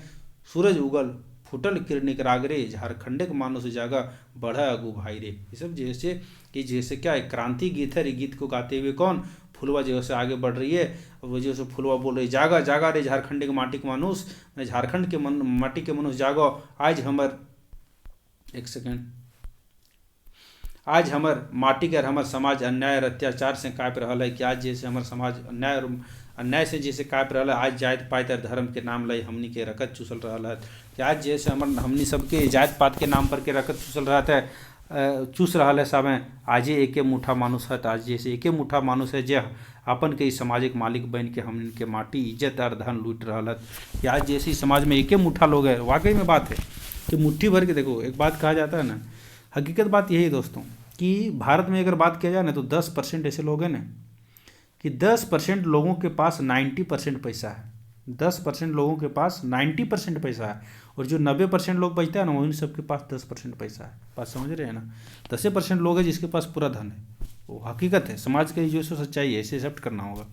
सूरज उगल फुटल किरनिक रागरे, झारखंडे के मानुष जागा बढ़ा अगू भाई रे। ये सब जैसे कि जैसे क्या है क्रांति गीत है। गीत को गाते हुए कौन, फुलवा जो है आगे बढ़ रही है, वो जो है फुलवा बोल रही जागा जागा रे झारखंड के माटी के मानुष, झारखंड के माटी के मनुष्य जागो आज हमर, एक सेकेंड, आज हमर माटी के और हमर समाज अन्याय और अत्याचार से काँप रहा है। कि आज जैसे हमर समाज अन्याय से जैसे काँप रहा है, आज जात पात और धर्म के नाम लई हमनी के रकत चूसल रहा है। कि आज जैसे हमनी सबके जात पात के नाम पर के रकत चूसल रहा है, चूस रहा है सब। आज एके मुठा मानुष है, आज जैसे एके मुठा मानुष है जे अपन के सामाजिक मालिक बन के हमन के माटी इज्जत और धन लूट रहा है। कि आज जैसे समाज में एके मुठा लोग है। वाकई में बात है कि मुट्ठी भर के देखो, एक बात कहा जाता है ना, हकीकत बात यही दोस्तों कि भारत में अगर बात किया जाए ना तो 10% ऐसे लोग हैं ना कि 10% लोगों के पास 90% पैसा है। 10% लोगों के पास 90% पैसा है, और जो 90% लोग बचता है ना उन सबके पास 10% पैसा है। बात समझ रहे हैं ना, 10% लोग हैं जिसके पास पूरा धन है। वो हकीकत है, समाज की जो सच्चाई है, इसे एक्सेप्ट करना होगा।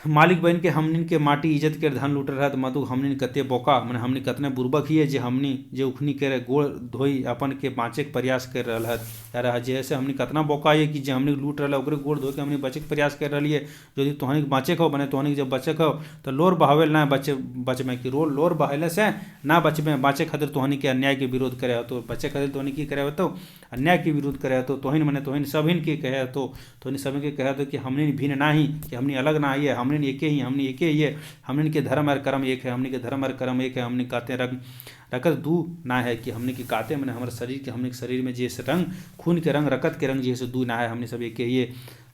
मालिक बन के हमनिन के माटी इज्जत के धन लूट रहा है, मधु हमनिन कते बोका, मैंने हमनी कतने बुर्बक ही है जे हमनी जे उखनी के गोड़ धोई अपन के बाँचे के प्रयास कर रहा है। यार जैसे हमनी कतना बोका है कि जे हमनी लूट रहा है ओकरे गोड़ धो के हमनी बचे के प्रयास कर रही है। यदि तोहनी बाँचे हो बने तोहनी जब बचे हो तो लोर बहावे ना बचमे कि लोर बहाले से ना बचमे, बाँचे खातिर तोहनी के अन्याय के विरोध करे हो, तो बचे खातिर तोहनी की करे हो तो अन्याय के विरोध करे हो, तो तोहन मैंने तोहन सभिन के कहे तो तोहनी सभी के कहे तो कि हमने भिन्न ना ही, कि हमनी अलग ना ही है, हमने एके ही, हमने एके ही है, हमने के धर्म और कर्म एक है, हमने के धर्म और कर्म एक है। हमने काते रकत दू ना है, कि हमने की काते मैंने हमारे शरीर के, हमने के शरीर में जैसे रंग खून के रंग रकत के रंग जैसे दू ना है, हमने सब एके ही है।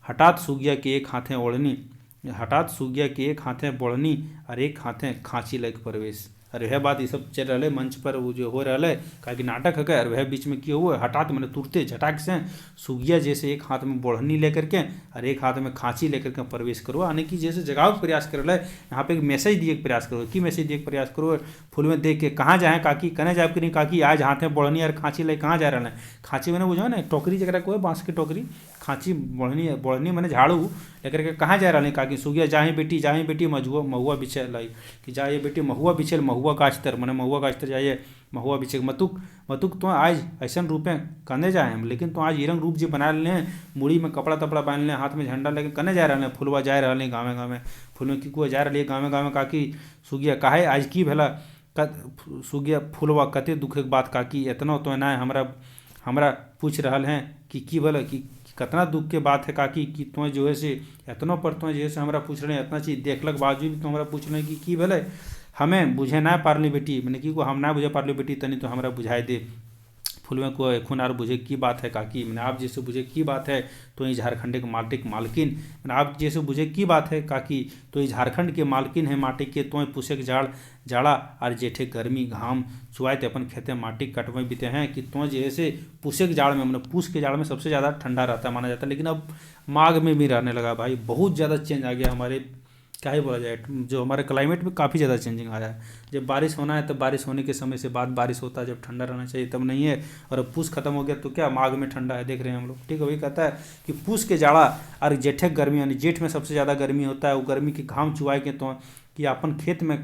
हठात सूगिया के एक हाथे ओढ़नी, हठात सूगिया के एक हाथे बोढ़नी और एक हाथे खांची लग प्रवेश। अरे वह बात ये सब चल रहा है मंच पर, वो जो हो रहा है का कि नाटक है। और वह बीच में क्यों हुआ, हठात मैंने तुरते झटाक से सूगिया जैसे एक हाथ में बोढ़नी लेकर के और एक हाथ में खांची लेकर के प्रवेश करो, यानी कि जैसे जगाव का प्रयास कर रहा है। यहाँ पे एक मैसेज दिए प्रयास करो, कि मैसेज दिए प्रयास करो, फूल में देख के कहाँ जाए काकी, कने जाए कि नहीं काकी, आज हाथ में बोढ़नी और खांची ले कहाँ जा रहा है। खांची मैंने बुझा ना टोकरी जगह को बाँस की टोकरी, खांची बोढ़नी मैंने झाड़ू लेकर के कहाँ जा रहा है काकी। सूगिया जाही बेटी महुआ बिछे लाई, कि जाइए बेटी महुआ बिछेल, महुआ गाछ तर मैंने महुआ गाछ तर जाइए महुआ बिछे। मतुक तो आज ऐसा रूपे कने जाए हम, लेकिन तो आज रंग रूप जी बना ले, मुड़ी में कपड़ा तपड़ा बांध ले, हाथ में झंडा लेके कने जा रहा है, फुलवा जा रहा है गाँव गाँव, फूल में की जा रही है गाँव गाँव काकी। सूगिया काहे आज की भला, सूगिया फुलवा कते दुखे के बात काकी, इतना तो ना हमरा पूछ रहा हैं कि भला कि कितना दुख के बात है काकी, कि तुम्हें जो है से इतना पर तुम्हें जो है से हमारा पूछ रहे हैं, इतना चीज़ देखलक बावजूद भी तुम हमारा पूछ रहे हैं कि भले हमें बुझे ना पारली बेटी, मैंने कि हम ना बुझे पारली बेटी तनी तो हमारा बुझाए दे। फूल में को खून आर बुझे की बात है काकी, मैंने आप जैसे बुझे की बात है तो ये झारखंड के माटी के मालकिन, मैंने आप जैसे बुझे की बात है काकी तो ये झारखंड के मालकिन है माटी के, तो पूछे के जाड़ा और जेठे गर्मी घाम चुआते अपन खेते माटी कटवे बीते हैं, कि तो जैसे पूसे के जाड़ में, मैंने पूस के जाड़ में सबसे ज़्यादा ठंडा रहता माना जाता है, लेकिन अब माघ में भी रहने लगा भाई। बहुत ज़्यादा चेंज आ गया हमारे क्या ही बोला जाए, जो हमारे क्लाइमेट में काफ़ी ज़्यादा चेंजिंग आ रहा है। जब बारिश होना है तब बारिश होने के समय से बाद बारिश होता है, जब ठंडा रहना चाहिए तब नहीं है। और अब पूस खत्म हो गया तो क्या माघ में ठंडा है, देख रहे हैं हम लोग। ठीक है, वही कहता है कि पूस के जाड़ा और जेठे गर्मी, यानी जेठ में सबसे ज़्यादा गर्मी होता है। वो गर्मी के घाम चुआए के तो कि अपन खेत में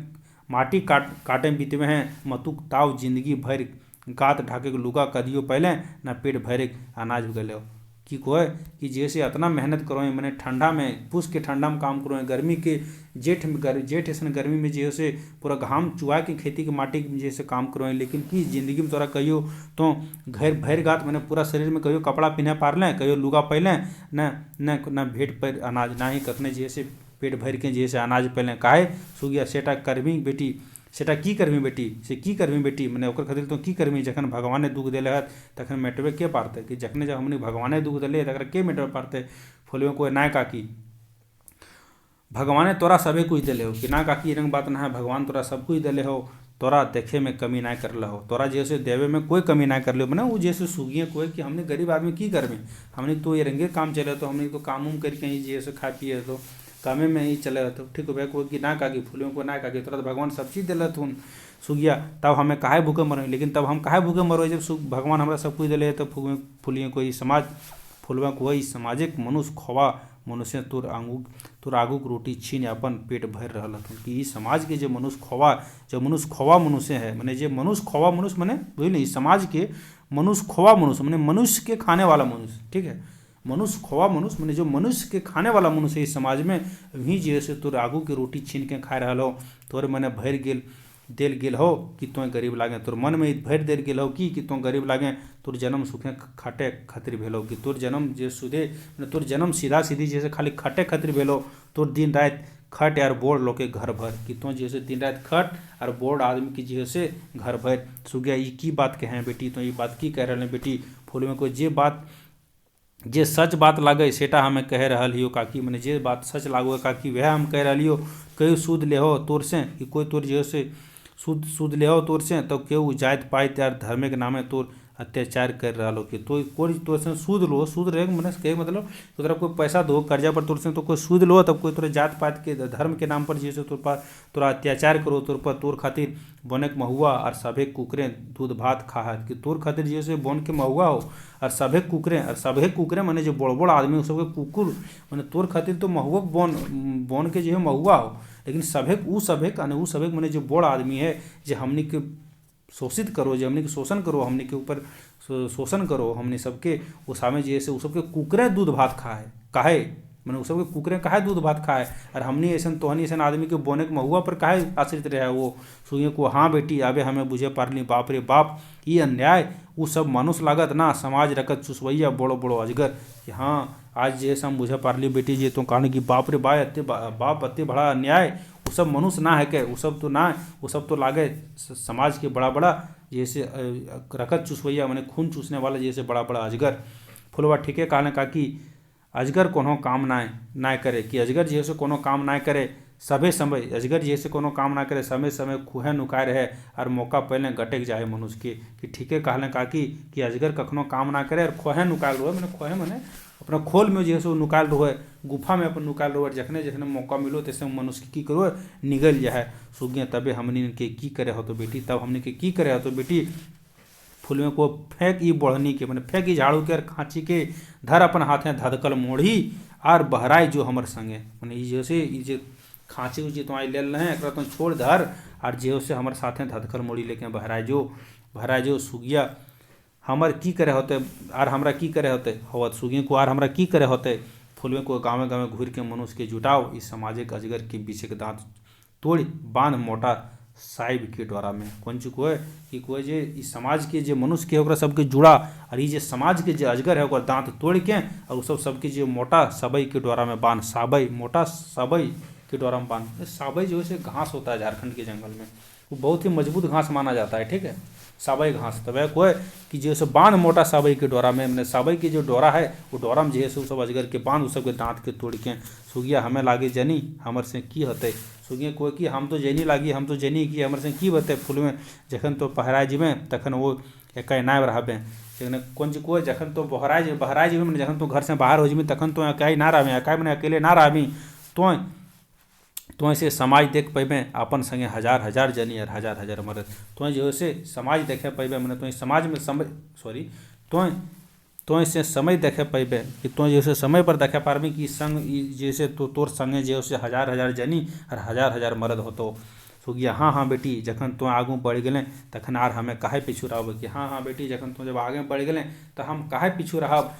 माटी काटे बीतवे हैं, मतुक ताव जिंदगी भर गात ढाके के लुगा कदियो पहले ना पेट भरे अनाज उगले हो। कि कोय कि जैसे इतना मेहनत करो मैंने ठंडा में, पूस के ठंडा में काम करो, गर्मी के जेठ में जेठ ऐसा गर्मी में जैसे पूरा घाम चुआ के खेती के माटी में जैसे काम करो, लेकिन कि जिंदगी में तोरा कहियो तो घर भर गात मैंने पूरा शरीर में कहियो कपड़ा पहने पार लें, कहियो लुगा पहले न न न भेंट पर अनाज, ना ही कखने जैसे पेट भर के जैसे अनाज पहले काहे सुगिया सेटा करबी बेटी, सेटा की करबी बेटी, से की करबी बेटी, मैंने ओकर खातिर तो की करबी, जखन भगवाने दुख दिले है तखन मेटबे के पारते, कि जखने जब हमने भगवाने दुख दिले तक के मेटबे पारते। फुलवे कोई ना काकी भगवाने तोरा सभी कुछ दिले हो, कि ना काकी रंग बात ना है, भगवान तोरा सब कुछ दिले हो, तोरा देखे में कमी ना कर लो, तोरा जैसे देवे में कोई कमी ना कर लो। मैंने वो जैसे सुगिए कोई कि हमने गरीब आदमी की करबे, हमने तो ये रंगे काम चले तो हमने तो काम उम करके ही जैसे खा पिए तो कामे में ही चले रहते। ठीक है, कोई कि ना काकी फूलों को ना काकी तोरा तो भगवान सब चीज़ दिले थुन सुगिया, तब हमें काहे भूखे मरो, लेकिन तब हम काहे भूखे मरो जब भगवान हमारा सब कुछ दिले है। तब फूलिए कोई समाज फुलवा कोई सामाजिक मनुष्य खोवा मनुष्य तोर आगूक रोटी छीन अपन पेट भर रहा हथुन। कि ई समाज के जो मनुष्य खोवा मनुष्य है, मैंने जो मनुष्य खोवा मनुष्य मैंने बुझल, समाज के मनुष्य खोवा मनुष्य मैंने मनुष्य के खाने वाला मनुष्य। ठीक है, मनुष्य खोवा मनुष्य मैंने जो मनुष्य के खाने वाला मनुष्य इस समाज में वही जैसे तोर आगू के रोटी छीन के खा रहा हो, तोर मैंने भर गेल देल गेल हो कि तो गरीब लागे, तोर मन में भर देल गेल हो कि तो गरीब लागे, तोर जन्म सुखे खाटे खातिर भेलो, कि तोर जन्म जे सुधे तोर जन्म सीधा सीधी जैसे खाली खाटे खातिर भेलो, तोर दिन रात खट यार बोड़ लो के घर भर, कि तो जैसे दिन रात खट और बोड़ आदमी की जैसे घर भर। सुगया ये की बात कहे बेटी, तो ये बात की कह रहे बेटी। फूल में कोई जे बात जे सच बात लागे सेटा हमें कह रहा हियो काकी, मैंने जे बात सच लागो काकी वह हम कह रहा लियो। कई सूद ले हो तोर से कि कोई तोर जैसे सूद ले हो तोर से, तो केहू जात पात यार धर्म के नामे तोर अत्याचार कर रहा हो, कि तो कोई तोर से सूद लो, सूद रहे मैंने कहे मतलब तो तोरा कोई पैसा दो कर्जा पर तोर से, तो कोई सूद लो तब कोई तोरा जात पात के धर्म के नाम पर जैसे तोर पर तोरा अत्याचार करो, तोर पर तोर खातिर बनक महुआ और सभे कुकरे दूध भात खा है, कि तोर खातिर जैसे बन के महुआ हो और सभे कुकरे मैंने जो बड़ बड़ आदमी हो सबके कुकुर मैंने तोर खातिर तो महुआ बन के जो है महुआ हो, लेकिन सभेक मैंने जो बड़ आदमी है जो हमने के शोषित करो, जो हमने के शोषण करो, हमने के ऊपर शोषण करो, हमने सबके उस में जैसे वो सबके कुकरे दूध भात खाए काहे, मैंने वो सबके कुकरे काहे दूध भात खाए, और हमने ऐसा तोहनी ऐसा आदमी के बोने के महुआ पर काहे आश्रित रहे। वो सुनिए को हाँ बेटी आबे हमें बुझे पारली, बाप रे बाप ये अन्याय, वो सब मनुष्य लागत ना समाज रकत चुसवैया बड़ो बड़ो अजगर, कि हाँ आज जैसे हम बुझे पारली बेटी जी तो कहने की बाप रे बाप अत्ते बड़ा अन्याय, वो सब मनुष्य ना है के, वो सब तो ना, वो सब तो लागे समाज के बड़ा बड़ा जैसे रकत चुसवैया मैंने खून चूसने वाला जैसे बड़ा बड़ा अजगर। फुलवा ठीके कहने का कि अजगर कोनो काम ना करे, कि अजगर जैसे कोनो काम ना करे सभे समय, अजगर जैसे कोनो काम ना करे समय समय खुहे नुकाय रहे और मौका पहले गटक जाए मनुष्य के, कि ठीके कहने का कि अजगर कखनो काम ना करे और खोहे नुकाल रहो, मैंने खोहे मैंने अपना खोल में जैसे वो नुकाल रहो है, गुफा में अपन नुकाल रहो, जखने जखने मौका मिलो तैसे मनुष्य की करो निगल जाए। सुगिया तबे हमने के की करे हो तो बेटी, तब हमने के की करे हो तो बेटी। फूल में को फेंक ई बढ़नी के मैंने फेंक ई झाड़ू के खाँची के धर अपन हाथे धधकल मोढ़ी और बहराई जो हमर संगे, मैंने जैसे ये खाँची उची तो आई ले रहे हैं तो छोड़ धर और जे से हमारे साथे धधकल मोड़ी लेके बहराए जो सुगिया हमर की करे होते आर हमरा की करे होते हवत, सुगिया को आर हमरा की करे होते। फुलवे को गाँव गाँव घूर के मनुष्य के जुटाओ, इस सामाजिक अजगर के पीछे के दांत तोड़ बांध मोटा साहिब के द्वारा में कौन चुको है कि कोई जे इस समाज के जो मनुष्य के ओकरा सबके जुड़ा, और ये समाज के जो अजगर है ओकर दांत तोड़ के और सब सबके जो मोटा सबई के द्वारा में बांध, साबई मोटा सबई के द्वारा में बांध। साबई जो है घास होता है झारखंड के जंगल में, वो बहुत ही मजबूत घास माना जाता है। ठीक है, साबई घास तब कोई कि जैसे बांध मोटा साबई के डोरा में, मैंने साबई की जो डोरा है वो डोरा में जैसे वो सब अजगर के बांध उस सब के दांत के तोड़ के। सुगिया हमें लागे जनी हमर से की होते, सुगिया कोई कि हम तो जनी लागी, हम तो जनी की हमर से की बते। फूल में जखन तो पहराए जीवे तखन वो एक नायब रहबे, लेकिन कौन जी कोई जखन तो बहराए जीवे मैंने जखन तो घर से बाहर हो जीवी तखन तो अकाई ना रहे, अकाई मैंने अकेले ना रही तो तुम से समाज देख पैबे अपन संगे हजार हजार जनी और हजार हजार मरद। तुम जो से समाज देखे पैबे मैंने तुम समाज में समय तुम से समय देखे पैबे कि तुम जैसे समय पर देखे पारबी कि संग जैसे तोर संगे जो से हजार हजार जनी और हजार हजार मरद होतो। सुगिया हाँ हाँ बेटी जखन तुम आगू बढ़ गए तखन आर हमें काहे पीछू रहब कि हाँ हाँ बेटी जखन तुम जब आगे बढ़ गए तो हम काहे पीछू रहब।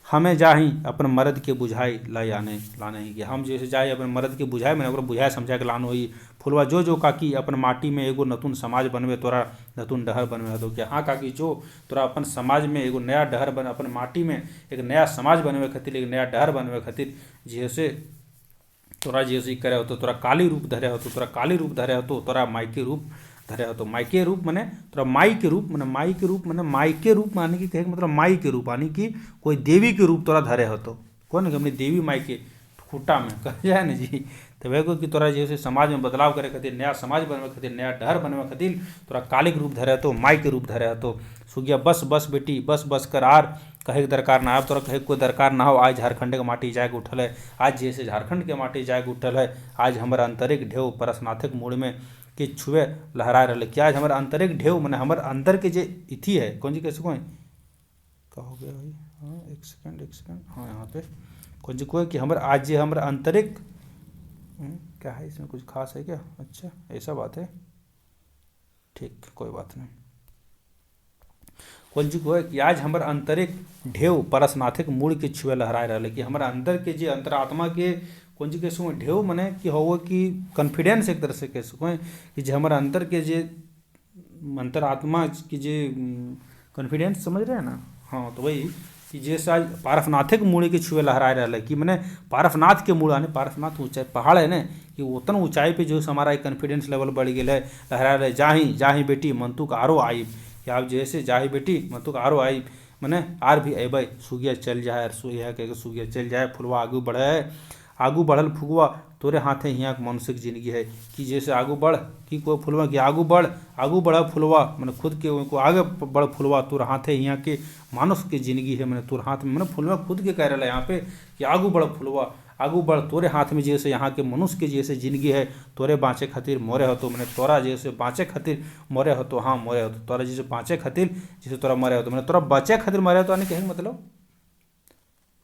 हमें जाही अपन मर्द के बुझाई ला लाने ही कि हम जैसे जाए अपन मर्द के बुझाए मैंने ओकरा बुझाए समझा के लानो ही। फुलवा जो जो काकी अपन माटी में एगो नतून समाज बनवे तोरा नतून डहर बनवे तो क्या हाँ काकी जो तोरा अपन समाज में एगो नया डहर बन अपन माटी में एक नया समाज बनवे खातिर एक नया डहर बनवे खातिर जैसे तोरा जैसे करे हो तो तोरा काली रूप धरे हो तो तोरा काली रूप धरे हो तो तोरा माइके रूप धरे हो तो माइके रूप माने तोरा माई के रूप माने माई के रूप माने माइके रूप माने कि कहे मतलब माई के रूप यानी कि कोई देवी के रूप तोरा धरे हो तो कौन अपनी देवी माई के खूटा में कह जाए ना जी। तो वह को कि तोरा जैसे समाज में बदलाव करे खातिर नया समाज बनवे खातिर नया डहर बनवे खातिर तोरा कालिक रूप धरे तो माई के रूप धरे तो सुगिया बस बस बेटी बस बस कर आर कहे के दरकार ना हो तोरा कहे कोई दरकार ना हो। आज झारखंड के माटी जाके उठल है आज जैसे झारखंड के माटी जाके उठल है आज हमारा आंतरिक ढेव परसनाथक मूड में कि छुए लहरा रहे कि आज हमारा आंतरिक ढेव मैंने हमारे अंदर के जे इथी है कौन जी कैसे कोई क्या हो गया भाई हाँ एक सेकंड हाँ यहाँ पे कौन जी कोई कि हमारे आज जे हमारा आंतरिक क्या है इसमें कुछ खास है क्या। अच्छा ऐसा बात है ठीक कोई बात नहीं। कौन जी को है कि आज हमारे आंतरिक ढेव परसनाथिक मूड के छुए लहराए रहे कि हमारे अंदर के जे अंतरात्मा के कौन जी कैसे ढेव मने कि हो कि कॉन्फिडेंस एक तरह से कह सको कि जो हमारे अंदर के जे अंतरात्मा की जे कॉन्फिडेंस समझ रहे हैं ना। हाँ तो वही कि जैसे आज पारसनाथिक मूड़ी के छुए लहराए रहा है कि मैंने पारसनाथ के मूड़ आने पारसनाथ ऊंचाई पहाड़ है ना कि उतना ऊंचाई पे जो हमारा एक कॉन्फिडेंस लेवल बढ़ गया है लहरा रहे जाही जाही बेटी मंतुक आरो आई कि आप जैसे जाही बेटी मंतुक आरो आई मैंने आर भी अबे सुगिया चल जाए यह कह सुगिया चल जाए फुलवा आगू बढ़े आगू बढ़ल फुगवा तोरे हाथे यहाँ के मनुष्य की जिंदगी है कि जैसे आगू बढ़ कि कोई फुलवा कि आगू बढ़ फुलवा मैंने खुद के उनको आगे बढ़ फुलवा तोर हाथे यहाँ के मानुष की जिंदगी है मैंने तोर हाथ में मैंने फुलवा खुद के कह रहा है यहाँ पे कि आगू बढ़ फुलवा आगू बढ़ तोरे हाथ में जैसे यहाँ के मनुष्य की जैसे जिंदगी है तोरे बाँचे खातिर मोरे हो तो मैंने तोरा जैसे बाँचे खातिर मोरे हो तो हाँ मोरे हो तो तोरा जैसे बाँचे खातिर जैसे तोरा मरे हो तो मैंने तोरा बचे खातिर मरे हो तो कहेंगे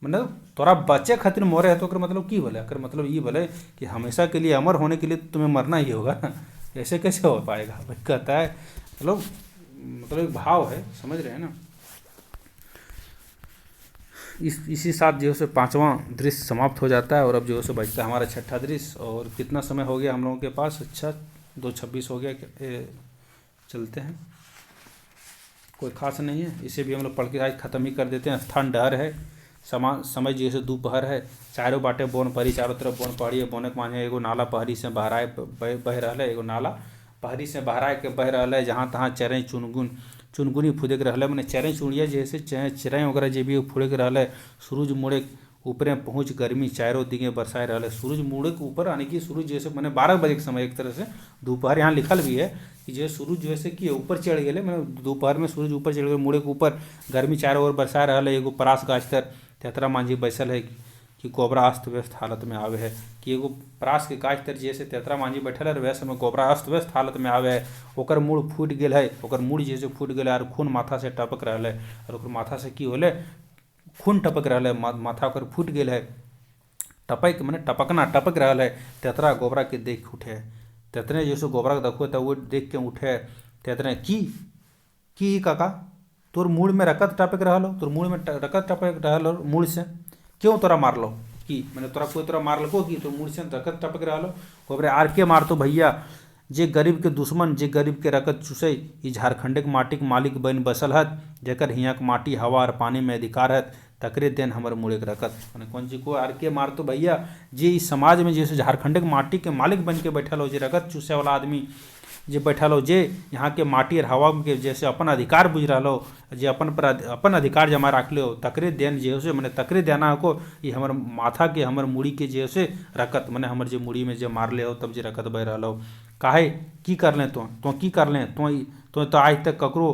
मतलब तोरा बच्चे खातिर मोरे है तो अगर मतलब की बोले अगर मतलब ये बोले कि हमेशा के लिए अमर होने के लिए तुम्हें मरना ही होगा ना ऐसे कैसे हो पाएगा भाई कहता है मतलब एक भाव है समझ रहे हैं ना। इसी साथ जो है पांचवा दृश्य समाप्त हो जाता है और अब जो है बचता है हमारा छठा दृश्य। और कितना समय हो गया हम लोगों के पास। अच्छा 2:26 हो गया चलते हैं कोई खास नहीं है इसे भी हम लोग पढ़ के आज ख़त्म ही कर देते हैं। स्थान डहर है समय जैसे दोपहर है चारों बाटे बोन पहरी चारों तरफ बोन पहरी है बोने के माने एगो नाला पहरी से बहराए बह रहा है एगो नाला पहरी से बहराए के बह रहा है जहाँ तहाँ चरें चुनगुनी फुदे के रहा मैंने चरें चुड़िया जैसे चिड़ै वगैरह जे भी फुड़े के रहा है। सूरज मुड़े ऊपरे पहुँच गर्मी चारों दिगे बरसाए रहा है। सूरज मुड़े के ऊपर यानी कि सूरज जैसे मैंने 12 बजे के समय एक तरह से दोपहर यहाँ लिखल भी है कि जो सूरज जैसे कि ऊपर चढ़ गए मैंने दोपहर में सूरज ऊपर चढ़ गए मुड़े के ऊपर गर्मी चारों ओर बरसाए रहा है। एगो परास गाछ तर तेतरा मांझी बैसल है कि कोबरा अस्त व्यस्त हालत में आवे है कि एगो परास के गाछ तर जैसे तेतरा मांझी बैठल है वैसे में कोबरा अस्त व्यस्त हालत में आवे है। ओकर मुड़ फूट गल है ओकर मुड़ जैसे फूट गल और खून माथा से टपक रहा है और ओकर माथा से की होले खून टपक रहा है माथा ओकर फूट गल है टपक मैंने टपक रहा है। तेतरा गोबरा के देख उठे तेतने जैसे गोबरा के देखो तो वो देख के उठे तेतने की काका तोर मूड़ में रकत टपक रहा लो तोर मूड़ में रकत टपक रहा लो मूड़ से क्यों तोरा मार लो कि मैंने तोरा कोई तोरा मार लो कि तो मूड़ से रकत टपक रहा लो गोबरे आर के मार तो भैया जे गरीब के दुश्मन जे गरीब के रकत चूसे ई झारखंड के माटी के मालिक बन बसल हत जेकर हियाँ के माटी हवा और पानी में अधिकार है तकरे देन हमारे मुड़े के रकत मैंने कौन जी को आर के मार तो भैया जे इस समाज में जैसे झारखंड के माटी के मालिक बन के बैठल हो जे रकत चूसे वाला आदमी जे बैठल हो जे यहाँ के माटी और हवा के जैसे अपन अधिकार बुझ रहा हो जे अपन अधिकार जमा रख लो तकरे देन जे मैंने तकरे देना को ये हमारे माथा के हमारे मुड़ी के जैसे रकत मैंने हमारे जे मुड़ी में जे मार ले हो तब जे रकत बह रहा हो काहे की कर लें तो की कर लें तो आज तक ककरो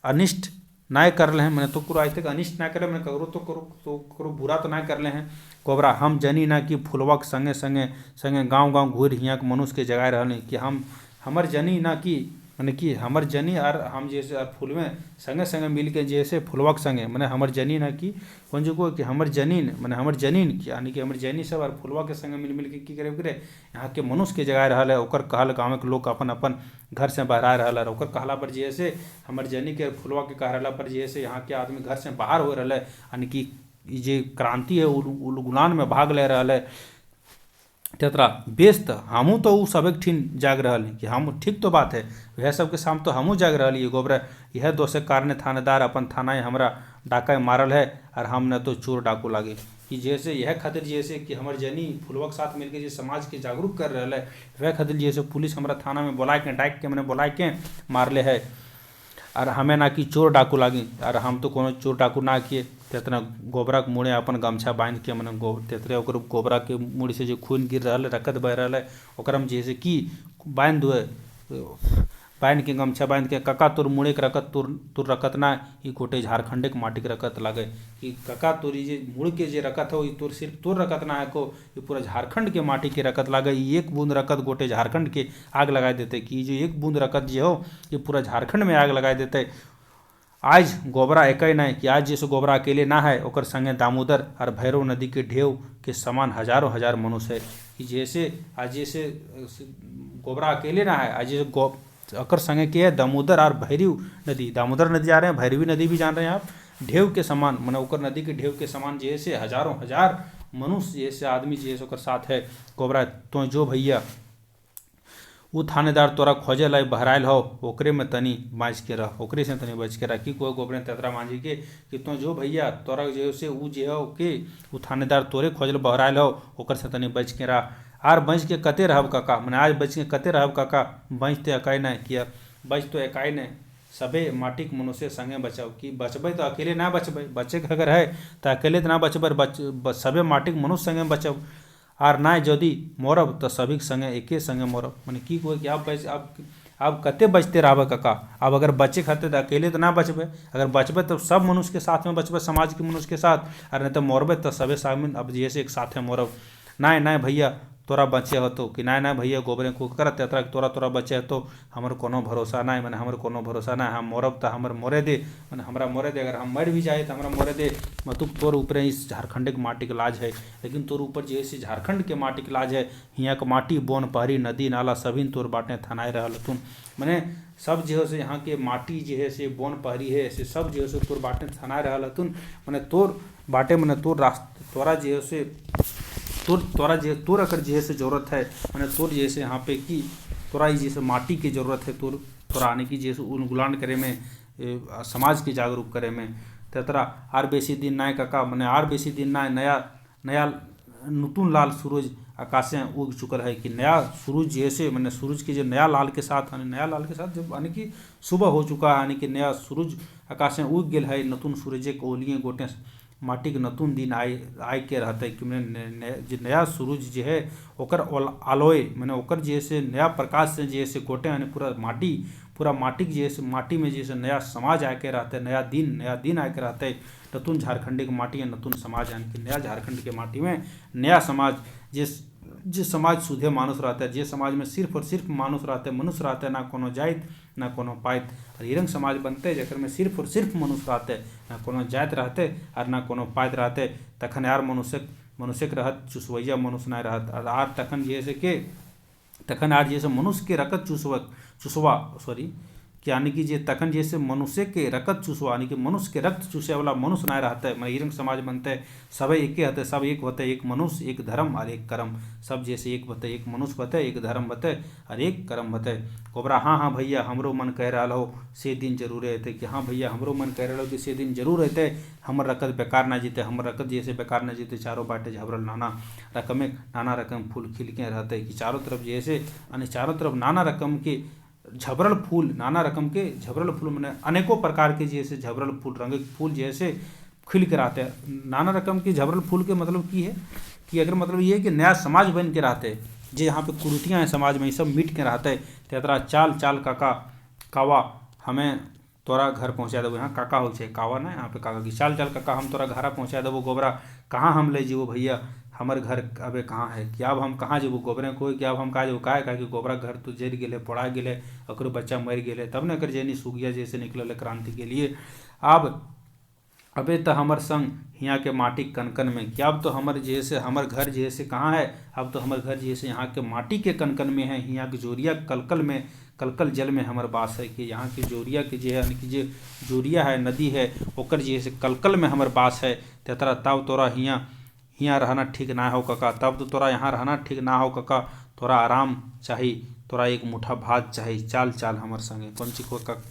अनिष्ट नाय कर ले हैं मैंने तो करो आज तक अनिष्ट ना करे मैंने करो बुरा तो ना कर ले हैं कोबरा हम जनी ना कि फुलवा के संगे संगे संगे गाँव गाँव घूर हियाँ के मनुष्य के जगाए रहने कि हम हमर जनी ना कि मैंने कि हमर जनी और हम जैसे फूल में संगे संगे मिल के जैसे फुलवा के संगे मैंने हमर जनी ना कि कौन जो को कि हमर जनीन मैंने हमर जनीन यानी कि हमर जनी सब और फुलवा के संगे मिल मिल के की करे यहाँ के मनुष्य के जगाए रहा है ओकर कहल गाँव के लोग अपन अपन घर से बहरा रहा है ओकर कहला पर जैसे हमर जनी के फुलवा के कहला पर जैसे यहाँ के आदमी घर से बाहर हो रहा है यानी कि जे क्रांति है उलगुलान में भाग ले रहा है तेतरा बेस तो हमू तो सब एक ठीन जाग रहा कि हम ठीक तो बात है वह सबके साम तो हमू जाग रहा है गोबरा यह दोषे कारण थानेदार अपन थाना हमरा डाका मारल है और हम न तो चोर डाकू लागे कि जैसे यह खातिर जैसे कि हमारे जनी फुलवा के साथ मिलकर जो समाज के जागरूक कर रहा है वह खातिर जैसे पुलिस हमारा थाना में बुला के डाक के मैंने बुला के मारले है और हमें ना कि चोर डाकू लागी और हम तो कोनो चोर डाकू ना किए तेतना गोबरा के मुड़े अपन गमछा बांध के मैंने तेतरे ओकर गोबरा के मुड़ी से जो खून गिर रहा है रकत बह रहा है ओकर हम जैसे कि बांध दुए बांध के गमछा बांध के कका तोर मुड़े के रकत तोर रकत ना ई कोटे झारखंडे के माटी के रकत लगे कि कका तोरी जे मुड़ के जे रकत हो तोर सिर्फ तोर रकत ना है को ये पूरा झारखंड के माटी के रकत लगे एक बूंद रकत गोटे झारखंड के आग लगा देते कि जो एक बूंद रकत जो हो ये पूरा झारखंड में आग लगा देते आज गोबरा एक ही नहीं कि आज जैसे गोबरा अकेले ना है ओकर संगे दामोदर और भैरव नदी के ढेव के समान हजारों हजार मनुष्य है कि जैसे आज जैसे गोबरा अकेले ना है आज जैसे ओकर संगे के है दामोदर और भैरव नदी दामोदर नदी जा रहे हैं भैरवी नदी भी जान रहे हैं आप ढेव के समान मैंने ओकर नदी के ढेव के समान जैसे हजारों हजार मनुष्य जैसे आदमी जैसे ओकर साथ है गोबरा तो जो भैया वो थानेदार तोरा खोजे लाई बहराइल हो ओकरे में तनी बाँच के रह ओकरे से तनी बच के रह कि कोई गोबरे तेतरा मांझी के कि तो जो भैया तोरा जैसे वो जे हो के वो थानेदार तोरे खोजल बहराइल हो ओकर से तनी बच के रह आर बच के कते रहब काका मैंने आज बच के कते रहब काका बच तो एकाई नहीं किया बच तो एकाई नहीं सबे माटी के मनुष्य संगे बचाओ कि बचबे तो अकेले ना बचबे बचे के अगर है तो अकेले तो ना बचबे सबे माटी के मनुष्य संगे बचाओ आर ना यदि मोरब तो सभी संगे एके संगे मोरब मैंने की कोई कि आप कते बचते रहबे काका अब अगर बचे खाते तो अकेले तो ना बचबे अगर बचबे तो सब मनुष्य के साथ में बचबे समाज के मनुष्य के साथ और नहीं तो मोरबे तो सबे शामिल अब जैसे एक साथ है मोरब ना भैया तोरा बचे हो तो कि ना भैया गोबरे को कर तेतरा तोरा बचे तो हमारे कोनो भरोसा ना मैंने हमारे कोनो भरोसा ना हम मोरब तो हमारे मोरे दे मैंने हमारा मोरे दे अगर हम मर भी जाए तो हमारा मोरे दे मतलब तोर ऊपर इस झारखंड के माटी के लाज है लेकिन तोर ऊपर जैसे झारखंड के माटी के लाज है यहाँ के माटी बोन पहरी नदी नाला सभी तोर बाटे थनाए रहा तुम मैंने सब जो है से यहाँ के माटी जो है से बोन पहरी है से सब जो है से तोर बाटे थनाए रहा तुम मैंने तोर बाटे मैंने तोर रास्ता तोरा जो है से तोर अगर जैसे ज़रूरत है मैंने तोर जैसे यहाँ पे कि तोरा जैसे माटी की ज़रूरत है तोरा आने की जैसे उलगुलान करे में समाज के जागरूक करे में तेतरा आर बेसी दिन ना काका मैंने आर बेसी दिन ना नया नतून लाल सूरज आकाश में उग चुकल है कि नया सूरज जैसे मैंने सूरज के जो नया लाल के साथ जब यानी कि सुबह हो चुका है यानी कि नया सूरज आकाश में उग गया है नतून सूरज के ओलिए गोटे माटी के नतून दिन आय के रहते कि मैंने जो नया सूरज जो है ओकर आलोय मैंने ओकर जैसे नया प्रकाश से जैसे गोटे यानी पूरा माटी जैसे माटी में जैसे नया समाज आके रहते नया दिन आके रहते नतून झारखंड के माटी है नतून समाज यानी कि नया झारखंड के माटी में नया समाज जिस समाज सुधे मानुष रहता है जिस समाज में सिर्फ और सिर्फ मानुष रहते मनुष्य रहते ना कोनो जाइत ना कोनो पाइत और हिरंग समाज बनते जकर में सिर्फ और सिर्फ मनुष्य रहते ना कोनो जात रहते और ना कोनो पाइत रहते तखन यार मनुष्य के रहत चुसवैया मनुष्य ना रहत और आर तखन जैसे मनुष्य के रकत चुसवा यानी कि जे तखन जैसे मनुष्य के रकत चूसवा यानी कि मनुष्य के रक्त चूसे वाला मनुष्य ना रहता है हिरंग समाज बनते सब एक होते सब एक होते एक मनुष्य एक धर्म और एक कर्म सब जैसे एक बते एक मनुष्य बते एक धर्म बते और एक कर्म बते कोबरा हाँ भैया हमरो मन कह रहा हो से दिन जरूर रहते कि हाँ भैया हमरो मन कह रहा हो कि से दिन जरूर रहते हमर रकत बेकार ना जीते हमर रकत जैसे बेकार ना जीते चारों बाटे झबरल नाना रकम फूल खिल के रहते कि चारों तरफ जैसे यानी चारों तरफ नाना रकम के झबरल फूल नाना रकम के झबरल फूल मैंने अनेकों प्रकार के जैसे झबरल फूल रंग के फूल जैसे खिल के रहते हैं नाना रकम के झबरल फूल के मतलब की है कि अगर मतलब ये है कि नया समाज बन के रहते हैं जो यहाँ पे कुरीतियाँ हैं समाज में ये सब मिट के रहते हैं तेतरा चाल काका कावा हमें तोरा घर पहुँचा देबो। यहाँ काका हो छे कावा ना, यहाँ पे काका की चल चल काका हम तोरा घरा पहुँचा देबो। गोबरा कहाँ हम ले जीबो भैया, हमर घर अबे कहाँ है कि अब हम कहाँ जेबो। गोबरे कोई कि अब हम कहाँ जेबो, काहे कि गोबरा घर तो जर गेले, पोड़ा गेले, ओकरो बच्चा मर गेले, तब न एकर जेनी सुगिया जैसे निकलल क्रांति के लिए। अब अबे तो हमर संग हियाँ के माटी कनकन में कि अब तो हमर जैसे हमर घर जैसे कहाँ है, अब तो हमर घर जैसे यहाँ के माटी के कनकन में है। हियाँ के जोरिया कलकल में, कलकल जल में हमर बास है कि यहाँ के जोरिया के जे यानी कि जे जोरिया है नदी है ओकर जैसे कलकल में हमर बास है। तेतरा तब तोरा हियाँ रहना ठीक ना हो काका, तब तो तोरा यहाँ रहना ठीक ना हो काका। तोरा आराम चाही, तोरा एक मुठा भात चाही, चाल चाल हमर संगे।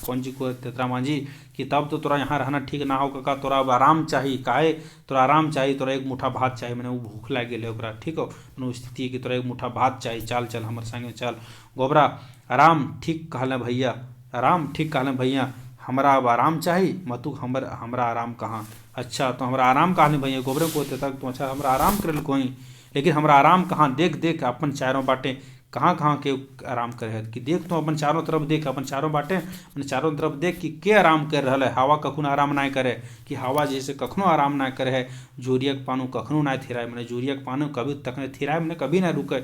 कौन ची को तेतरा मांझी कि तब तो तोरा यहाँ रहना ठीक ना हो काका, तोरा अब आराम चाही। काहे तोरा आराम चाही, तोरा एक मुठा भात चाही। मैंने वो भूख लग गेले ओकरा, ठीक हो मैंने स्थिति कि तोरा एक मुठा भात चाही, चाल चल हमर संगे चल। गोबरा आराम ठीक कहले भैया, आराम ठीक कहले भैया, हमरा अब आराम चाही मतु हमरा आराम कहाँ। अच्छा तो हमरा आराम कहाँ नहीं भैया। गोबरे को तक तो अच्छा हमरा आराम करल कोई, लेकिन हमरा आराम कहाँ। देख देख अपन चारों बाटे कहाँ कहाँ के आराम करे है कि देख तो अपन चारों तरफ देख, अपन चारों बाटे अपन चारों तरफ देख कि के आराम कर रहा है। हवा कखनो आराम ना करे कि हवा जैसे कखनो आराम ना करे है। जोरिया के पानू कखनो ना थिराए, मैंने जोरिया के पानू कभी तक नहीं थिराए, मैंने कभी ना रुके,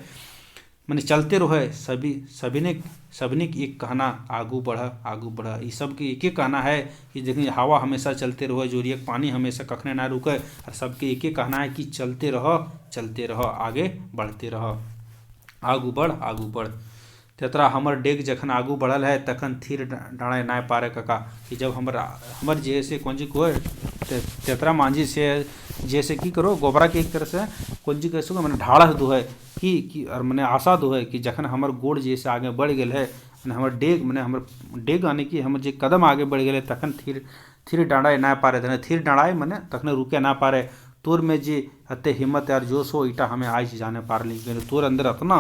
मैंने चलते रहे। सभी के एक कहना आगू बढ़ा। ये सब के एक कहना है कि देखिए हवा हमेशा चलते रहो, जोरिया के पानी हमेशा कखने ना रुके, और सबके एक कहना है कि चलते रहो, आगे बढ़ते रहो, आगू बढ़। तेतरा हमर डेग जखन आगू बढ़ल है तखन थीर डाँड़े ना पारे काका कि जब हमर जैसे कौन जी को तेतरा मांझी से जैसे की करो गोबरा के एक तरह से कौन जी कैसे मैंने ढाढ़स दो है कि और मैंने आशा दो है कि जखन हमर गोड़ जैसे आगे बढ़ गए है, मैंने हमर डेग आने की हमर जे कदम आगे बढ़ गए तखन थीर डाँड़े ना पारे। थीर डाँड़ाए मैंने तखने रुके ना पारे। तोर में जे अते हिम्मत यार जोश हो ईटा हमें आज जाने पार ली, तोर अंदर इतना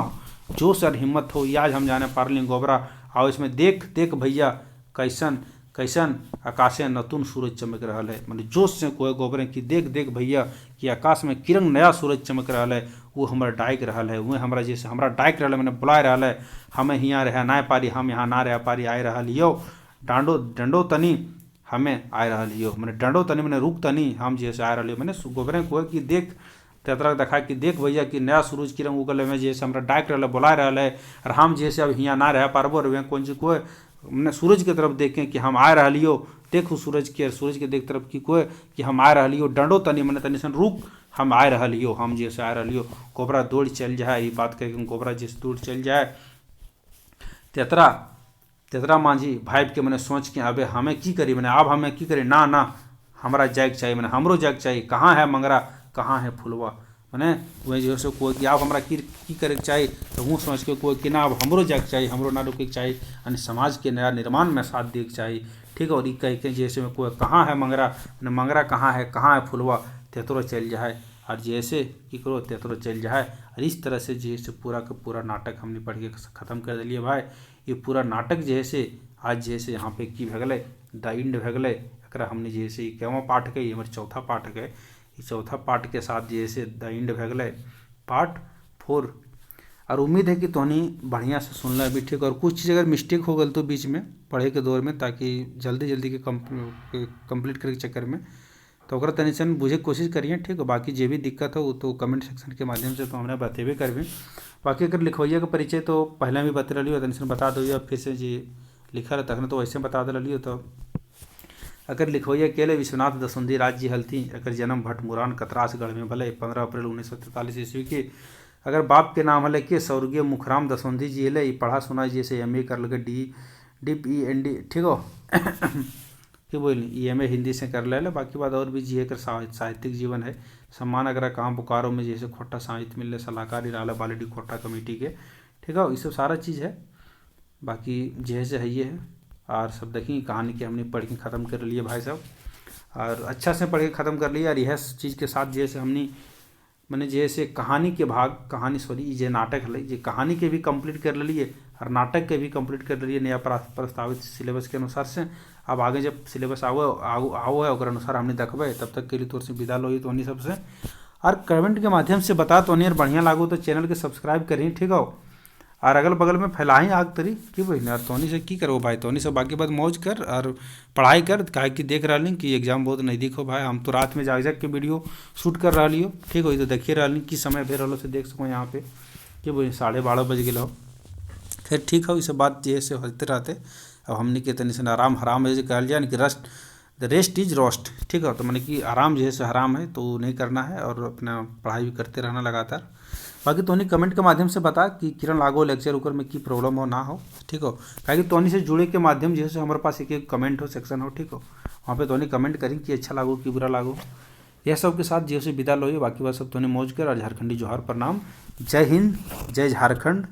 जोश और हिम्मत हो ये आज हम जाने पार ली। गोबरा आओ इसमें देख भैया कैसन आकाशे नतून सूरज चमक रहा है। मैंने जोश से कोई गोबरे कि देख भैया कि आकाश में किरण नया सूरज चमक रहा है, वो हमारा डाइक रहा है, वो हमारा जैसे हमारा डाइक रहा है, मैंने बुलाए रहा है। हमें यहाँ रह ना पारी, हम यहाँ ना रह पारी, आए रहा लियो डंडो तनी हमें आए रहा लियो, मैंने डंडो तनी मैंने रुक तनी हम जैसे आए रहा लियो। मैंने गोबरे को कि देख तेतरा देखा कि देख भैया कि नया सूरज किरण उगल में जैसे हमारा डाइक रहा बुला रहा है, और हम जैसे अब यहाँ ना रह पारबो वे कौन जी को मैंने सूरज की तरफ देखें कि हम आ रहा लियो। देखो सूरज के देख तरफ की कोई कि हम आ रहा लियो, डंडो तनी मैंने तनी सन रुक हम आ रहा लियो, हम जैसे आ रहा लियो। गोबरा दौड़ चल जाए, ये बात करके गोबरा जैसे दौड़ चल जाए। तेतरा मांझी भाई के मैंने सोच के अबे हमें की करी, मैंने अब हमें की करी ना हमारा जैग चाहिए, मैंने हमरो जैग चाहिए। कहाँ है मंगरा, कहाँ है फुलवा, मैंने वही जो है कोई कि आप हमारा की करे चाहिए, तो हूँ सोच के कोई कि ना अब हमरो जाग चाहिए, हमरो ना रुके चाहिए, यानी समाज के नया निर्माण में साथ देख चाहिए, ठीक है। और ये कह के जैसे में कोई कहाँ है मंगरा कहाँ है फुलवा, तेतरो चल जाए, और जैसे की करो तेतरो चल जाए। और इस तरह से जैसे पूरा का पूरा नाटक हमने पढ़ के ख़त्म कर दिलिए भाई। ये पूरा नाटक जैसे आज जैसे यहाँ पे की भगल द इंड भगल, एक हमने जैसे केवा पाठ के हमारे चौथा पाठ के, चौथा पार्ट के साथ जैसे द इंड भगल पार्ट 4। और उम्मीद है कि तोहनी बढ़िया से सुनल भी, ठीक। और कुछ चीज़ अगर मिस्टेक हो गल तो बीच में पढ़े के दौर में, ताकि जल्दी के कंप्लीट करे के चक्कर में, तो ओकरा तनी सन बुझे के कोशिश करिए, ठीक है। बाकी जे भी दिक्कत हो तो कमेंट सेक्शन के माध्यम से तो हमरा बतेबे करबे। बाकी अगर लिखवैया का परिचय तो पहले भी बता रही हो, तनी सन बता दो, फिर से जी लिखा रहा तखने तो वैसे बता दिलियो। तो अगर लिखवैया केले विश्वनाथ दसुंधी राज्य हल्थी, अगर जन्म भटमुरान कतरासगढ़ में भले 15 अप्रैल 1943 ईस्वी के। अगर बाप के नाम हले के स्वर्गीय मुखराम दसुंधी जी हले, पढ़ा सुना जैसे MA कर लगे DPND, ठीक हो कि बोली EMA हिंदी से कर ले। बाकी बात और भी जी कर साहित्यिक जीवन है, सम्मान अगर कहाँ बोकारो में जैसे खोटा साहित्य मिल सलाहकार रहा बालिडी खोटा कमेटी के, ठीक है। ये सब सारा चीज़ है। बाकी जैसे है ये है, और सब देखिए कहानी के हमने पढ़ के ख़त्म कर लिए भाई साहब, और अच्छा से पढ़ के ख़त्म कर लिया। और यह चीज़ के साथ जैसे हमने मैंने जैसे कहानी के भाग ये नाटक है ये कहानी के भी कंप्लीट कर लिए, और नाटक के भी कंप्लीट कर लिए नया प्रस्तावित सिलेबस के अनुसार से। अब आगे जब सिलेबस आओ है और अनुसार हमने देखबे, तब तक के लिए तोर से विदा लो तो उन्हीं सबसे। और कमेंट के माध्यम से बता तो नहीं बढ़िया लागो तो चैनल के सब्सक्राइब करिए, ठीक हो। और अगल बगल में फैलाही आग तरी की बहिन। और तोनी से की करो भाई, तोनी से बाकी बात मौज कर और पढ़ाई कर, काहे कि देख रही कि एग्जाम बहुत नज़दीक हो भाई। हम तो रात में जाग जाग के वीडियो शूट कर रही हो, ठीक हो, तो देखिए रही कि समय भेज रहा से देख सको यहाँ पे कि बहिन 12:30 बज गए हो। खैर ठीक है, इस बात जे से होते रहते। अब हमने के तनी से आराम हराम है कहल जाए कि रेस्ट इज रोस्ट, ठीक है। तो मैंने कि आराम जो है से हराम है, तो नहीं करना है और अपना पढ़ाई भी करते रहना लगातार। बाकी तोनी कमेंट के माध्यम से बता कि किरण लागो लेक्चर उकर में की प्रॉब्लम हो ना हो, ठीक हो। काहे कि तोनी से जुड़े के माध्यम जैसे हमारे पास एक कमेंट हो सेक्शन हो, ठीक हो, वहाँ पे तोनी कमेंट करी कि अच्छा लागो कि बुरा लागो। यह सब के साथ जैसे विदा लो, बाकी बात सब तोनी मौज कर और झारखंडी जोहार प्रणाम। जय हिंद, जय झारखंड।